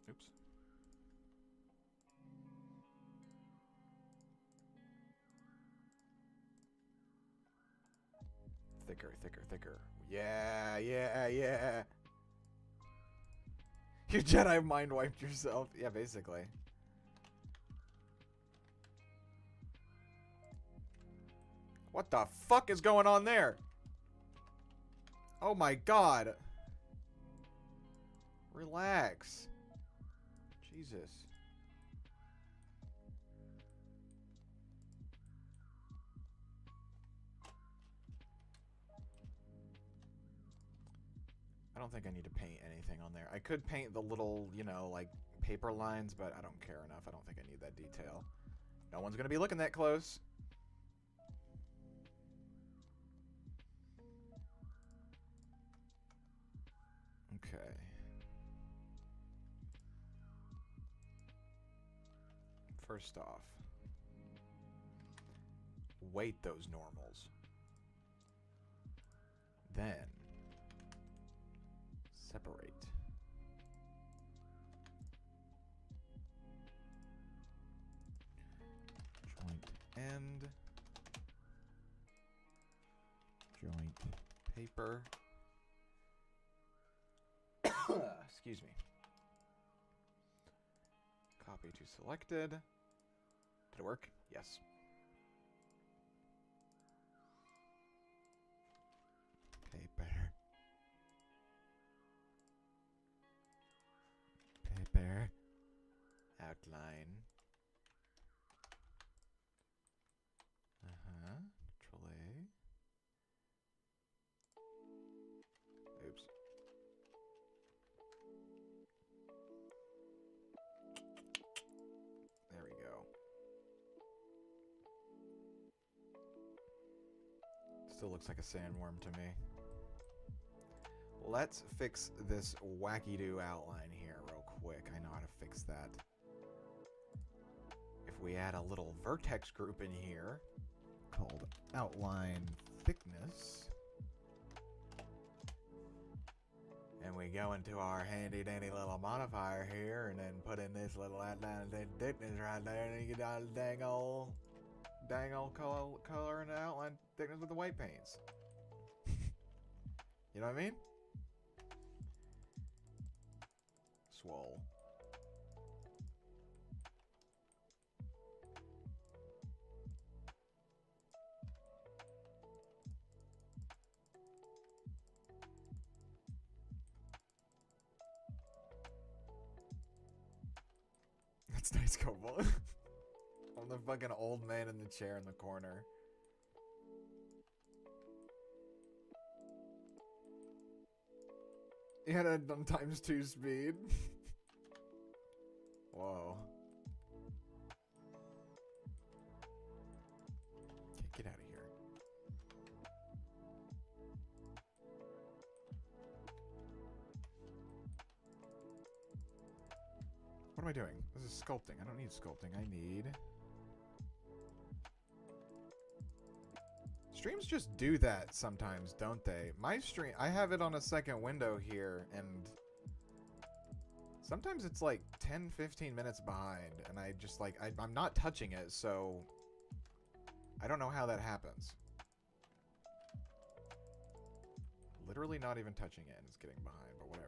Oops. Thicker, thicker, thicker. Yeah, yeah, yeah. You Jedi mind wiped yourself. Yeah, basically. What the fuck is going on there? Oh my god. Relax. Jesus. don't think I need to paint anything on there. I could paint the little, you know, like paper lines, but I don't care enough. I don't think I need that detail. No one's going to be looking that close. Okay. First off, weight those normals. Then, separate. Joint end. Joint paper. Excuse me. Copy to selected. Did it work? Yes. Paper. Paper. Outline. Control A. Oops. There we go. Still looks like a sandworm to me. Let's fix this wacky-do outline here real quick. I know how to fix that. If we add a little vertex group in here called outline thickness, and we go into our handy-dandy little modifier here and then put in this little outline thickness right there, and you get all the dang old color and outline thickness with the white paints. You know what I mean? Swole. That's nice, Kobalt. I'm the fucking old man in the chair in the corner. He had it on ×2 speed. Whoa. Okay, get out of here. What am I doing? This is sculpting. I don't need sculpting. I need... Streams just do that sometimes, don't they? My stream, I have it on a second window here, and sometimes it's like 10-15 minutes behind, and I just like, I'm not touching it, so I don't know how that happens. Literally not even touching it, and it's getting behind, but whatever.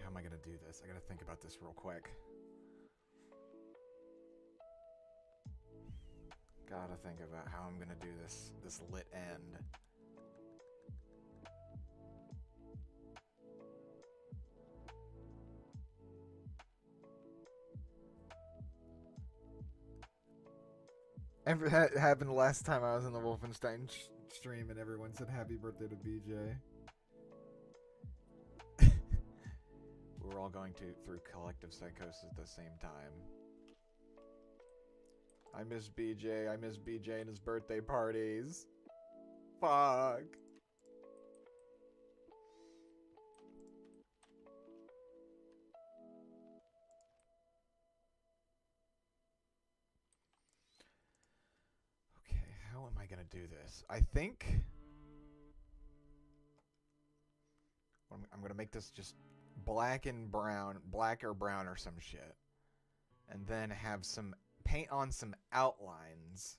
How am I gonna do this? I gotta think about this real quick. Gotta think about how I'm gonna do this lit end. That happened last time I was in the Wolfenstein stream and everyone said happy birthday to BJ. We're all going through collective psychosis at the same time. I miss BJ. I miss BJ and his birthday parties. Fuck. Okay, how am I gonna do this? I think I'm gonna make this just black and brown, black or brown or some shit, and then have some paint on some outlines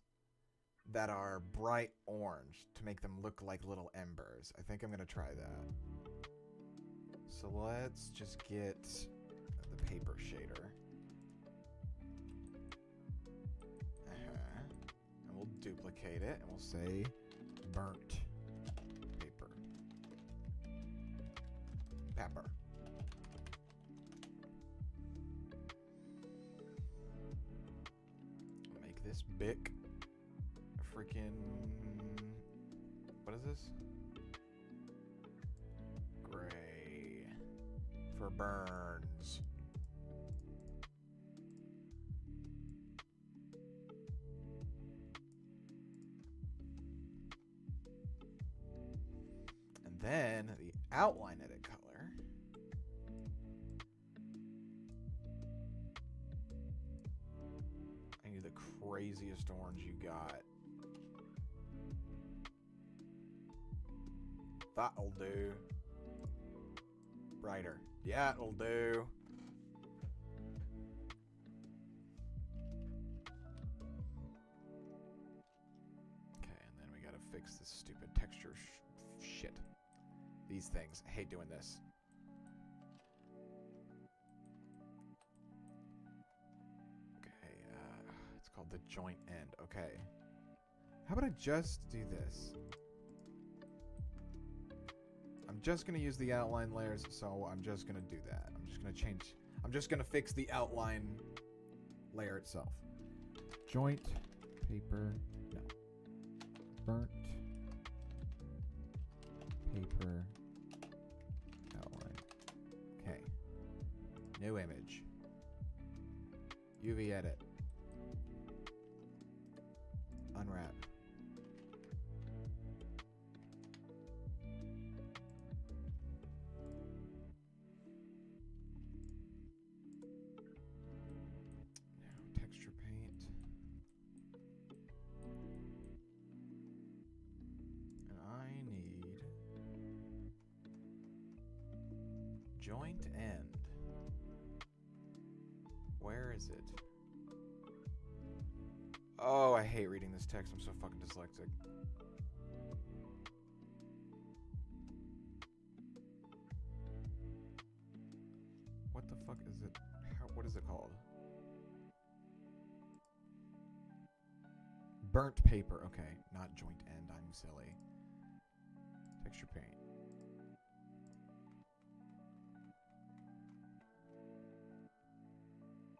that are bright orange to make them look like little embers. I think I'm gonna try that. So let's just get the paper shader. duplicate it, and we'll say burnt paper. Pepper. Make this big. Freaking... What is this? Gray. For burns. And then the outline edit color. I need the craziest orange you got. That'll do. Brighter. Yeah, it'll do. Okay, and then we gotta fix this stupid texture shit. These things. I hate doing this. Okay, it's called the joint end. Okay. How about I just do this? I'm just going to use the outline layers, so I'm just going to do that. I'm just going to change... I'm just going to fix the outline layer itself. Joint, paper, no. Burnt, paper, outline. Okay. New image. UV edit. Unwrap. Joint end. Where is it? Oh, I hate reading this text. I'm so fucking dyslexic. What the fuck is it? What is it called? Burnt paper. Okay, not joint end. I'm silly. Texture paint.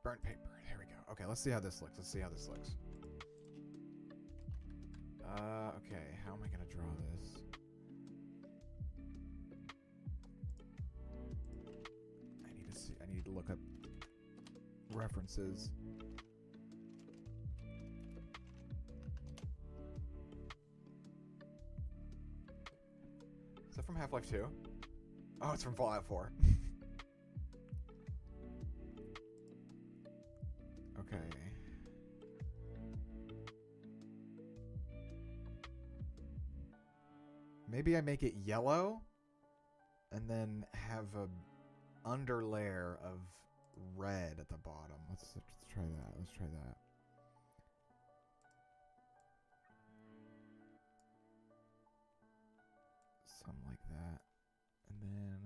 Burnt paper. There we go. Okay, let's see how this looks. Okay, how am I going to draw this? I need to look up references. Is that from Half-Life 2? Oh, it's from Fallout 4. Okay. Maybe I make it yellow and then have a underlayer of red at the bottom. Let's try that. Something like that. And then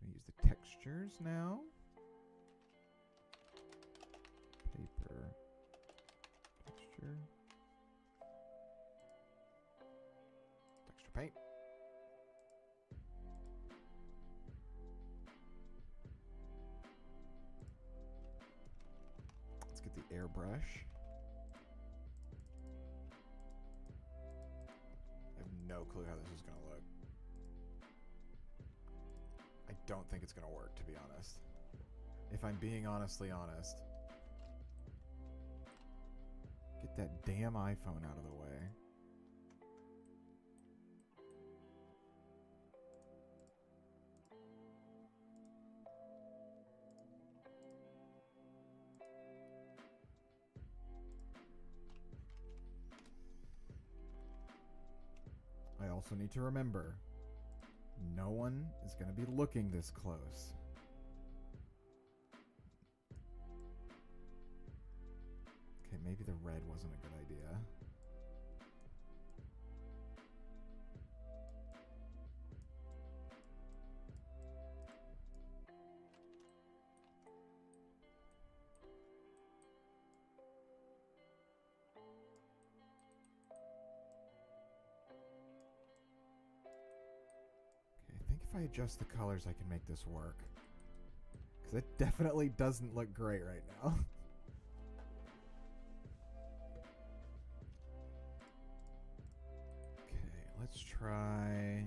I'm going to use the textures now. Paper, texture, texture paint. Let's get the airbrush. I have no clue how this is going to look. I don't think it's going to work, to be honest. If I'm being honestly honest. Get that damn iPhone out of the way. I also need to remember, no one is going to be looking this close. Okay, maybe the red wasn't a good idea. if I adjust the colors I can make this work. Because it definitely doesn't look great right now. Okay, let's try...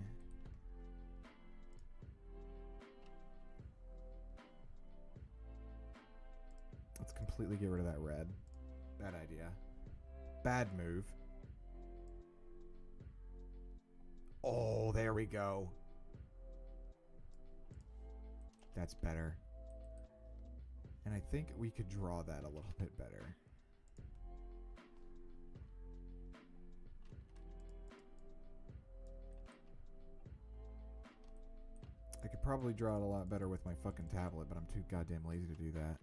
Let's completely get rid of that red. Bad idea. Bad move. Oh, there we go. That's better. And I think we could draw that a little bit better. I could probably draw it a lot better with my fucking tablet, but I'm too goddamn lazy to do that.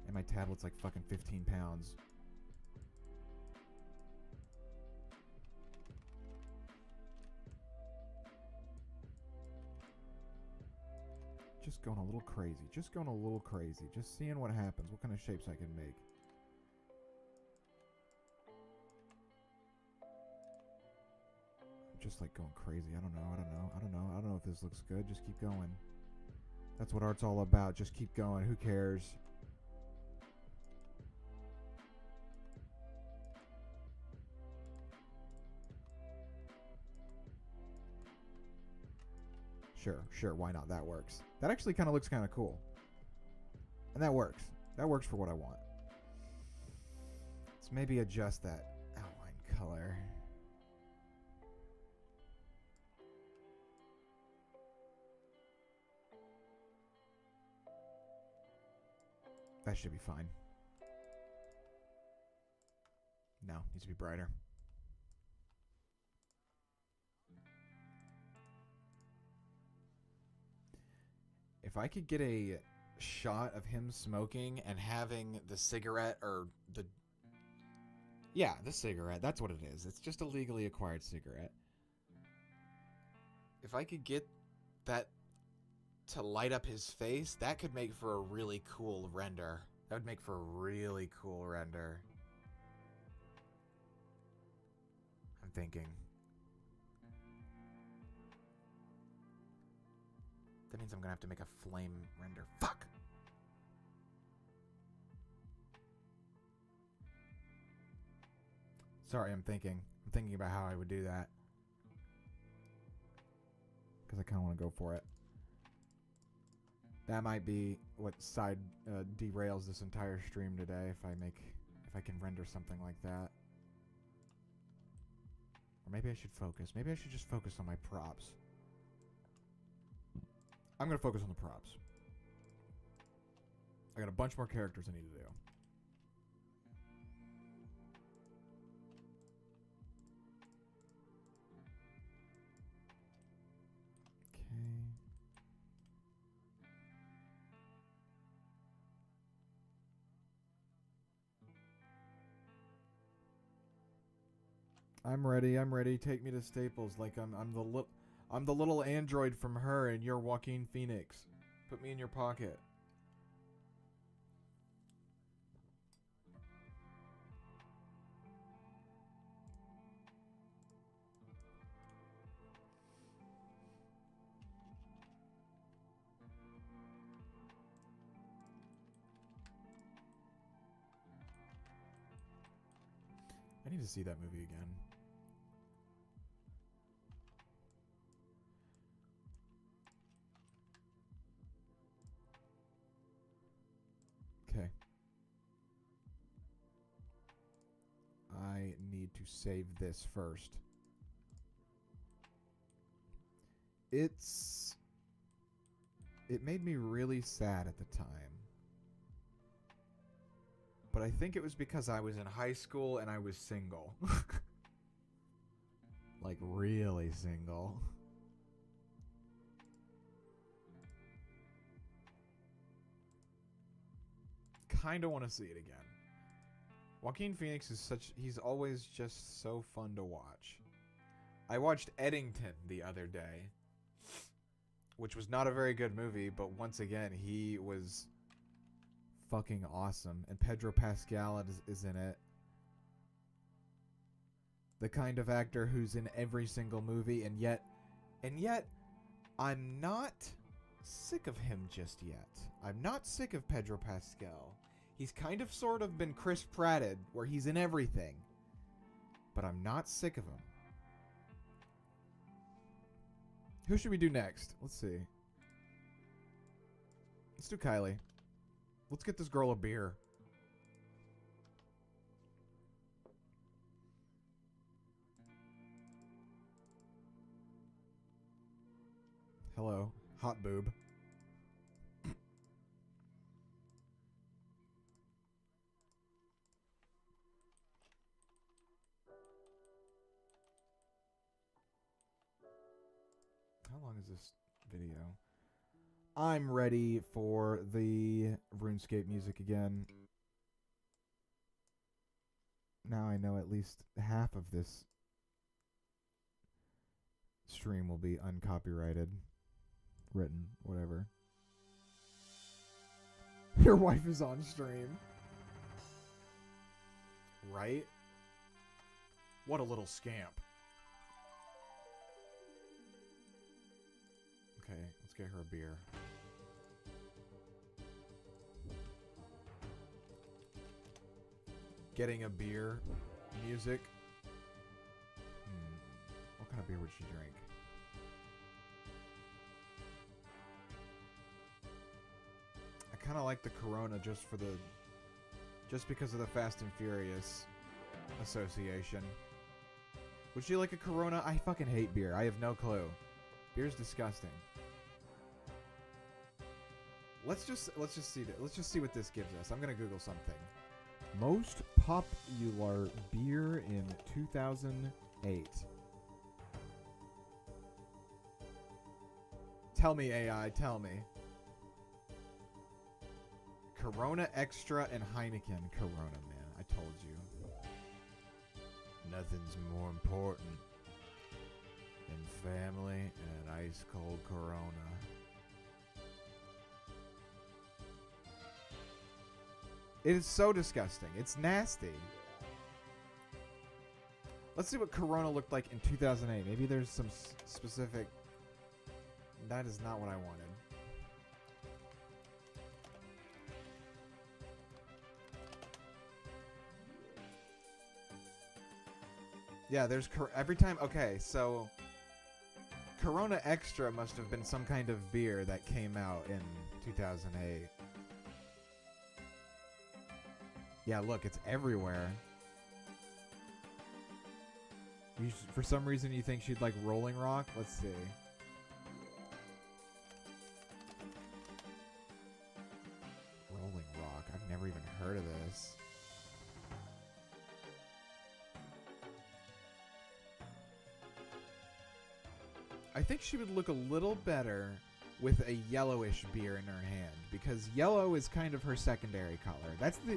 And my tablet's like fucking 15 pounds. Just going a little crazy. Just going a little crazy. Just seeing what happens. What kind of shapes I can make. I'm just like going crazy. I don't know if this looks good. Just keep going. That's what art's all about. Just keep going. Who cares? Sure, why not? That works. That actually kind of looks kind of cool. And that works. That works for what I want. Let's maybe adjust that outline color. That should be fine. No, needs to be brighter. If I could get a shot of him smoking and having the cigarette or the... Yeah, the cigarette. That's what it is. It's just a legally acquired cigarette. If I could get that to light up his face, that could make for a really cool render. That would make for a really cool render. I'm thinking. That means I'm gonna have to make a flame render. Fuck! Sorry, I'm thinking. I'm thinking about how I would do that. Because I kind of want to go for it. That might be what side derails this entire stream today if I can render something like that. Or maybe I should focus. Maybe I should just focus on my props. I'm going to focus on the props. I got a bunch more characters I need to do. Okay. I'm ready. Take me to Staples like I'm the little android from Her and you're Joaquin Phoenix. Put me in your pocket. I need to see that movie again. Okay. I need to save this first. It made me really sad at the time. But I think it was because I was in high school and I was single. Like, really single. Kinda want to see it again. Joaquin Phoenix is he's always just so fun to watch. I watched Eddington the other day, which was not a very good movie, but once again, he was fucking awesome. And Pedro Pascal is in it. The kind of actor who's in every single movie, and yet I'm not sick of him just yet. I'm not sick of Pedro Pascal. He's kind of sort of been Chris Pratted, where he's in everything. But I'm not sick of him. Who should we do next? Let's see. Let's do Kylie. Let's get this girl a beer. Hello, hot boob. How long is this video? I'm ready for the RuneScape music again. Now I know at least half of this stream will be uncopyrighted. Written, whatever. Your wife is on stream. Right? What a little scamp. Okay, let's get her a beer. Getting a beer. Music. What kind of beer would she drink? I kind of like the Corona just because of the Fast and Furious association. Would she like a Corona? I fucking hate beer. I have no clue. Beer's disgusting. Let's just see that. Let's just see what this gives us. I'm gonna Google something. Most popular beer in 2008. Tell me, AI. Tell me. Corona Extra and Heineken. Corona, man. I told you. Nothing's more important than family and an ice cold Corona. It is so disgusting. It's nasty. Let's see what Corona looked like in 2008. Maybe there's some specific... That is not what I wanted. Yeah, there's... Every time... Okay, so... Corona Extra must have been some kind of beer that came out in 2008. Yeah, look, it's everywhere. For some reason, you think she'd like Rolling Rock? Let's see. Rolling Rock. I've never even heard of this. I think she would look a little better with a yellowish beer in her hand, because yellow is kind of her secondary color.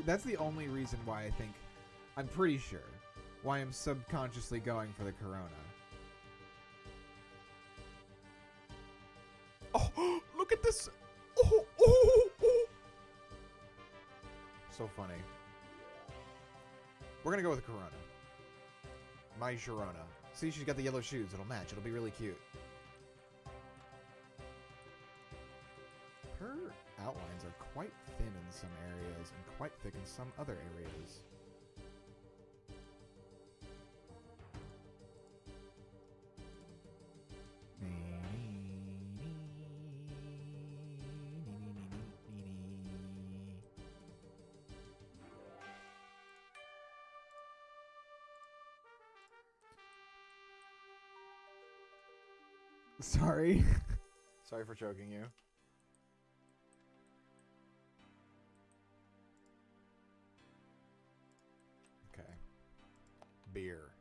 That's the only reason why I think, I'm pretty sure, why I'm subconsciously going for the Corona. Oh, look at this! Oh, oh, oh. So funny. We're gonna go with the Corona. My Sharona. See, she's got the yellow shoes. It'll match. It'll be really cute. Her outlines are quite thin in some areas and quite thick in some other areas. Sorry. Sorry for choking you. Okay. Beer.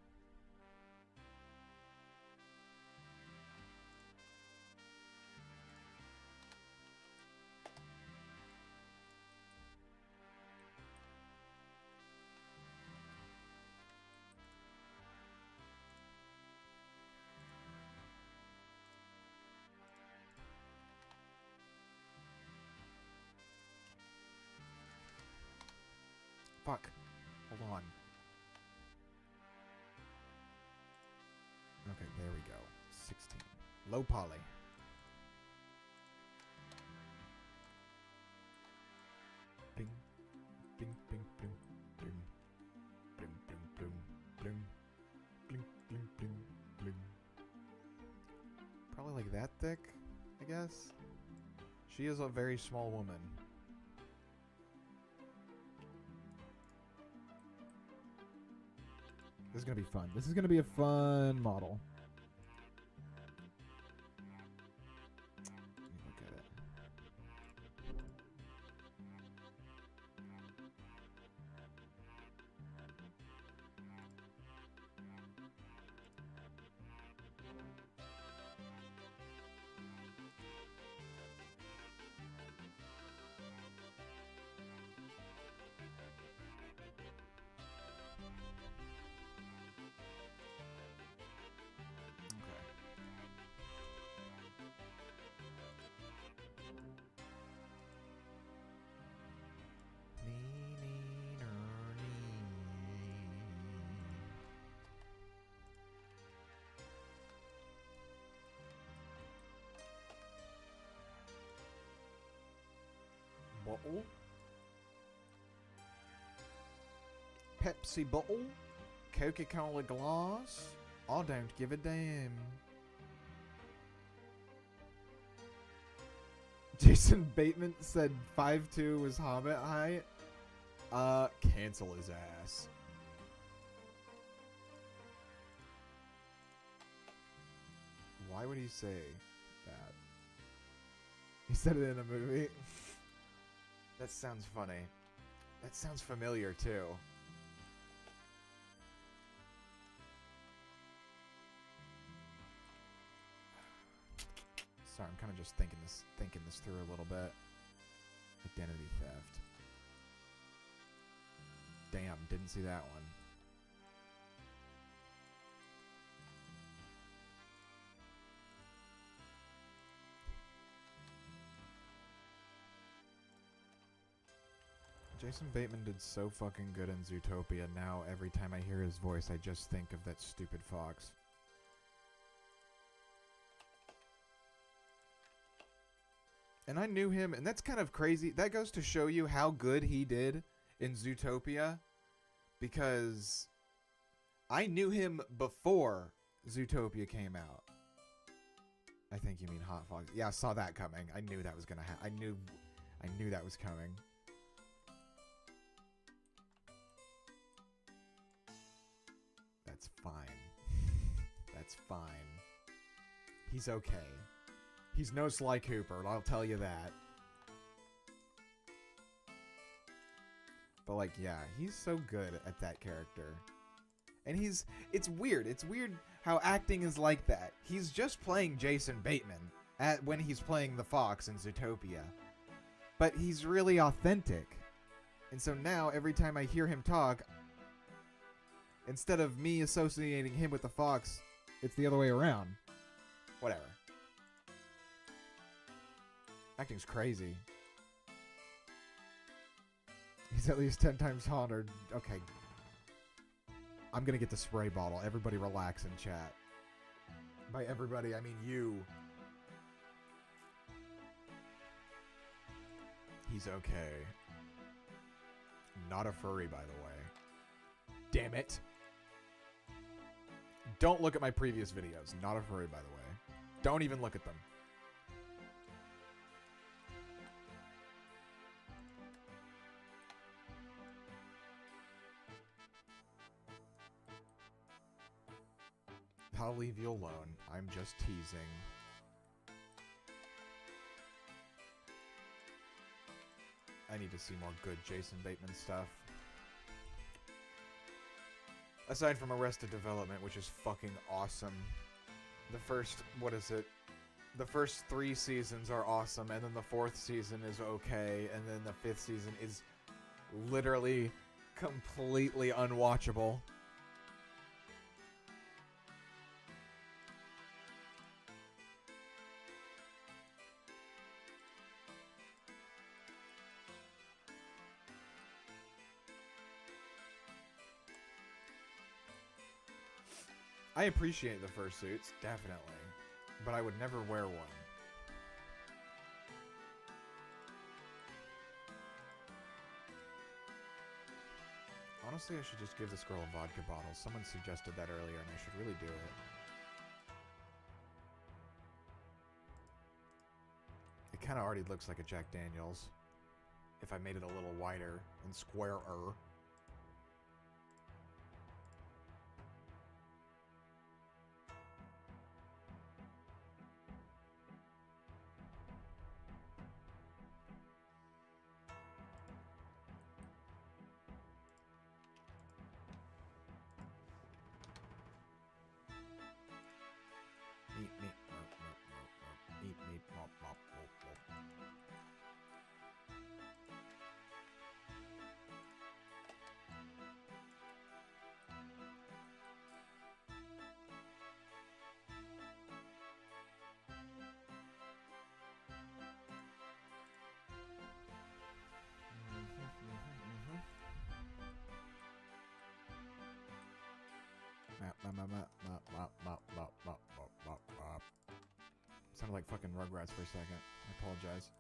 Fuck. Hold on. Okay, there we go. 16. Low poly. like that thick, I guess. She is a very small woman. This is gonna be fun. This is gonna be a fun model. Let me look at it. Bottle. Pepsi bottle. Coca-Cola glass. I don't give a damn. Jason Bateman said 5'2" was Hobbit height. Cancel his ass. Why would he say that? He said it in a movie. That sounds funny. That sounds familiar, too. Sorry, I'm kind of just thinking this through a little bit. Identity theft. Damn, didn't see that one. Jason Bateman did so fucking good in Zootopia. Now, every time I hear his voice, I just think of that stupid fox. And I knew him, and that's kind of crazy. That goes to show you how good he did in Zootopia, because I knew him before Zootopia came out. I think you mean Hot Fox. Yeah, I saw that coming. I knew that was gonna happen. I knew that was coming. That's fine. That's fine. He's okay. He's no Sly Cooper, I'll tell you that. But like, yeah, he's so good at that character. And it's weird. It's weird how acting is like that. He's just playing Jason Bateman when he's playing the fox in Zootopia. But he's really authentic. And so now, every time I hear him talk, instead of me associating him with the fox, it's the other way around. Whatever. Acting's crazy. He's at least 10 times hotter. Okay. I'm gonna get the spray bottle. Everybody relax in chat. By everybody, I mean you. He's okay. Not a furry, by the way. Damn it. Don't look at my previous videos. Not a furry, by the way. Don't even look at them. I'll leave you alone. I'm just teasing. I need to see more good Jason Bateman stuff. Aside from Arrested Development, which is fucking awesome. The first, what is it? The first 3 seasons are awesome, and then the 4th season is okay, and then the 5th season is literally completely unwatchable. I appreciate the fursuits, definitely, but I would never wear one. Honestly, I should just give this girl a vodka bottle. Someone suggested that earlier, and I should really do it. It kind of already looks like a Jack Daniels. If I made it a little wider and squarer. Meep, meep, mop, mop, mop, mop. Meep, meep, mop, mop, mop, mop. Sounded like fucking Rugrats for a second. I apologize.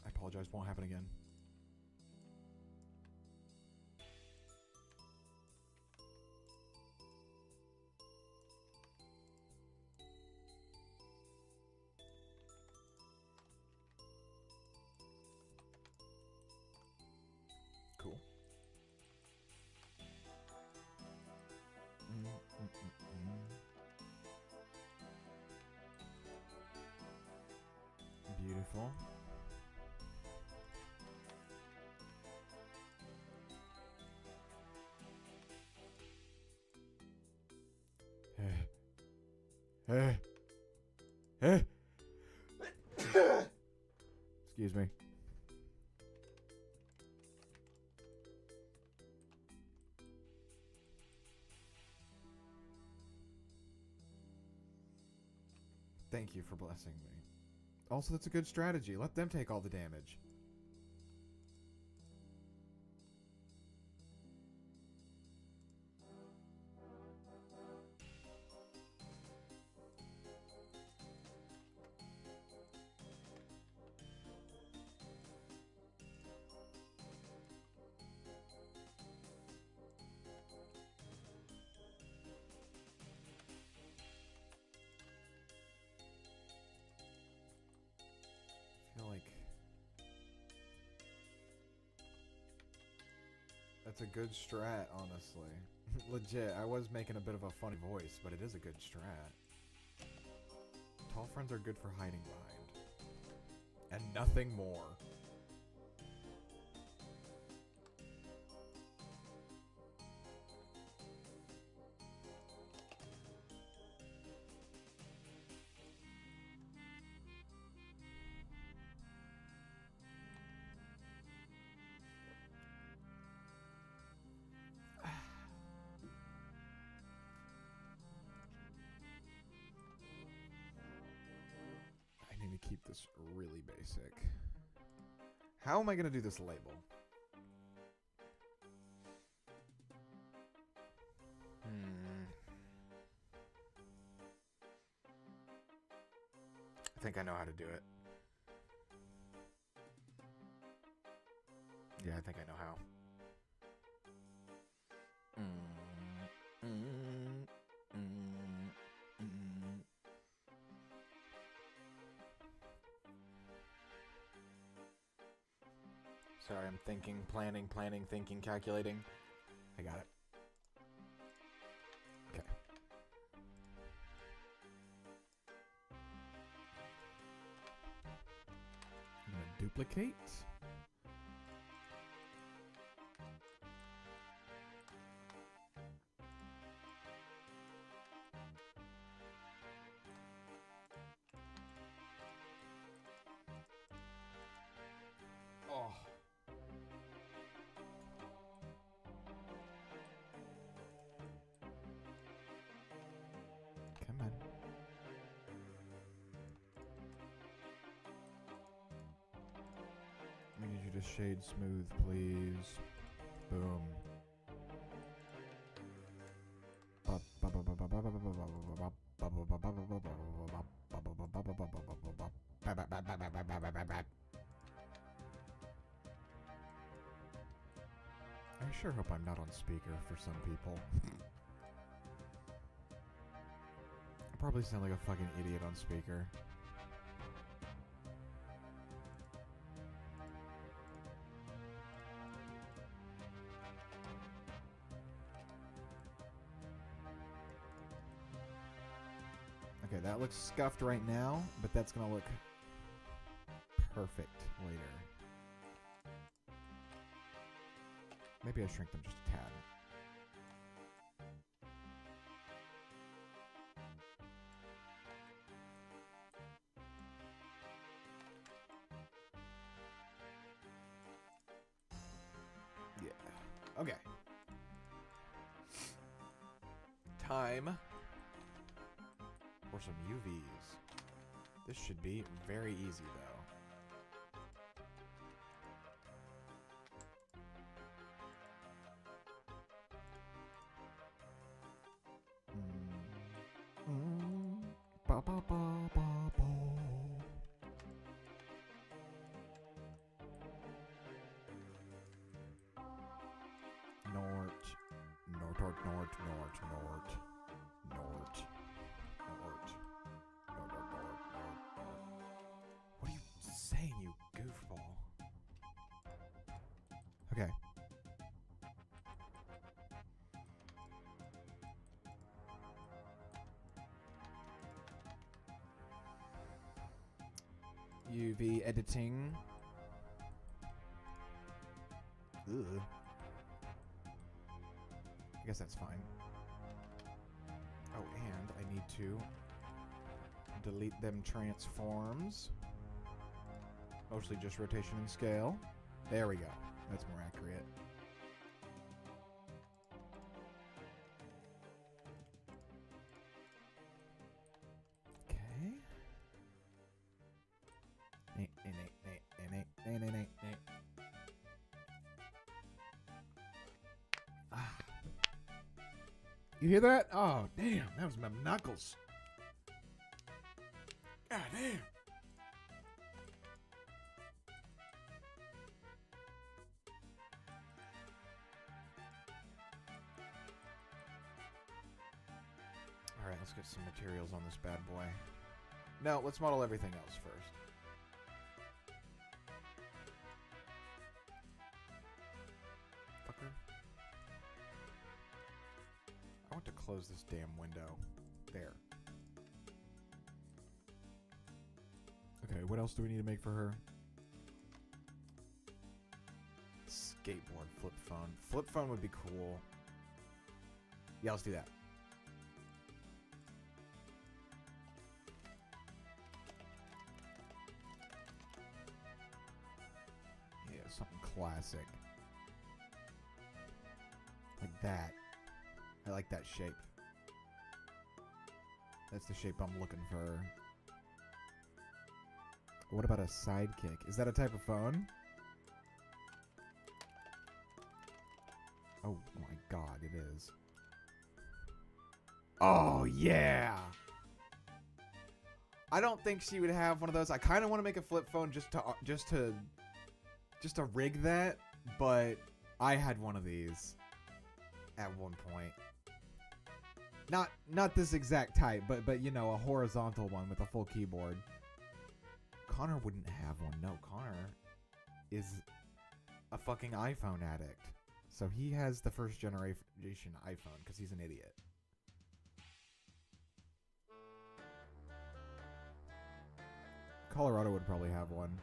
I apologize. Won't happen again. Cool. Beautiful. Excuse me. Thank you for blessing me. Also, that's a good strategy. Let them take all the damage. I feel like that's a good strat, honestly. Legit, I was making a bit of a funny voice, but it is a good strat. Tall friends are good for hiding behind. And nothing more. Keep this really basic. How am I going to do this label? I think I know how to do it. Yeah, I think I know how. Sorry, I'm thinking, planning, thinking, calculating. I got it. Okay. I'm gonna duplicate. Oh. Come on. I need you to shade smooth, please. Boom. I sure hope I'm not on speaker for some people. I probably sound like a fucking idiot on speaker. Okay, that looks scuffed right now, but that's gonna look perfect later. Maybe I shrink them just a tad. Yeah. Okay. Time for some UVs. This should be very easy, though. Ba, ba, ba, ba, ba. Nort. Nort, nort, nort, nort, nort. Nort. Nort. Nort, nort, nort, nort. What are you saying, you goofball? Okay. UV editing. Ugh. I guess that's fine. Oh, and I need to delete them transforms. Mostly just rotation and scale. There we go. That's more accurate. Okay. Ah. You hear that? Oh, damn. That was my knuckles. God damn. Alright, let's get some materials on this bad boy. No, let's model everything else first. Fucker. I want to close this damn window. There. Okay, what else do we need to make for her? Skateboard flip phone. Flip phone would be cool. Yeah, let's do that. Yeah, something classic. Like that. I like that shape. That's the shape I'm looking for. What about a sidekick? Is that a type of phone? Oh my god, it is. Oh yeah! I don't think she would have one of those. I kind of want to make a flip phone just to rig that, but I had one of these at one point. Not this exact type, but you know, a horizontal one with a full keyboard. Connor wouldn't have one. No, Connor is a fucking iPhone addict. So he has the first generation iPhone because he's an idiot. Colorado would probably have one.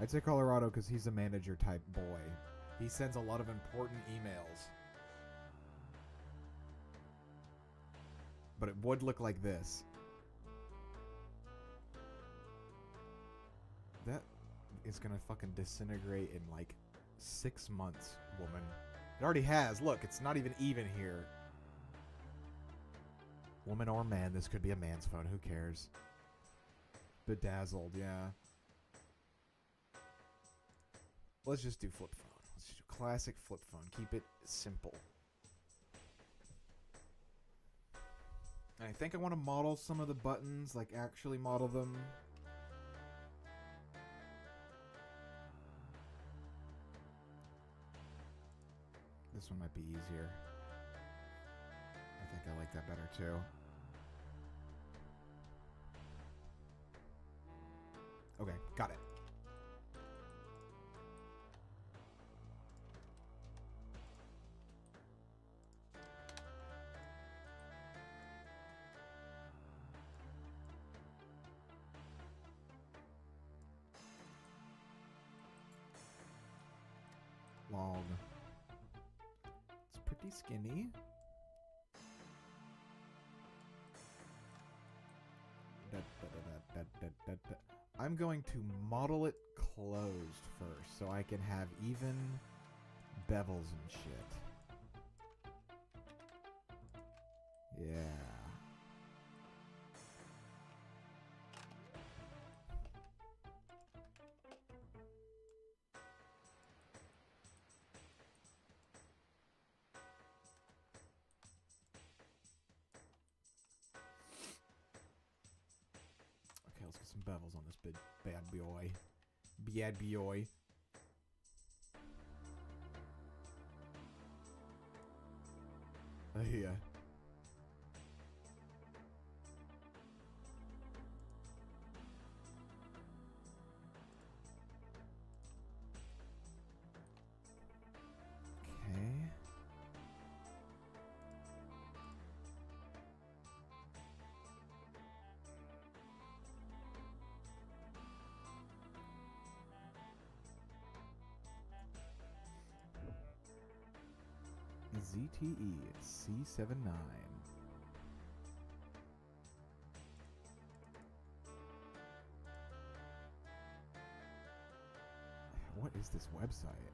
I'd say Colorado because he's a manager type boy. He sends a lot of important emails. But it would look like this. That is gonna fucking disintegrate in like 6 months, woman. It already has. Look, it's not even here. Woman or man, this could be a man's phone. Who cares? Bedazzled, yeah. Let's just do flip phone. Let's just do classic flip phone. Keep it simple. And I think I want to model some of the buttons, like actually model them. This one might be easier. I think I like that better too. Okay, got it. Log. It's pretty skinny. I'm going to model it closed first so I can have even bevels and shit. Yeah. Okay, let's get some bevels on this bad boy. Bad boy. Yeah. Okay. ZTE C79. What is this website?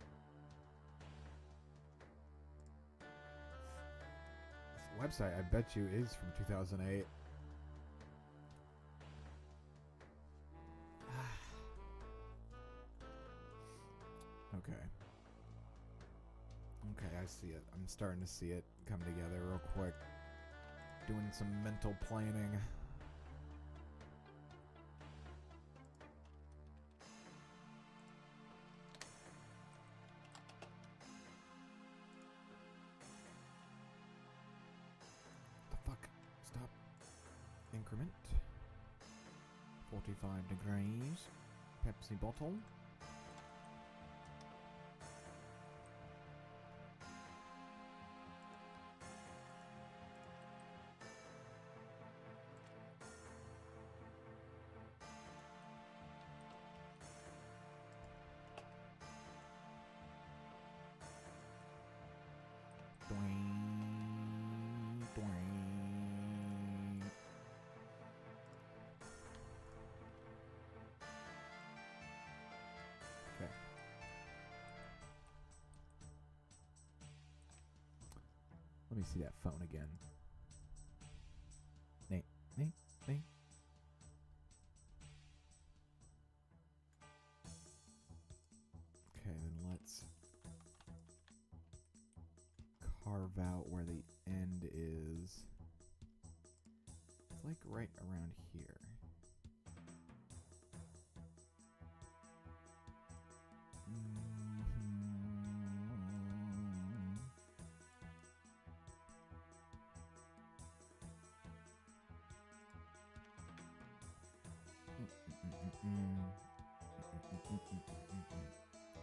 This website, I bet you, is from 2008. Okay. Okay, I see it. I'm starting to see it come together real quick. Doing some mental planning. The fuck? Stop. Increment. 45 degrees. Pepsi bottle. Okay. Let me see that phone again. Nate. Okay, then let's carve out where the end is. It's like right around here.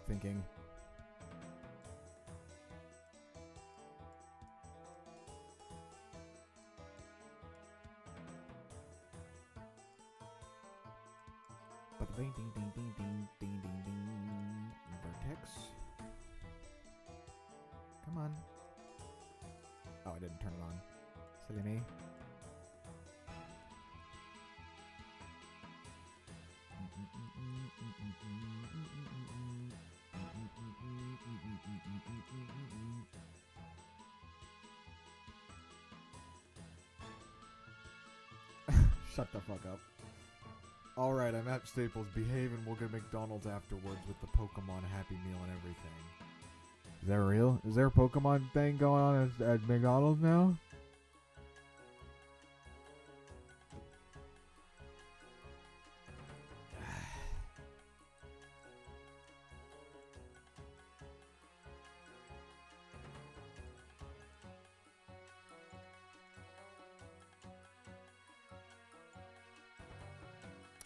Thinking. Ding ding ding ding ding ding ding ding. Vertex. Come on. Oh, I didn't turn it on. Silly me. Shut the fuck up. Alright, I'm at Staples. Behave and we'll go to McDonald's afterwards with the Pokemon Happy Meal and everything. Is that real? Is there a Pokemon thing going on at McDonald's now?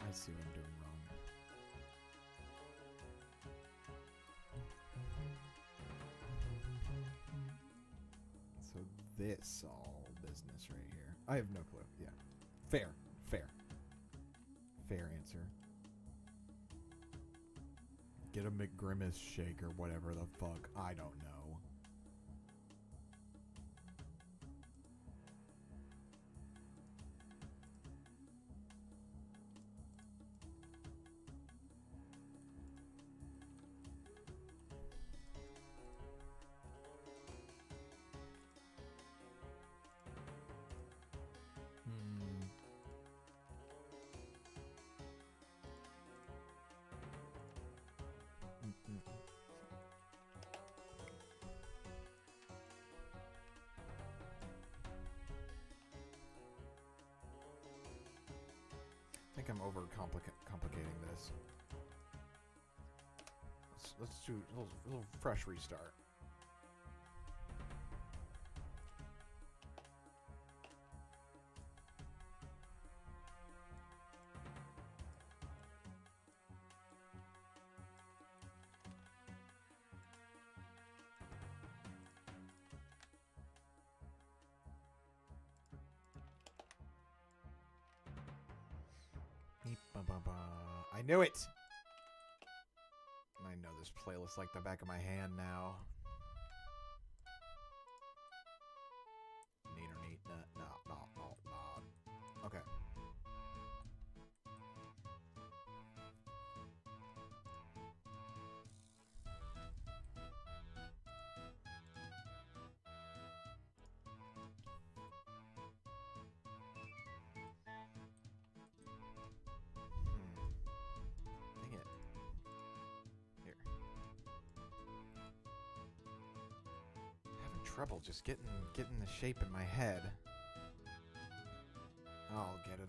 I see what I'm doing wrong. this all business right here? I have no clue. Yeah. Fair. Fair. Fair answer. Get a McGrimace shake or whatever the fuck. I don't know. I think I'm complicating this. Let's do a little fresh restart. I knew it! I know this playlist like the back of my hand now. Neat or neat? No. Okay. Dang it. Here. Having trouble just getting the shape in my head. I'll get it.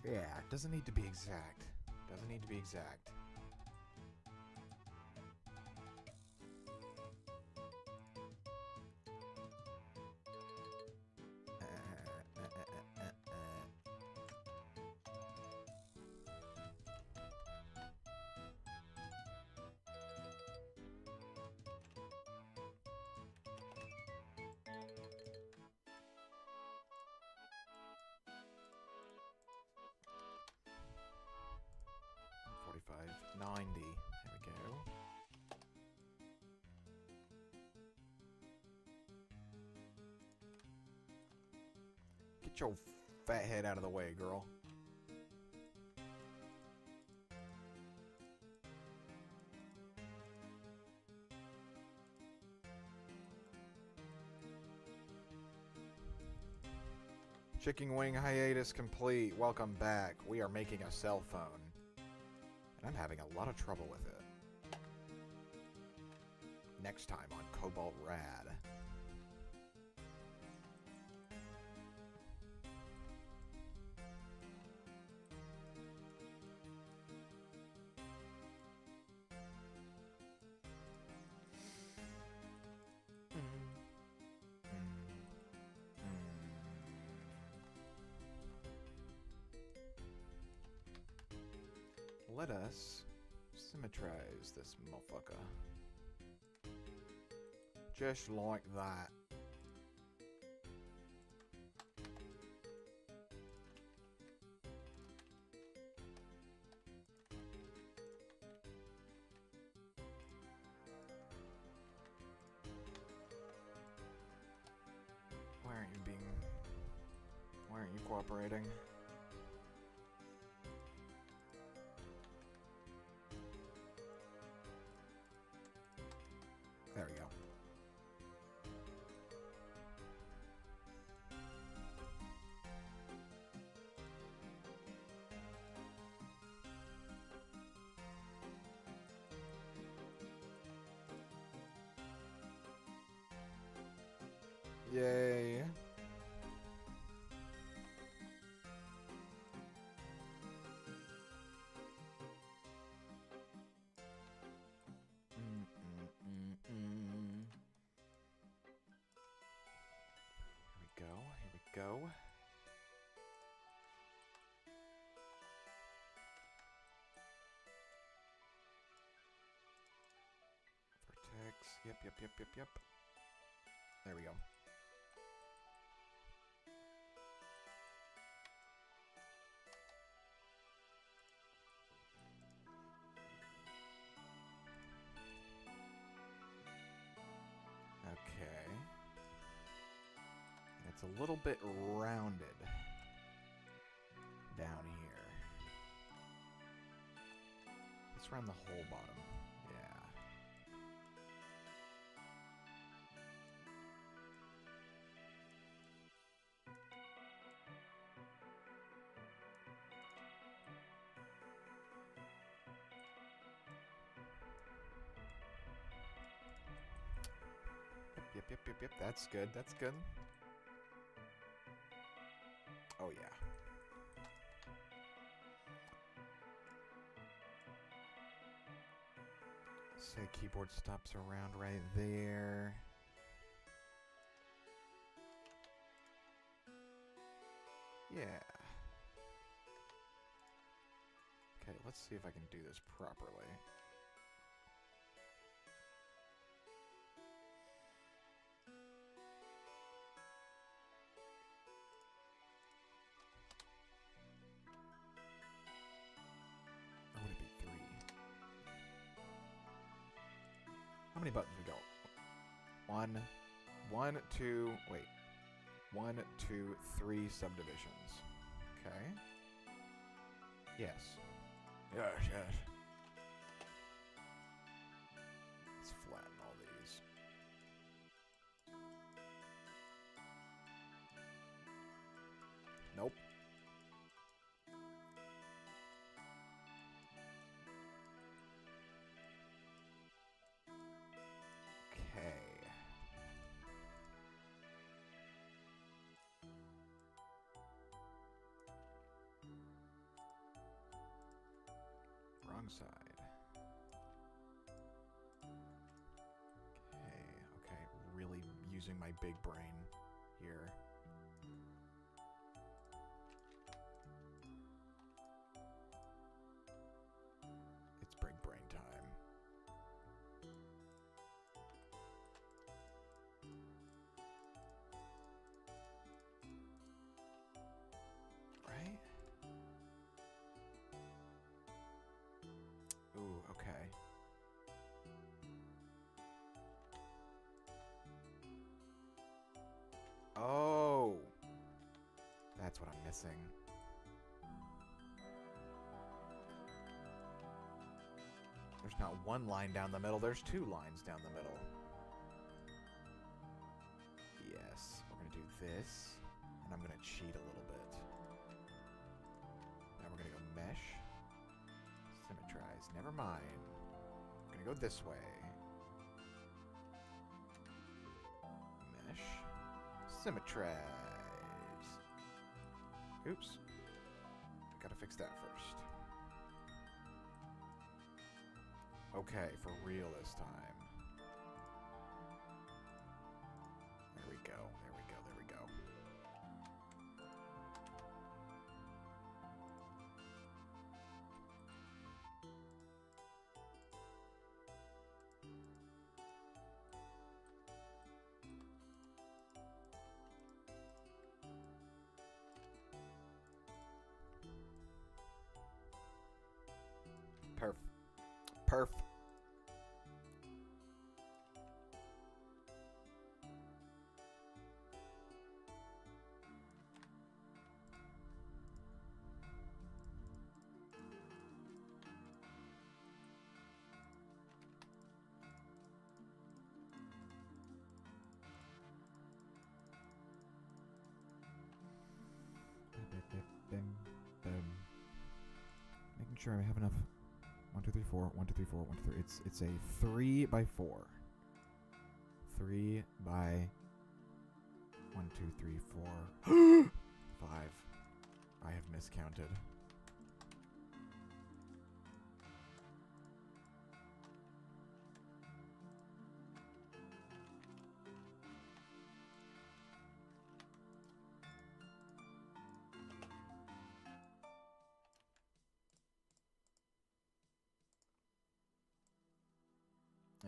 Yeah, it doesn't need to be exact. $45.90. There we go. Get your fat head out of the way, girl. Chicken wing hiatus complete. Welcome back. We are making a cell phone. And I'm having a lot of trouble with it. Next time on Kobalt-Rad. Let us symmetrize this motherfucker. Just like that. Why aren't you cooperating? There we go. Yay. Here we go. Vertex. Yep. There we go. Okay. It's a little bit rounded down here. Let's round the whole bottom. Yep. That's good. Oh, yeah. Say keyboard stops around right there. Yeah. Okay, let's see if I can do this properly. Or would it be 3? How many buttons we got? 1, 2, wait. 1, 2, 3 subdivisions. Okay. Yes. Yes. Let's flatten all these. Nope. Okay. Wrong side. Okay. Really using my big brain here. It's big brain time. Right? Ooh, okay. Oh! That's what I'm missing. There's not one line down the middle, there's 2 lines down the middle. Yes, we're gonna do this, and I'm gonna cheat a little bit. Now we're gonna go mesh. Symmetrize, never mind. We're gonna go this way. Mesh. Symmetrize. Oops. Gotta fix that first. Okay, for real this time. There we go. Perf. Making sure I have enough. 1, 2, 3, 4. 1, 2, 3, 4. 1, 2, 3. It's a 3 by 4. 3 by 1, 2, 3, 4, 5. I have miscounted.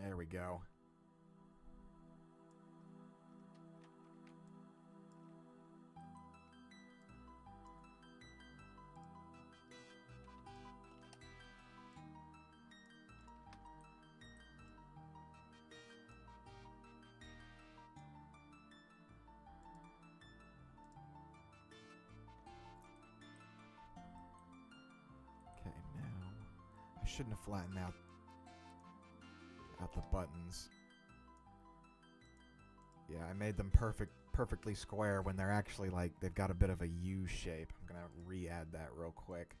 There we go. Okay, now I shouldn't have flattened out the buttons. Yeah, I made them perfectly square when they're actually like they've got a bit of a U shape. I'm gonna re-add that real quick.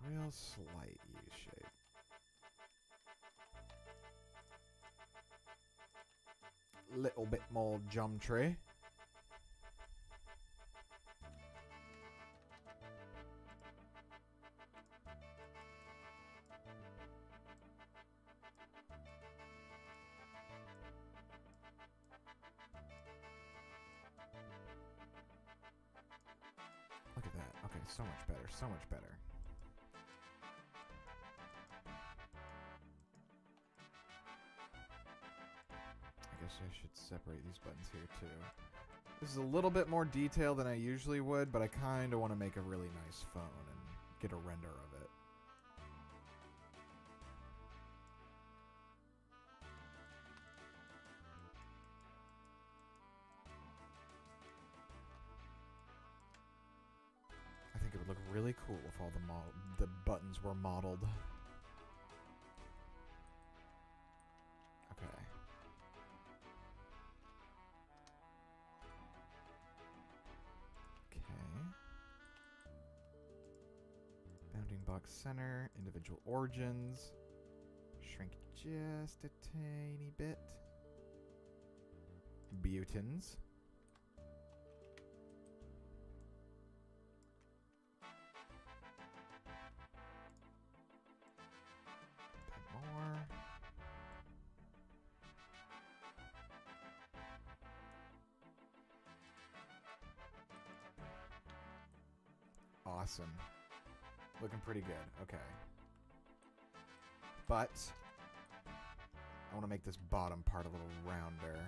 Real slight U shape. Little bit more geometry. Look at that. Okay, so much better, so much better. I guess I should separate these buttons here too. This is a little bit more detail than I usually would, but I kind of want to make a really nice phone and get a render of it. I think it would look really cool if all the buttons were modeled. Okay. Okay. Bounding box center, individual origins. Shrink just a tiny bit. Butans. More. Awesome. Looking pretty good. Okay. But I want to make this bottom part a little rounder.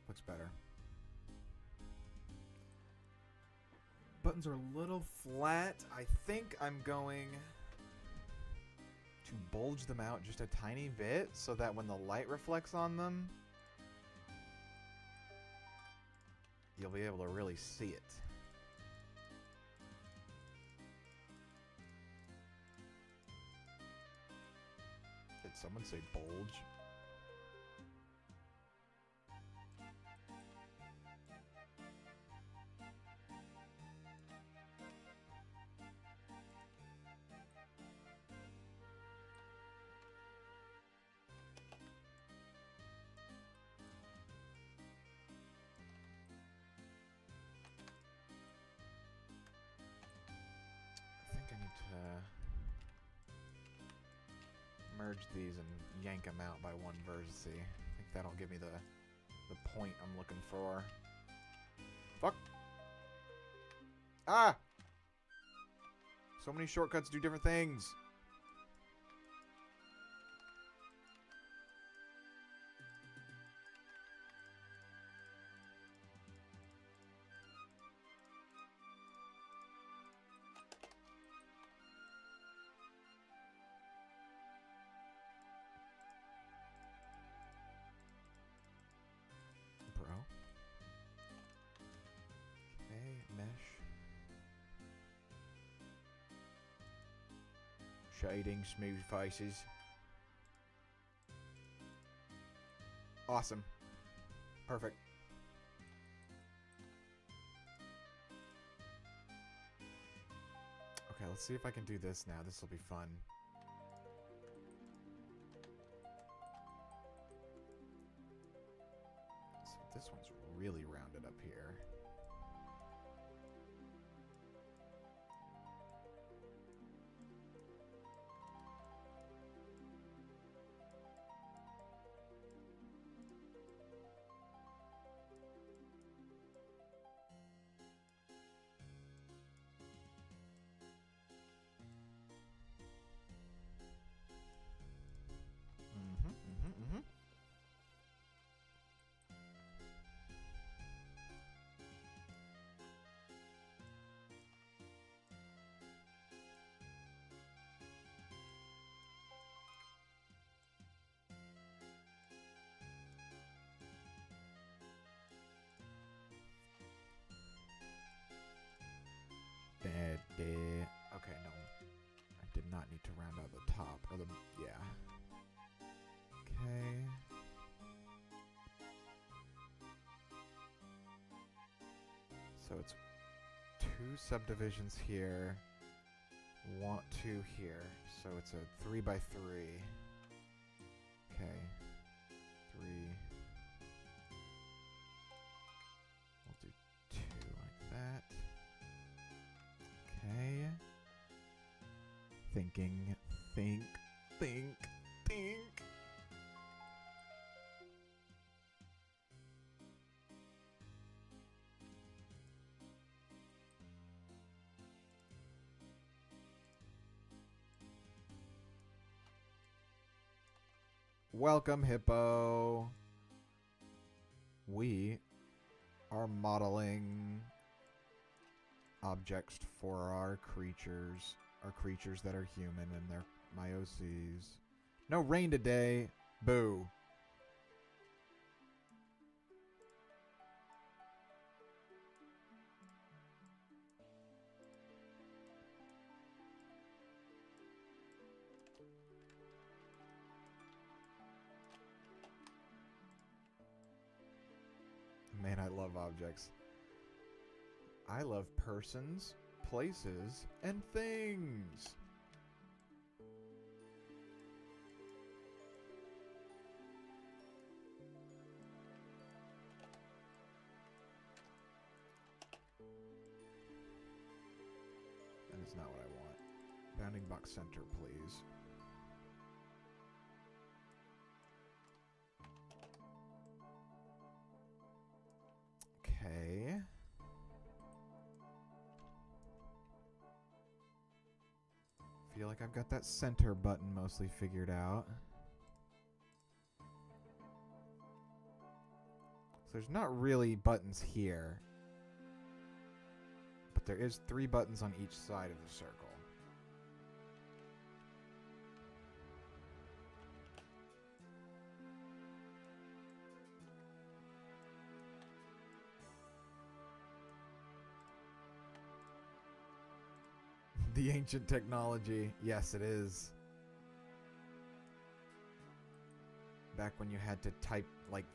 Looks better. Buttons are a little flat. I think I'm going to bulge them out just a tiny bit so that when the light reflects on them, you'll be able to really see it. Did someone say bulge? Merge these and yank them out by one vertex. I think that'll give me the point I'm looking for. Fuck! Ah! So many shortcuts do different things. Shading smooth faces. Awesome. Perfect. Okay, let's see if I can do this now. This will be fun. So this one's really rounded up here. Okay, no. I did not need to round out the top. Or the, yeah. Okay. So it's 2 subdivisions here. 2 here. So it's a 3 by 3. Okay. 3. We'll do 2 like that. Okay. Thinking. Think. Welcome, Hippo. We are modeling objects for our creatures that are human and they're my OCs. No rain today. Boo. Man, I love objects. I love persons, places, and things. That is not what I want. Bounding box center, please. Okay. Feel like I've got that center button mostly figured out. So there's not really buttons here. But there is 3 buttons on each side of the circle. The ancient technology. Yes, it is. Back when you had to type, like,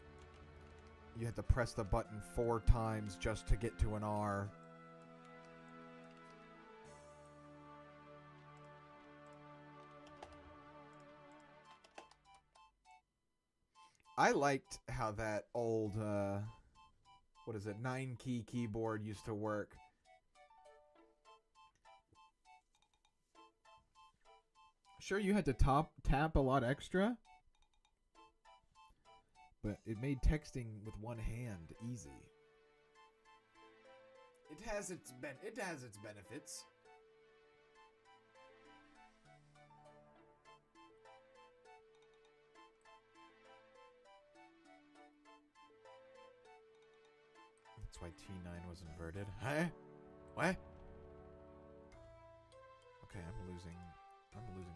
you had to press the button 4 times just to get to an R. I liked how that old, 9-key keyboard used to work. Sure, you had to tap a lot extra, but it made texting with one hand easy. It has its benefits. That's why T9 was inverted. Huh? What? Okay, I'm losing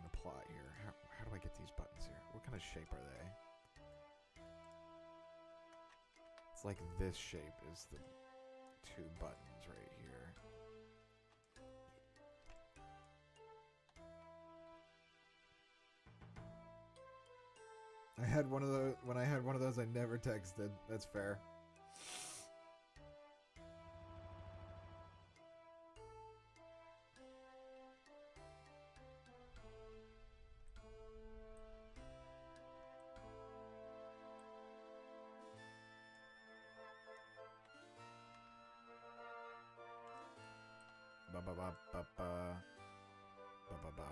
the plot here. How do I get these buttons here? What kind of shape are they? It's like this shape is the 2 buttons right here. I had one of those. When I had one of those, I never texted. That's fair. Ba ba ba ba ba ba ba ba ba.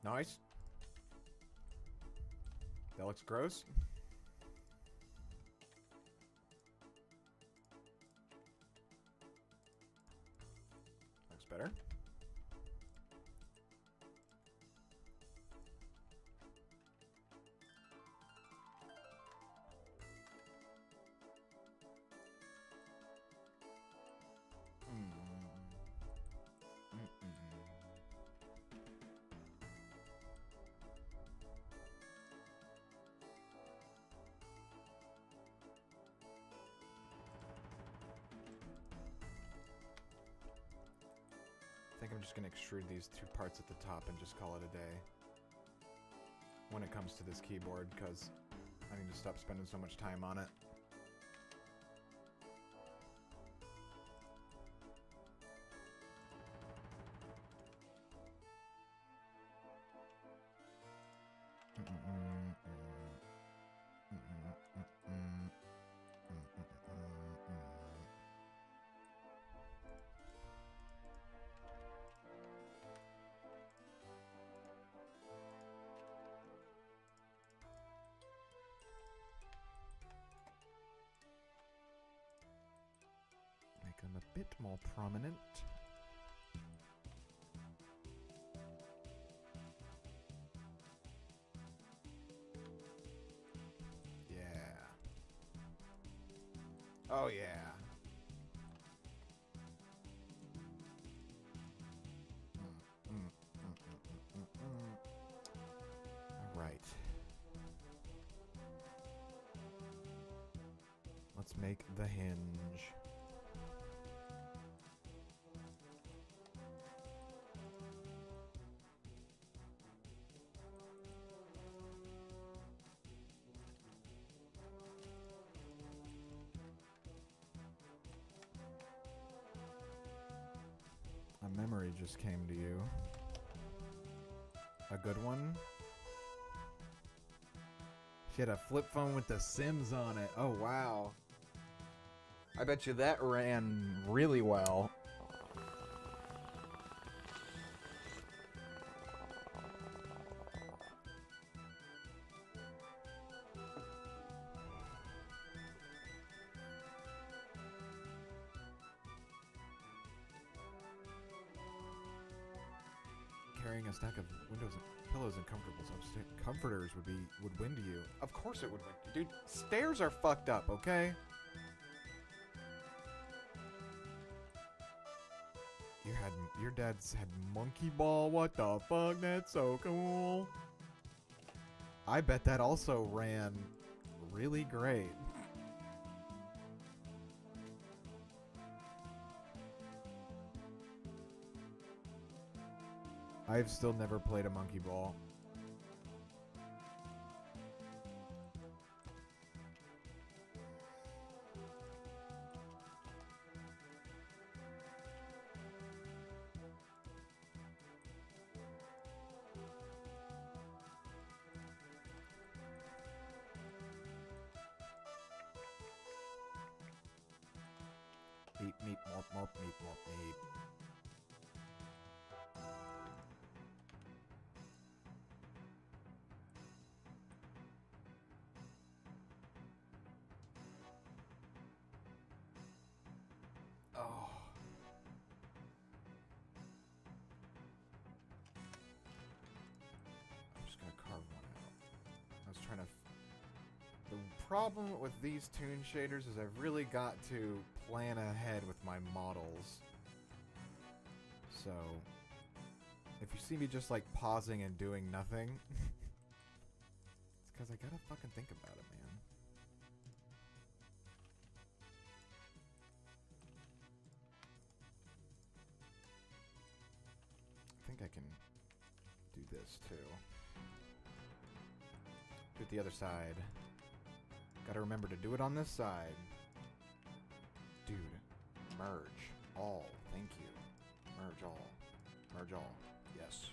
Nice. That looks gross. Looks better. I think I'm just going to extrude these two parts at the top and just call it a day when it comes to this keyboard, because I need to stop spending so much time on it. Make them a bit more prominent. Yeah. Oh yeah. All right. Let's make the hinge. A memory just came to you. A good one? She had a flip phone with The Sims on it. Oh, wow. I bet you that ran really well. Carrying a stack of windows and pillows and comforters would win to you. Of course it would win. Dude, stairs are fucked up, okay? Your dad's had monkey ball. What the fuck? That's so cool. I bet that also ran really great. I've still never played a monkey ball. Meep, meep, morp, morp, meep, morp, meep. Oh. I'm just gonna carve one out. I was trying to... The problem with these toon shaders is I've really got to plan ahead with my models. So, if you see me just like pausing and doing nothing, it's because I gotta fucking think about it, man. I think I can do this too. Do it the other side. Gotta remember to do it on this side. Dude, merge all. Thank you. Merge all. Merge all. Yes.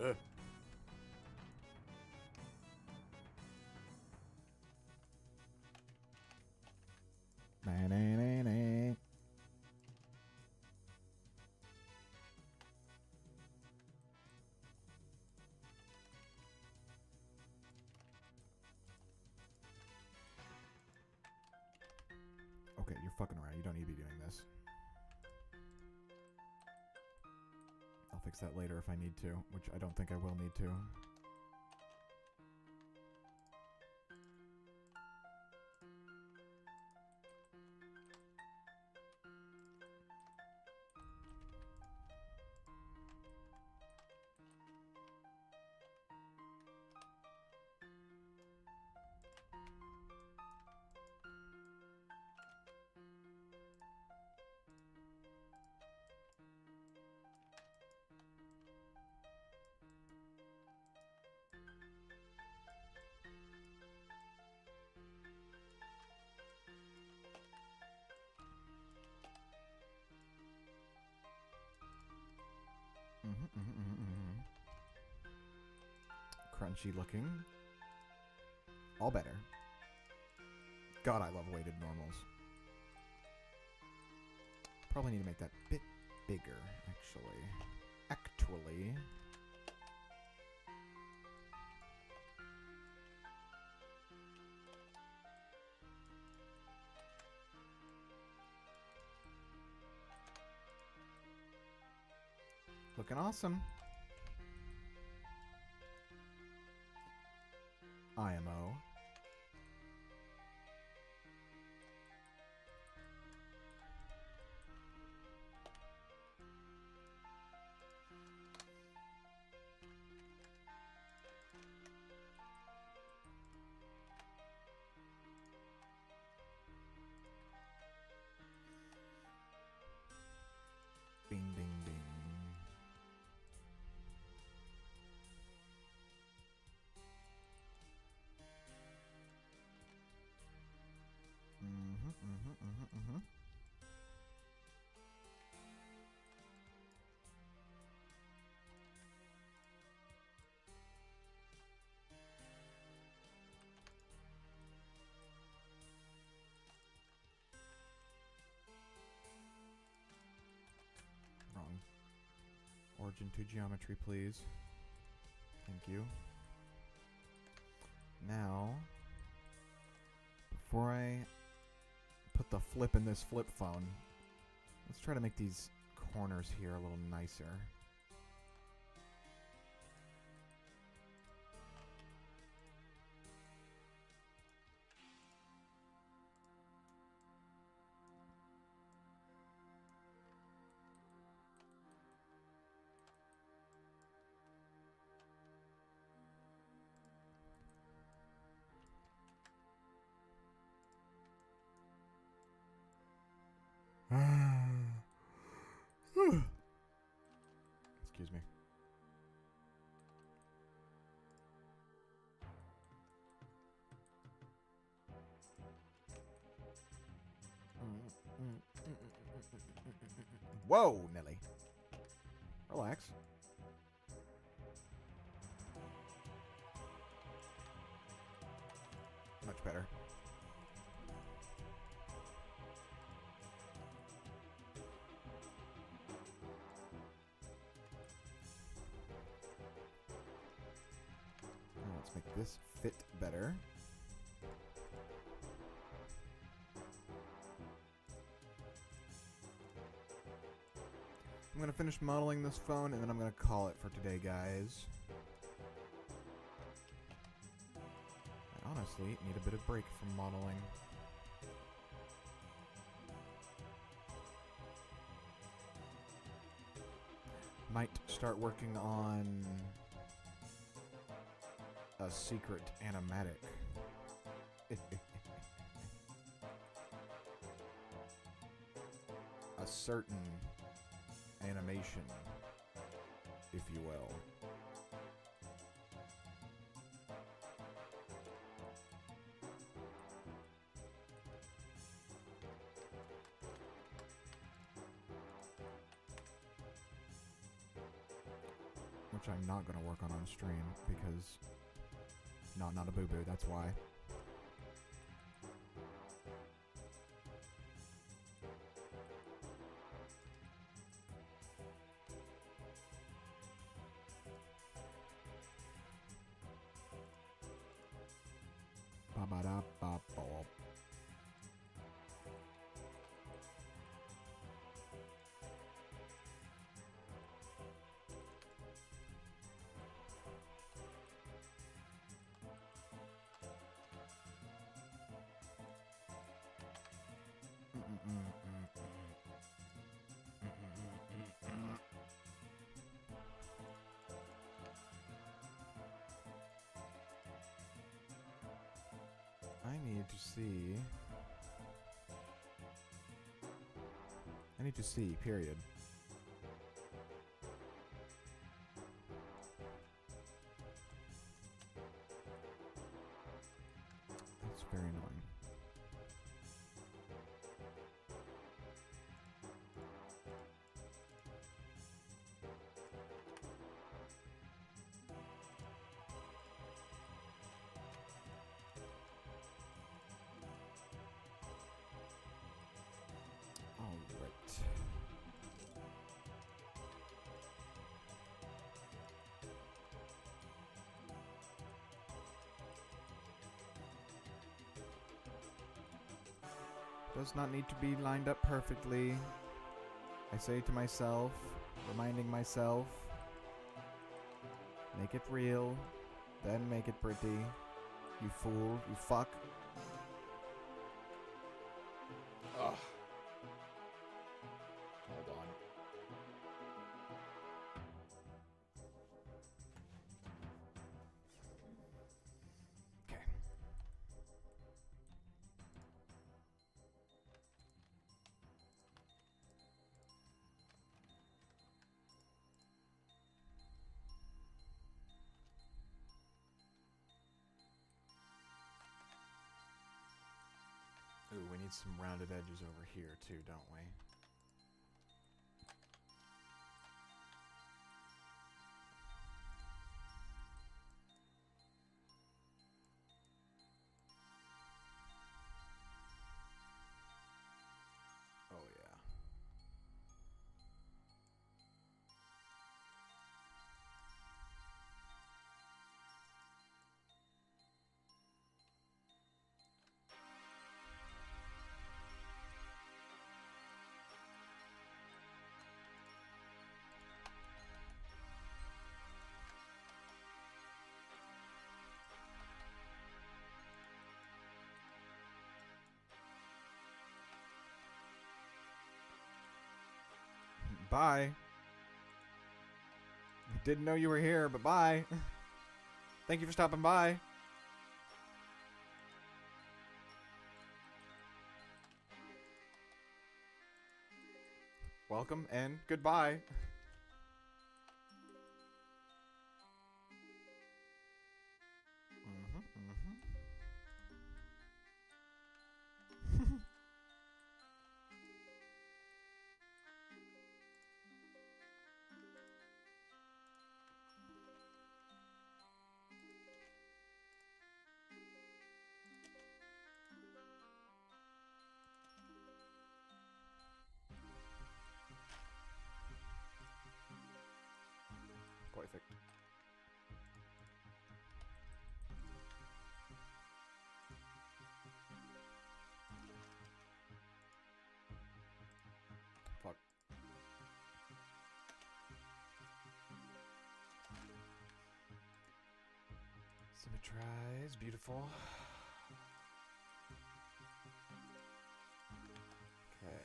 Ugh. Okay, you're fucking around. You don't need to be doing this. I'll fix that later if I need to, which I don't think I will need to. Crunchy looking. All better. God, I love weighted normals. Probably need to make that a bit bigger, actually. Looking awesome. IMO. Bing, bing, bing. Wrong. Origin to geometry, please. Thank you. Now, before I put the flip in this flip phone, let's try to make these corners here a little nicer. Excuse me. Whoa, Nelly. Relax. Much better. Now let's make this fit better. I'm gonna finish modeling this phone, and then I'm gonna call it for today, guys. I honestly need a bit of break from modeling. Might start working on a secret animatic. A certain animation, if you will. Which I'm not going to work on stream because not a boo-boo, that's why. Ba-ba-da-ba-ba. I need to see, period. That's very annoying. Does not need to be lined up perfectly. I say to myself, reminding myself, make it real, then make it pretty. You fool, you fuck. Ugh. Hold on. Okay. Ooh, we need some rounded edges over here too, don't we? Oh yeah. Bye. Didn't know you were here, but bye. Thank you for stopping by. Welcome and goodbye. Perfect. Fuck. Symmetrise, beautiful. Okay.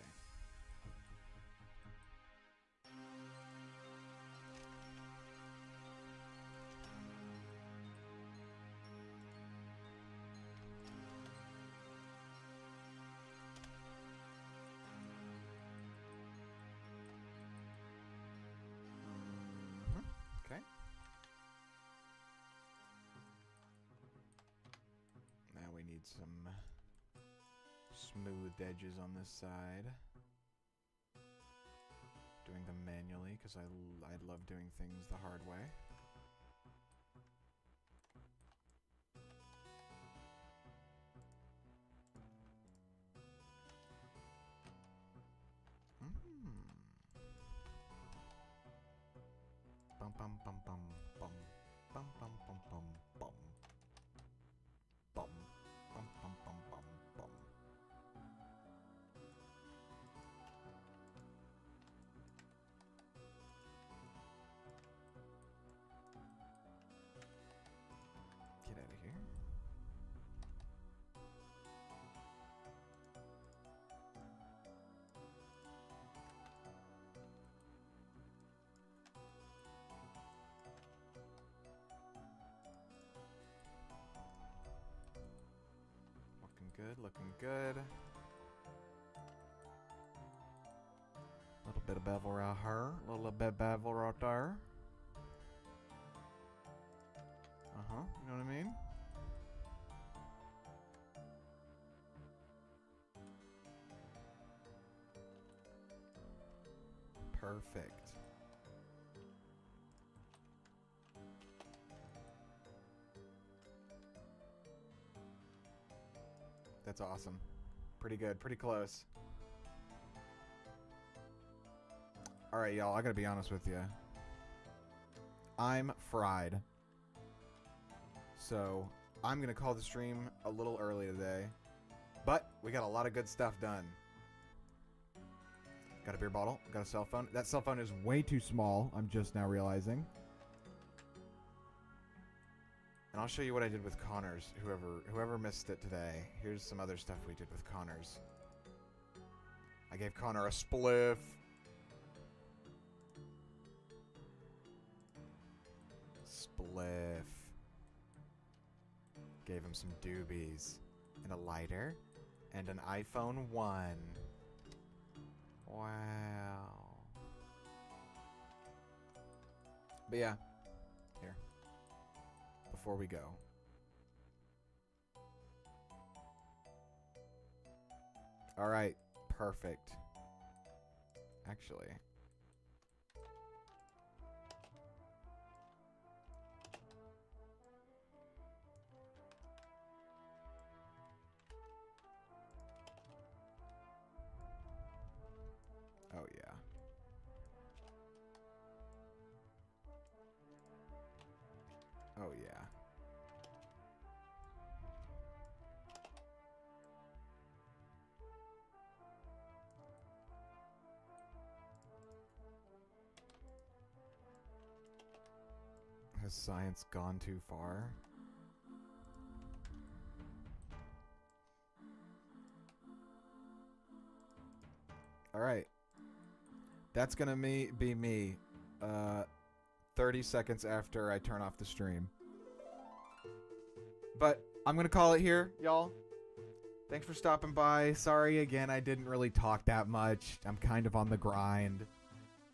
Okay. Now we need some smooth edges on this side. Doing them manually because I love doing things the hard way. Bum bum bum bum bum bum bum bum bum bum bum bum bum bum bum bum. Get out of here. Looking good. Little bit of bevel right here. Little bit of bevel right there. Uh-huh. You know what I mean? Perfect. That's awesome. Pretty good. Pretty close. Alright, y'all. I gotta be honest with you. I'm fried. So, I'm gonna call the stream a little early today. But, we got a lot of good stuff done. Got a beer bottle. Got a cell phone. That cell phone is way too small. I'm just now realizing. And I'll show you what I did with Connors. Whoever missed it today. Here's some other stuff we did with Connors. I gave Connor a spliff. Spliff. Gave him some doobies. And a lighter. And an iPhone 1. Wow. But yeah. Here. Before we go. Alright, perfect. Actually. Oh yeah. Oh yeah. Has science gone too far? Alright. That's gonna be me 30 seconds after I turn off the stream. But I'm gonna call it here, y'all. Thanks for stopping by. Sorry again, I didn't really talk that much. I'm kind of on the grind.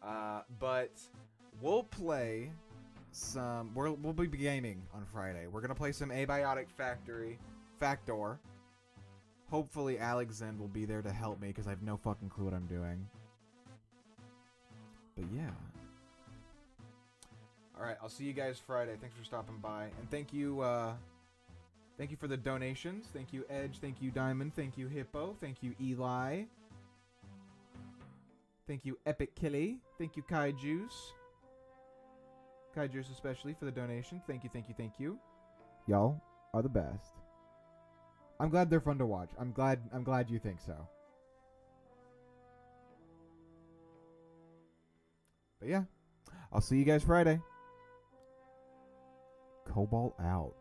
But we'll play some... We'll be gaming on Friday. We're gonna play some Abiotic Factor. Hopefully Alexand will be there to help me, because I have no fucking clue what I'm doing. But yeah. Alright, I'll see you guys Friday. Thanks for stopping by. And thank you for the donations. Thank you, Edge. Thank you, Diamond. Thank you, Hippo. Thank you, Eli. Thank you, Epic Killy. Thank you, Kaijuice. Kaijuice especially for the donation. Thank you, thank you, thank you. Y'all are the best. I'm glad they're fun to watch. I'm glad you think so. But yeah, I'll see you guys Friday. Kobalt out.